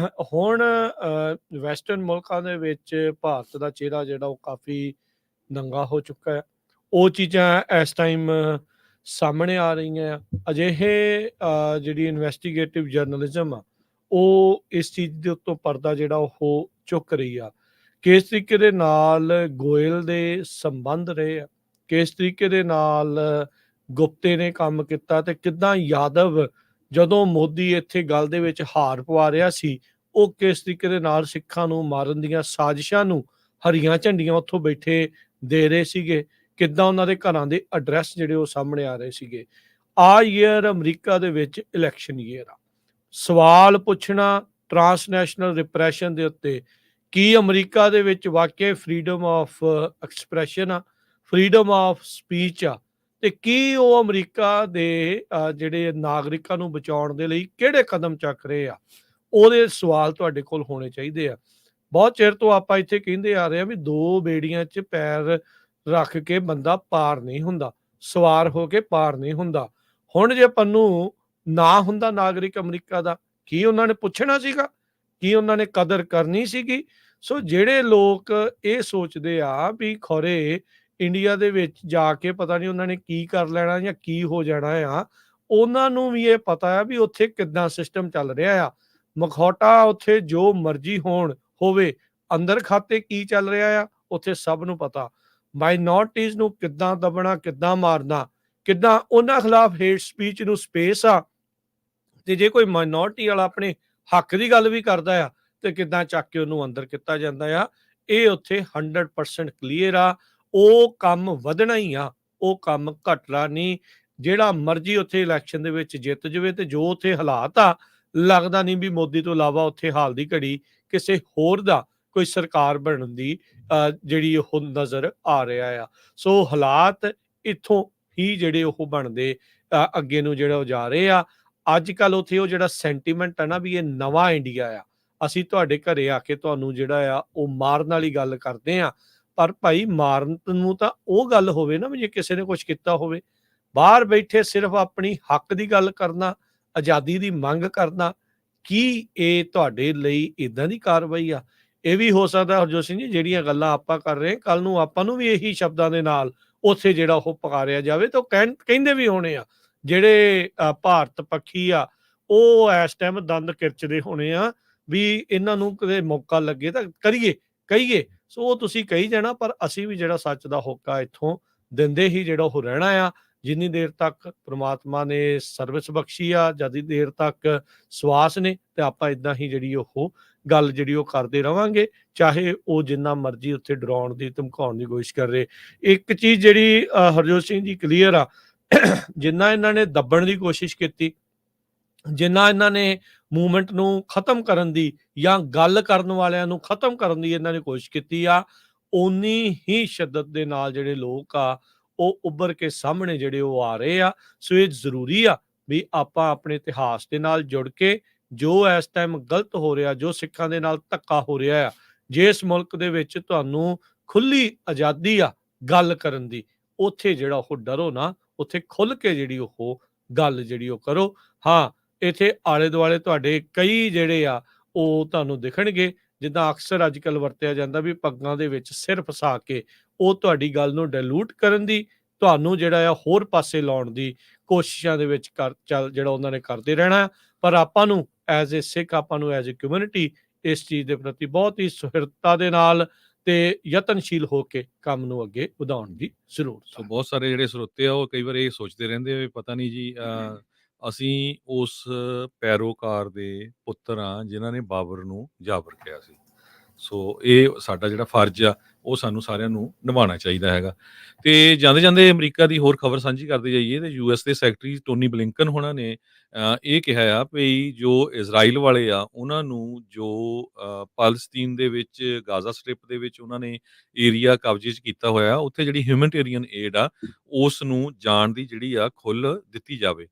ਹੁਣ ਵੈਸਟਰਨ ਮੁਲਕਾਂ ਦੇ ਵਿੱਚ ਭਾਰਤ ਦਾ ਚਿਹਰਾ ਜਿਹੜਾ ਉਹ ਕਾਫੀ ਨੰਗਾ ਹੋ ਚੁੱਕਾ ਹੈ। ਉਹ ਚੀਜ਼ਾਂ ਇਸ ਟਾਈਮ ਸਾਹਮਣੇ ਆ ਰਹੀਆਂ ਆ। ਅਜਿਹੇ ਜਿਹੜੀ ਇਨਵੈਸਟੀਗੇਟਿਵ ਜਰਨਲਿਜ਼ਮ ਆ ਉਹ ਇਸ ਚੀਜ਼ ਦੇ ਉੱਤੋਂ ਪਰਦਾ ਜਿਹੜਾ ਉਹ ਚੁੱਕ ਰਹੀ ਆ। ਕਿਸ ਤਰੀਕੇ ਦੇ ਨਾਲ ਗੋਇਲ ਦੇ ਸੰਬੰਧ ਰਹੇ ਆ, ਕਿਸ ਤਰੀਕੇ ਦੇ ਨਾਲ ਗੁਪਤੇ ਨੇ ਕੰਮ ਕੀਤਾ ਤੇ ਕਿੱਦਾਂ ਯਾਦਵ ਜਦੋਂ ਮੋਦੀ ਇੱਥੇ ਗੱਲ ਦੇ ਵਿੱਚ ਹਾਰ ਪਵਾ ਰਿਹਾ ਸੀ, ਉਹ ਕਿਸ ਤਰੀਕੇ ਦੇ ਨਾਲ ਸਿੱਖਾਂ ਨੂੰ ਮਾਰਨ ਦੀਆਂ ਸਾਜ਼ਿਸ਼ਾਂ ਨੂੰ ਹਰੀਆਂ ਝੰਡੀਆਂ ਉੱਥੋਂ ਬੈਠੇ ਦੇ ਰਹੇ ਸੀਗੇ, ਕਿੱਦਾਂ ਉਹਨਾਂ ਦੇ ਘਰਾਂ ਦੇ ਐਡਰੈਸ ਜਿਹੜੇ ਉਹ ਸਾਹਮਣੇ ਆ ਰਹੇ ਸੀਗੇ। ਈਅਰ ਅਮਰੀਕਾ ਦੇ ਵਿੱਚ ਇਲੈਕਸ਼ਨ ਈਅਰ ਆ। ਸਵਾਲ ਪੁੱਛਣਾ ਟਰਾਂਸਨੈਸ਼ਨਲ ਰਿਪਰੈਸ਼ਨ ਦੇ ਉੱਤੇ, ਕੀ ਅਮਰੀਕਾ ਦੇ ਵਿੱਚ ਵਾਕਿਆ ਫਰੀडम ਆਫ ਐਕਸਪ੍ਰੈਸ਼ਨ ਆ, ਫਰੀडम ਆਫ ਸਪੀਚ ਆ, ਤੇ ਕੀ ਉਹ ਅਮਰੀਕਾ ਦੇ ਜਿਹੜੇ ਨਾਗਰਿਕਾਂ ਨੂੰ ਬਚਾਉਣ ਦੇ ਲਈ ਕਿਹੜੇ ਕਦਮ ਚੱਕ ਰਹੇ ਆ, ਉਹਦੇ ਸਵਾਲ ਤੁਹਾਡੇ ਕੋਲ ਹੋਣੇ ਚਾਹੀਦੇ ਆ। ਬਹੁਤ ਚਿਰ ਤੋਂ ਆਪਾਂ ਇੱਥੇ ਕਹਿੰਦੇ ਆ ਰਹੇ ਆ ਵੀ ਦੋ ਬੇੜੀਆਂ 'ਚ ਪੈਰ ਰੱਖ ਕੇ ਬੰਦਾ ਪਾਰ ਨਹੀਂ ਹੁੰਦਾ, ਸਵਾਰ ਹੋ ਕੇ ਪਾਰ ਨਹੀਂ ਹੁੰਦਾ। ਹੁਣ ਜੇ ਪੰਨੂ ਨਾ ਹੁੰਦਾ ਨਾਗਰਿਕ ਅਮਰੀਕਾ ਦਾ, ਕੀ ਉਹਨਾਂ ਨੇ ਪੁੱਛਣਾ ਸੀਗਾ, ਕੀ ਉਹਨਾਂ ਨੇ ਕਦਰ ਕਰਨੀ ਸੀਗੀ? ਸੋ ਜਿਹੜੇ ਲੋਕ ਇਹ ਸੋਚਦੇ ਆ ਵੀ ਖੌਰੇ ਇੰਡੀਆ ਦੇ ਵਿੱਚ ਜਾ ਕੇ ਪਤਾ ਨਹੀਂ ਉਹਨਾਂ ਨੇ ਕੀ ਕਰ ਲੈਣਾ ਜਾਂ ਕੀ ਹੋ ਜਾਣਾ ਆ, ਉਹਨਾਂ ਨੂੰ ਵੀ ਇਹ ਪਤਾ ਆ ਵੀ ਉੱਥੇ ਕਿੱਦਾਂ ਸਿਸਟਮ ਚੱਲ ਰਿਹਾ ਆ। ਮਖੌਟਾ ਉੱਥੇ ਜੋ ਮਰਜ਼ੀ ਹੋਵੇ, ਅੰਦਰ ਖਾਤੇ ਕੀ ਚੱਲ ਰਿਹਾ ਆ ਉੱਥੇ ਸਭ ਨੂੰ ਪਤਾ। ਮਾਈਨੋਰਟੀਜ਼ ਨੂੰ ਕਿੱਦਾਂ ਦਬਣਾ, ਕਿੱਦਾਂ ਮਾਰਨਾ, ਕਿੱਦਾਂ ਉਹਨਾਂ ਖਿਲਾਫ ਹੇਟ ਸਪੀਚ ਨੂੰ ਸਪੇਸ ਆ, ਤੇ ਜੇ ਕੋਈ ਮਾਈਨੋਰਟੀ ਵਾਲਾ ਆਪਣੇ ਹੱਕ ਦੀ ਗੱਲ ਵੀ ਕਰਦਾ ਆ ਤੇ ਕਿੱਦਾਂ ਚੱਕ ਕੇ ਉਹਨੂੰ ਅੰਦਰ ਕੀਤਾ ਜਾਂਦਾ ਆ। ਇਹ ਉੱਥੇ 100% ਕਲੀਅਰ ਆ। ਉਹ ਕੰਮ ਵਧਣਾ ਹੀ ਆ, ਉਹ ਕੰਮ ਘਟਣਾ ਨਹੀਂ। ਜਿਹੜਾ ਮਰਜ਼ੀ ਉੱਥੇ ਇਲੈਕਸ਼ਨ ਦੇ ਵਿੱਚ ਜਿੱਤ ਜਾਵੇ ਤੇ ਜੋ ਉੱਥੇ ਹਾਲਾਤ ਆ, ਲੱਗਦਾ ਨਹੀਂ ਵੀ ਮੋਦੀ ਤੋਂ ਇਲਾਵਾ ਉੱਥੇ ਹਾਲ ਦੀ ਘੜੀ ਕਿਸੇ ਹੋਰ ਦਾ ਕੋਈ ਸਰਕਾਰ ਬਣਨ ਦੀ ਜਿਹੜੀ ਉਹ ਨਜ਼ਰ ਆ ਰਿਹਾ ਆ। ਸੋ ਹਾਲਾਤ ਇੱਥੋਂ ਹੀ ਜਿਹੜੇ ਉਹ ਬਣਦੇ ਅੱਗੇ ਨੂੰ ਜਿਹੜਾ ਉਹ ਜਾ ਰਹੇ ਆ। ਅੱਜ ਕੱਲ ਉੱਥੇ ਉਹ ਜਿਹੜਾ ਸੈਂਟੀਮੈਂਟ ਆ ਨਾ ਵੀ ਇਹ ਨਵਾਂ ਇੰਡੀਆ ਆ, ਅਸੀਂ ਤੁਹਾਡੇ ਘਰੇ ਆ ਕੇ ਤੁਹਾਨੂੰ ਜਿਹੜਾ ਆ ਉਹ ਮਾਰਨ ਵਾਲੀ ਗੱਲ ਕਰਦੇ ਆ। ਪਰ ਭਾਈ ਮਾਰਨ ਨੂੰ ਤਾਂ ਉਹ ਗੱਲ ਹੋਵੇ ਨਾ ਵੀ ਜੇ ਕਿਸੇ ਨੇ ਕੁਝ ਕੀਤਾ ਹੋਵੇ। ਬਾਹਰ ਬੈਠੇ ਸਿਰਫ ਆਪਣੀ ਹੱਕ ਦੀ ਗੱਲ ਕਰਨਾ, ਆਜ਼ਾਦੀ ਦੀ ਮੰਗ ਕਰਨਾ, ਕੀ ਇਹ ਤੁਹਾਡੇ ਲਈ ਇਦਾਂ ਦੀ ਕਾਰਵਾਈ ਆ? ਇਹ ਵੀ ਹੋ ਸਕਦਾ ਹਰਜੋਤ ਸਿੰਘ ਜੀ ਜਿਹੜੀਆਂ ਗੱਲਾਂ ਆਪਾਂ ਕਰ ਰਹੇ ਕੱਲ ਨੂੰ ਆਪਾਂ ਨੂੰ ਵੀ ਇਹੀ ਸ਼ਬਦਾਂ ਦੇ ਨਾਲ ਉੱਥੇ ਜਿਹੜਾ ਉਹ ਪੁਕਾਰਿਆ ਜਾਵੇ ਤਾਂ ਕਹਿੰਦੇ ਵੀ ਹੋਣੇ ਆ ਜਿਹੜੇ ਭਾਰਤ ਪੱਖੀ ਆ, ਉਹ ਇਸ ਟਾਈਮ ਦੰਦ ਕਿਰਚਦੇ ਹੋਣੇ ਆ ਵੀ ਇਹਨਾਂ ਨੂੰ ਕਦੇ ਮੌਕਾ ਲੱਗੇ ਤਾਂ ਕਹੀਏ। ਸੋ ਉਹ ਤੁਸੀਂ ਕਹੀ ਜਾਣਾ, ਪਰ ਅਸੀਂ ਵੀ ਜਿਹੜਾ ਸੱਚ ਦਾ ਹੋਕਾ ਇੱਥੋਂ ਦਿੰਦੇ ਹੀ ਜਿਹੜਾ ਉਹ ਰਹਿਣਾ ਆ। ਜਿੰਨੀ ਦੇਰ ਤੱਕ ਪ੍ਰਮਾਤਮਾ ਨੇ ਸਰਵਿਸ ਬਖਸ਼ੀ ਆ, ਜਿੰਨੀ ਦੇਰ ਤੱਕ ਸਵਾਸ ਨੇ, ਤੇ ਆਪਾਂ ਇਦਾਂ ਹੀ ਜਿਹੜੀ ਉਹ ਗੱਲ ਜਿਹੜੀ ਉਹ ਕਰਦੇ ਰਵਾਂਗੇ, ਚਾਹੇ ਉਹ ਜਿੰਨਾ ਮਰਜ਼ੀ ਉੱਥੇ ਡਰਾਉਣ ਦੀ ਧਮਕਾਉਣ ਦੀ ਕੋਸ਼ਿਸ਼ ਕਰ ਰਹੇ। ਇੱਕ ਚੀਜ਼ ਜਿਹੜੀ ਹਰਜੋਤ ਸਿੰਘ ਜੀ ਕਲੀਅਰ ਆ, ਜਿੰਨਾ ਇਹਨਾਂ ਨੇ ਦੱਬਣ ਦੀ ਕੋਸ਼ਿਸ਼ ਕੀਤੀ, ਜਿੰਨਾ ਇਹਨਾਂ ਨੇ ਮੂਵਮੈਂਟ ਨੂੰ ਖਤਮ ਕਰਨ ਦੀ ਜਾਂ ਗੱਲ ਕਰਨ ਵਾਲਿਆਂ ਨੂੰ ਖਤਮ ਕਰਨ ਦੀ ਇਹਨਾਂ ਨੇ ਕੋਸ਼ਿਸ਼ ਕੀਤੀ ਆ, ਓਨੀ ਹੀ ਸ਼ਿੱਦਤ ਦੇ ਨਾਲ ਜਿਹੜੇ ਲੋਕ ਆ ਉਹ ਉੱਭਰ ਕੇ ਸਾਹਮਣੇ ਜਿਹੜੇ ਉਹ ਆ ਰਹੇ ਆ। ਸੋ ਇਹ ਜ਼ਰੂਰੀ ਆ ਵੀ ਆਪਾਂ ਆਪਣੇ ਇਤਿਹਾਸ ਦੇ ਨਾਲ ਜੁੜ ਕੇ ਜੋ ਇਸ ਟਾਈਮ ਗਲਤ ਹੋ ਰਿਹਾ, ਜੋ ਸਿੱਖਾਂ ਦੇ ਨਾਲ ਧੱਕਾ ਹੋ ਰਿਹਾ ਆ, ਜੇ ਇਸ ਮੁਲਕ ਦੇ ਵਿੱਚ ਤੁਹਾਨੂੰ ਖੁੱਲੀ ਆਜ਼ਾਦੀ ਆ ਗੱਲ ਕਰਨ ਦੀ, ਉੱਥੇ ਜਿਹੜਾ ਉਹ ਡਰੋ ਨਾ, ਉੱਥੇ ਖੁੱਲ੍ਹ ਕੇ ਜਿਹੜੀ ਉਹ ਗੱਲ ਜਿਹੜੀ ਉਹ ਕਰੋ। ਹਾਂ, ਇੱਥੇ ਆਲੇ-ਦੁਆਲੇ ਤੁਹਾਡੇ ਕਈ ਜਿਹੜੇ ਆ ਉਹ ਤੁਹਾਨੂੰ ਦਿਖਣਗੇ, ਜਿੱਦਾਂ ਅਕਸਰ ਅੱਜ-ਕੱਲ੍ਹ ਵਰਤਿਆ ਜਾਂਦਾ ਵੀ ਪੱਗਾਂ ਦੇ ਵਿੱਚ ਸਿਰ ਫਸਾ ਕੇ ਉਹ ਤੁਹਾਡੀ ਗੱਲ ਨੂੰ ਡਾਇਲੂਟ ਕਰਨ ਦੀ, ਤੁਹਾਨੂੰ ਜਿਹੜਾ ਆ ਹੋਰ ਪਾਸੇ ਲਾਉਣ ਦੀ ਕੋਸ਼ਿਸ਼ਾਂ ਦੇ ਵਿੱਚ ਜਿਹੜਾ ਉਹਨਾਂ ਨੇ ਕਰਦੇ ਰਹਿਣਾ। ਪਰ ਆਪਾਂ ਨੂੰ ਐਜ਼ ਏ ਸਿੱਖ, ਆਪਾਂ ਨੂੰ ਐਜ਼ ਏ ਕਮਿਊਨਿਟੀ ਇਸ ਚੀਜ਼ ਦੇ ਪ੍ਰਤੀ ਬਹੁਤ ਹੀ ਸੁਹਿਰਦਤਾ ਦੇ ਨਾਲ ਤੇ ਯਤਨਸ਼ੀਲ ਹੋ ਕੇ ਕੰਮ ਨੂੰ ਅੱਗੇ ਵਧਾਉਣ ਦੀ ਜ਼ਰੂਰਤ ਸੋ ਹੈ। ਬਹੁਤ ਸਾਰੇ ਜਿਹੜੇ ਸਰੋਤੇ ਆ ਉਹ ਕਈ ਵਾਰ ਇਹ ਸੋਚਦੇ ਰਹਿੰਦੇ ਆ ਵੀ ਪਤਾ ਨਹੀਂ ਜੀ ਅਸੀਂ ਉਸ ਪੈਰੋਕਾਰ ਦੇ ਪੁੱਤਰ ਆ ਜਿਨ੍ਹਾਂ ਨੇ ਬਾਬਰ ਨੂੰ ਜਾਬਰ ਕਿਹਾ ਸੀ। ਸੋ ਇਹ ਸਾਡਾ ਜਿਹੜਾ ਫਰਜ਼ ਆ ਉਹ ਸਾਨੂੰ ਸਾਰਿਆਂ ਨੂੰ ਨਿਭਾਉਣਾ ਚਾਹੀਦਾ ਹੈਗਾ। ਤੇ ਜਾਂਦੇ ਜਾਂਦੇ ਅਮਰੀਕਾ ਦੀ ਹੋਰ ਖਬਰ ਸਾਂਝੀ ਕਰਦੇ ਜਾਈਏ ਤੇ ਯੂਐਸ ਦੇ ਸੈਕਟਰੀ ਟੋਨੀ ਬਲਿੰਕਨ ਹੋਣਾ ਨੇ ਇਹ ਕਿਹਾ ਆ ਵੀ ਜੋ ਇਜ਼ਰਾਈਲ ਵਾਲੇ ਆ ਉਹਨਾਂ ਨੂੰ ਜੋ ਪਾਲਸਤੀਨ ਦੇ ਵਿੱਚ ਗਾਜ਼ਾ ਸਟ੍ਰਿਪ ਦੇ ਵਿੱਚ ਉਹਨਾਂ ਨੇ ਏਰੀਆ ਕਬਜ਼ੇ 'ਚ ਕੀਤਾ ਹੋਇਆ ਉੱਥੇ ਜਿਹੜੀ ਹਿਊਮਨਿਟੇਰੀਅਨ ਏਡ ਆ ਉਸ ਨੂੰ ਜਾਣ ਦੀ ਜਿਹੜੀ ਆ ਖੁੱਲ੍ਹ ਦਿੱਤੀ ਜਾਵੇ।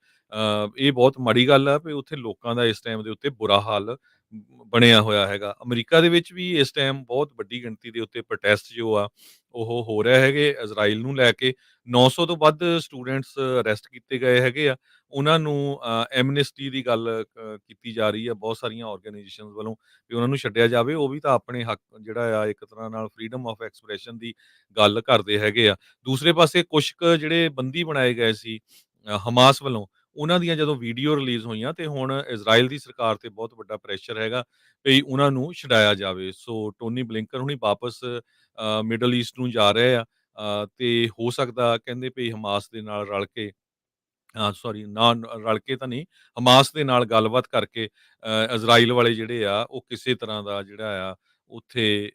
ਇਹ ਬਹੁਤ ਮਾੜੀ ਗੱਲ ਆ ਵੀ ਉੱਥੇ ਲੋਕਾਂ ਦਾ ਇਸ ਟਾਈਮ ਦੇ ਉੱਤੇ ਬੁਰਾ ਹਾਲ ਬਣਿਆ ਹੋਇਆ ਹੈਗਾ। ਅਮਰੀਕਾ ਦੇ ਵਿੱਚ ਵੀ ਇਸ ਟਾਈਮ ਬਹੁਤ ਵੱਡੀ ਗਿਣਤੀ ਦੇ ਉੱਤੇ ਪ੍ਰੋਟੈਸਟ ਜੋ ਆ ਉਹ ਹੋ ਰਹੇ ਹੈਗੇ ਇਜ਼ਰਾਈਲ ਨੂੰ ਲੈ ਕੇ। 900 ਤੋਂ ਵੱਧ ਸਟੂਡੈਂਟਸ ਅਰੈਸਟ ਕੀਤੇ ਗਏ ਹੈਗੇ ਆ। ਉਹਨਾਂ ਨੂੰ ਐਮਨੈਸਟੀ ਦੀ ਗੱਲ ਕੀਤੀ ਜਾ ਰਹੀ ਆ ਬਹੁਤ ਸਾਰੀਆਂ ਆਰਗੇਨਾਈਜੇਸ਼ਨਸ ਵੱਲੋਂ ਵੀ ਉਹਨਾਂ ਨੂੰ ਛੱਡਿਆ ਜਾਵੇ। ਉਹ ਵੀ ਤਾਂ ਆਪਣੇ ਹੱਕ ਜਿਹੜਾ ਆ ਇੱਕ ਤਰ੍ਹਾਂ ਨਾਲ ਫਰੀडम ਆਫ ਐਕਸਪ੍ਰੈਸ਼ਨ ਦੀ ਗੱਲ ਕਰਦੇ ਹੈਗੇ ਆ। ਦੂਸਰੇ ਪਾਸੇ ਕੁਛ ਕੁ ਜਿਹੜੇ ਬੰਦੀ ਬਣਾਏ ਗਏ ਸੀ ਹਮਾਸ ਵੱਲੋਂ, ਉਹਨਾਂ ਦੀਆਂ ਜਦੋਂ ਵੀਡੀਓ ਰਿਲੀਜ਼ ਹੋਈਆਂ ਤੇ ਹੁਣ ਇਜ਼ਰਾਈਲ ਦੀ ਸਰਕਾਰ ਤੇ ਬਹੁਤ ਵੱਡਾ ਪ੍ਰੈਸ਼ਰ ਹੈਗਾ ਵੀ ਉਹਨਾਂ ਨੂੰ ਛੁਡਾਇਆ ਜਾਵੇ। ਸੋ ਟੋਨੀ ਬਲਿੰਕਨ ਹੁਣੀ ਵਾਪਸ ਮਿਡਲ ਈਸਟ ਨੂੰ ਜਾ ਰਹੇ ਆ ਤੇ ਹੋ ਸਕਦਾ ਕਹਿੰਦੇ ਵੀ ਹਮਾਸ ਦੇ ਨਾਲ ਰਲ ਕੇ ਸੌਰੀ ਰਲ ਕੇ ਤਾਂ ਨਹੀਂ, ਹਮਾਸ ਦੇ ਨਾਲ ਗੱਲਬਾਤ ਕਰਕੇ ਇਜ਼ਰਾਈਲ ਵਾਲੇ ਜਿਹੜੇ ਆ ਉਹ ਕਿਸੇ ਤਰ੍ਹਾਂ ਦਾ ਜਿਹੜਾ ਆ ਉੱਥੇ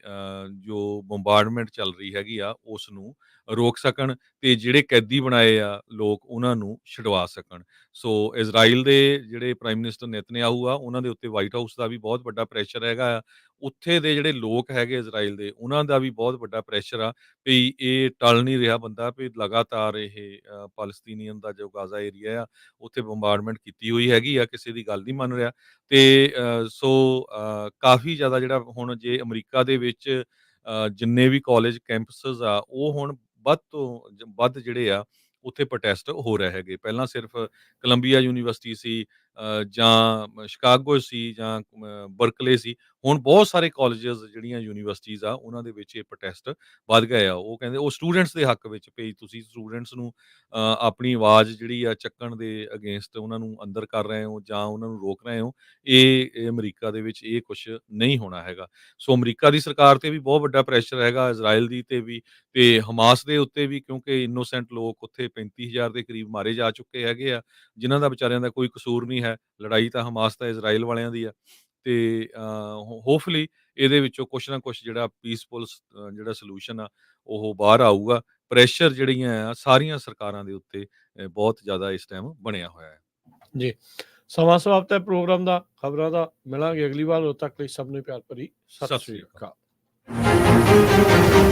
ਜੋ ਬੰਬਾਰਡਮੈਂਟ ਚੱਲ ਰਹੀ ਹੈਗੀ ਆ ਉਸ ਨੂੰ ਰੋਕ ਸਕਣ ਤੇ ਜਿਹੜੇ ਕੈਦੀ ਬਣਾਏ ਆ ਲੋਕ ਉਹਨਾਂ ਨੂੰ ਛੁਡਵਾ ਸਕਣ। ਸੋ ਇਜ਼ਰਾਈਲ ਦੇ ਜਿਹੜੇ ਪ੍ਰਾਈਮ ਮਿਨਿਸਟਰ ਨੇਤਨਯਾਹੂ ਆ ਉਹਨਾਂ ਦੇ ਉੱਤੇ ਵਾਈਟ ਹਾਊਸ ਦਾ ਵੀ ਬਹੁਤ ਵੱਡਾ ਪ੍ਰੈਸ਼ਰ ਹੈਗਾ ਆ। ਉੱਥੇ ਦੇ ਜਿਹੜੇ ਲੋਕ ਹੈਗੇ ਇਜ਼ਰਾਈਲ ਦੇ ਉਹਨਾਂ ਦਾ ਵੀ ਬਹੁਤ ਵੱਡਾ ਪ੍ਰੈਸ਼ਰ ਆ ਵੀ ਇਹ ਟਲ ਨਹੀਂ ਰਿਹਾ ਬੰਦਾ ਵੀ ਲਗਾਤਾਰ ਇਹ ਪਾਲਸਤੀਨੀਅਨ ਦਾ ਜੋ ਗਾਜ਼ਾ ਏਰੀਆ ਆ ਉੱਥੇ ਬੰਬਾਰਡਮੈਂਟ ਕੀਤੀ ਹੋਈ ਹੈਗੀ ਆ, ਕਿਸੇ ਦੀ ਗੱਲ ਨਹੀਂ ਮੰਨ ਰਿਹਾ। ਤੇ ਕਾਫੀ ਜ਼ਿਆਦਾ ਜਿਹੜਾ ਹੁਣ ਜੇ ਅਮਰੀਕਾ ਦੇ ਵਿੱਚ ਜਿੰਨੇ ਵੀ ਕਾਲਜ ਕੈਂਪਸਸ ਆ ਉਹ ਹੁਣ ਵੱਧ ਤੋਂ ਵੱਧ ਜਿਹੜੇ ਆ ਉੱਥੇ ਪ੍ਰੋਟੈਸਟ ਹੋ ਰਹੇ ਹੈਗੇ। ਪਹਿਲਾਂ ਸਿਰਫ ਕੋਲੰਬੀਆ ਯੂਨੀਵਰਸਿਟੀ ਸੀ ਜਾਂ ਸ਼ਿਕਾਗੋ ਸੀ ਜਾਂ ਬਰਕਲੇ ਸੀ। ਹੁਣ ਬਹੁਤ ਸਾਰੇ ਕਾਲਜਸ ਜਿਹੜੀਆਂ ਯੂਨੀਵਰਸਿਟੀਜ਼ ਆ ਉਹਨਾਂ ਦੇ ਵਿੱਚ ਇਹ ਪ੍ਰੋਟੈਸਟ ਵੱਧ ਗਏ ਆ। ਉਹ ਕਹਿੰਦੇ ਉਹ ਸਟੂਡੈਂਟਸ ਦੇ ਹੱਕ ਵਿੱਚ ਵੀ ਤੁਸੀਂ ਸਟੂਡੈਂਟਸ ਨੂੰ ਆਪਣੀ ਆਵਾਜ਼ ਜਿਹੜੀ ਆ ਚੱਕਣ ਦੇ ਅਗੇਂਸਟ ਉਹਨਾਂ ਨੂੰ ਅੰਦਰ ਕਰ ਰਹੇ ਹੋ ਜਾਂ ਉਹਨਾਂ ਨੂੰ ਰੋਕ ਰਹੇ ਹੋ। ਇਹ ਅਮਰੀਕਾ ਦੇ ਵਿੱਚ ਇਹ ਕੁਛ ਨਹੀਂ ਹੋਣਾ ਹੈਗਾ। ਸੋ ਅਮਰੀਕਾ ਦੀ ਸਰਕਾਰ ਤੇ ਵੀ ਬਹੁਤ ਵੱਡਾ ਪ੍ਰੈਸ਼ਰ ਹੈਗਾ, ਇਜ਼ਰਾਈਲ ਦੀ ਤੇ ਵੀ ਤੇ ਹਮਾਸ ਦੇ ਉੱਤੇ ਵੀ ਕਿਉਂਕਿ ਇਨੋਸੈਂਟ ਲੋਕ ਉੱਥੇ 35,000 ਦੇ ਕਰੀਬ ਮਾਰੇ ਜਾ ਚੁੱਕੇ ਹੈਗੇ ਆ, ਜਿਨ੍ਹਾਂ ਦਾ ਵਿਚਾਰਿਆਂ ਦਾ ਕੋਈ ਕਸੂਰ ਨਹੀਂ ਹੈ। ਲੜਾਈ ਤਾਂ ਹਮਾਸ ਤਾਂ ਇਜ਼ਰਾਈਲ ਵਾਲਿਆਂ ਦੀ ਆ ਤੇ ਹੋਪਫੁਲੀ ਇਹਦੇ ਵਿੱਚੋਂ ਕੁਛ ਨਾ ਕੁਛ ਜਿਹੜਾ ਪੀਸਫੁਲ ਜਿਹੜਾ ਸੋਲੂਸ਼ਨ ਆ ਉਹ ਬਾਹਰ ਆਊਗਾ। ਪ੍ਰੈਸ਼ਰ ਜਿਹੜੀਆਂ ਆ ਸਾਰੀਆਂ ਸਰਕਾਰਾਂ ਦੇ ਉੱਤੇ ਬਹੁਤ ਜ਼ਿਆਦਾ ਇਸ ਟਾਈਮ ਬਣਿਆ ਹੋਇਆ ਹੈ। ਜੀ, ਸਮਾਂ ਸਮਾਪਤ ਹੈ ਪ੍ਰੋਗਰਾਮ ਦਾ, ਖਬਰਾਂ ਦਾ। ਮਿਲਾਂਗੇ ਅਗਲੀ ਵਾਰ, ਉਦੋਂ ਤੱਕ ਲਈ ਸਭ ਨੂੰ ਪਿਆਰ ਭਰੀ ਸਤਿ ਸਤਿ ਸ੍ਰੀ ਸ੍ਰੀ ਅਕਾਲ। ਅਕਾਲ।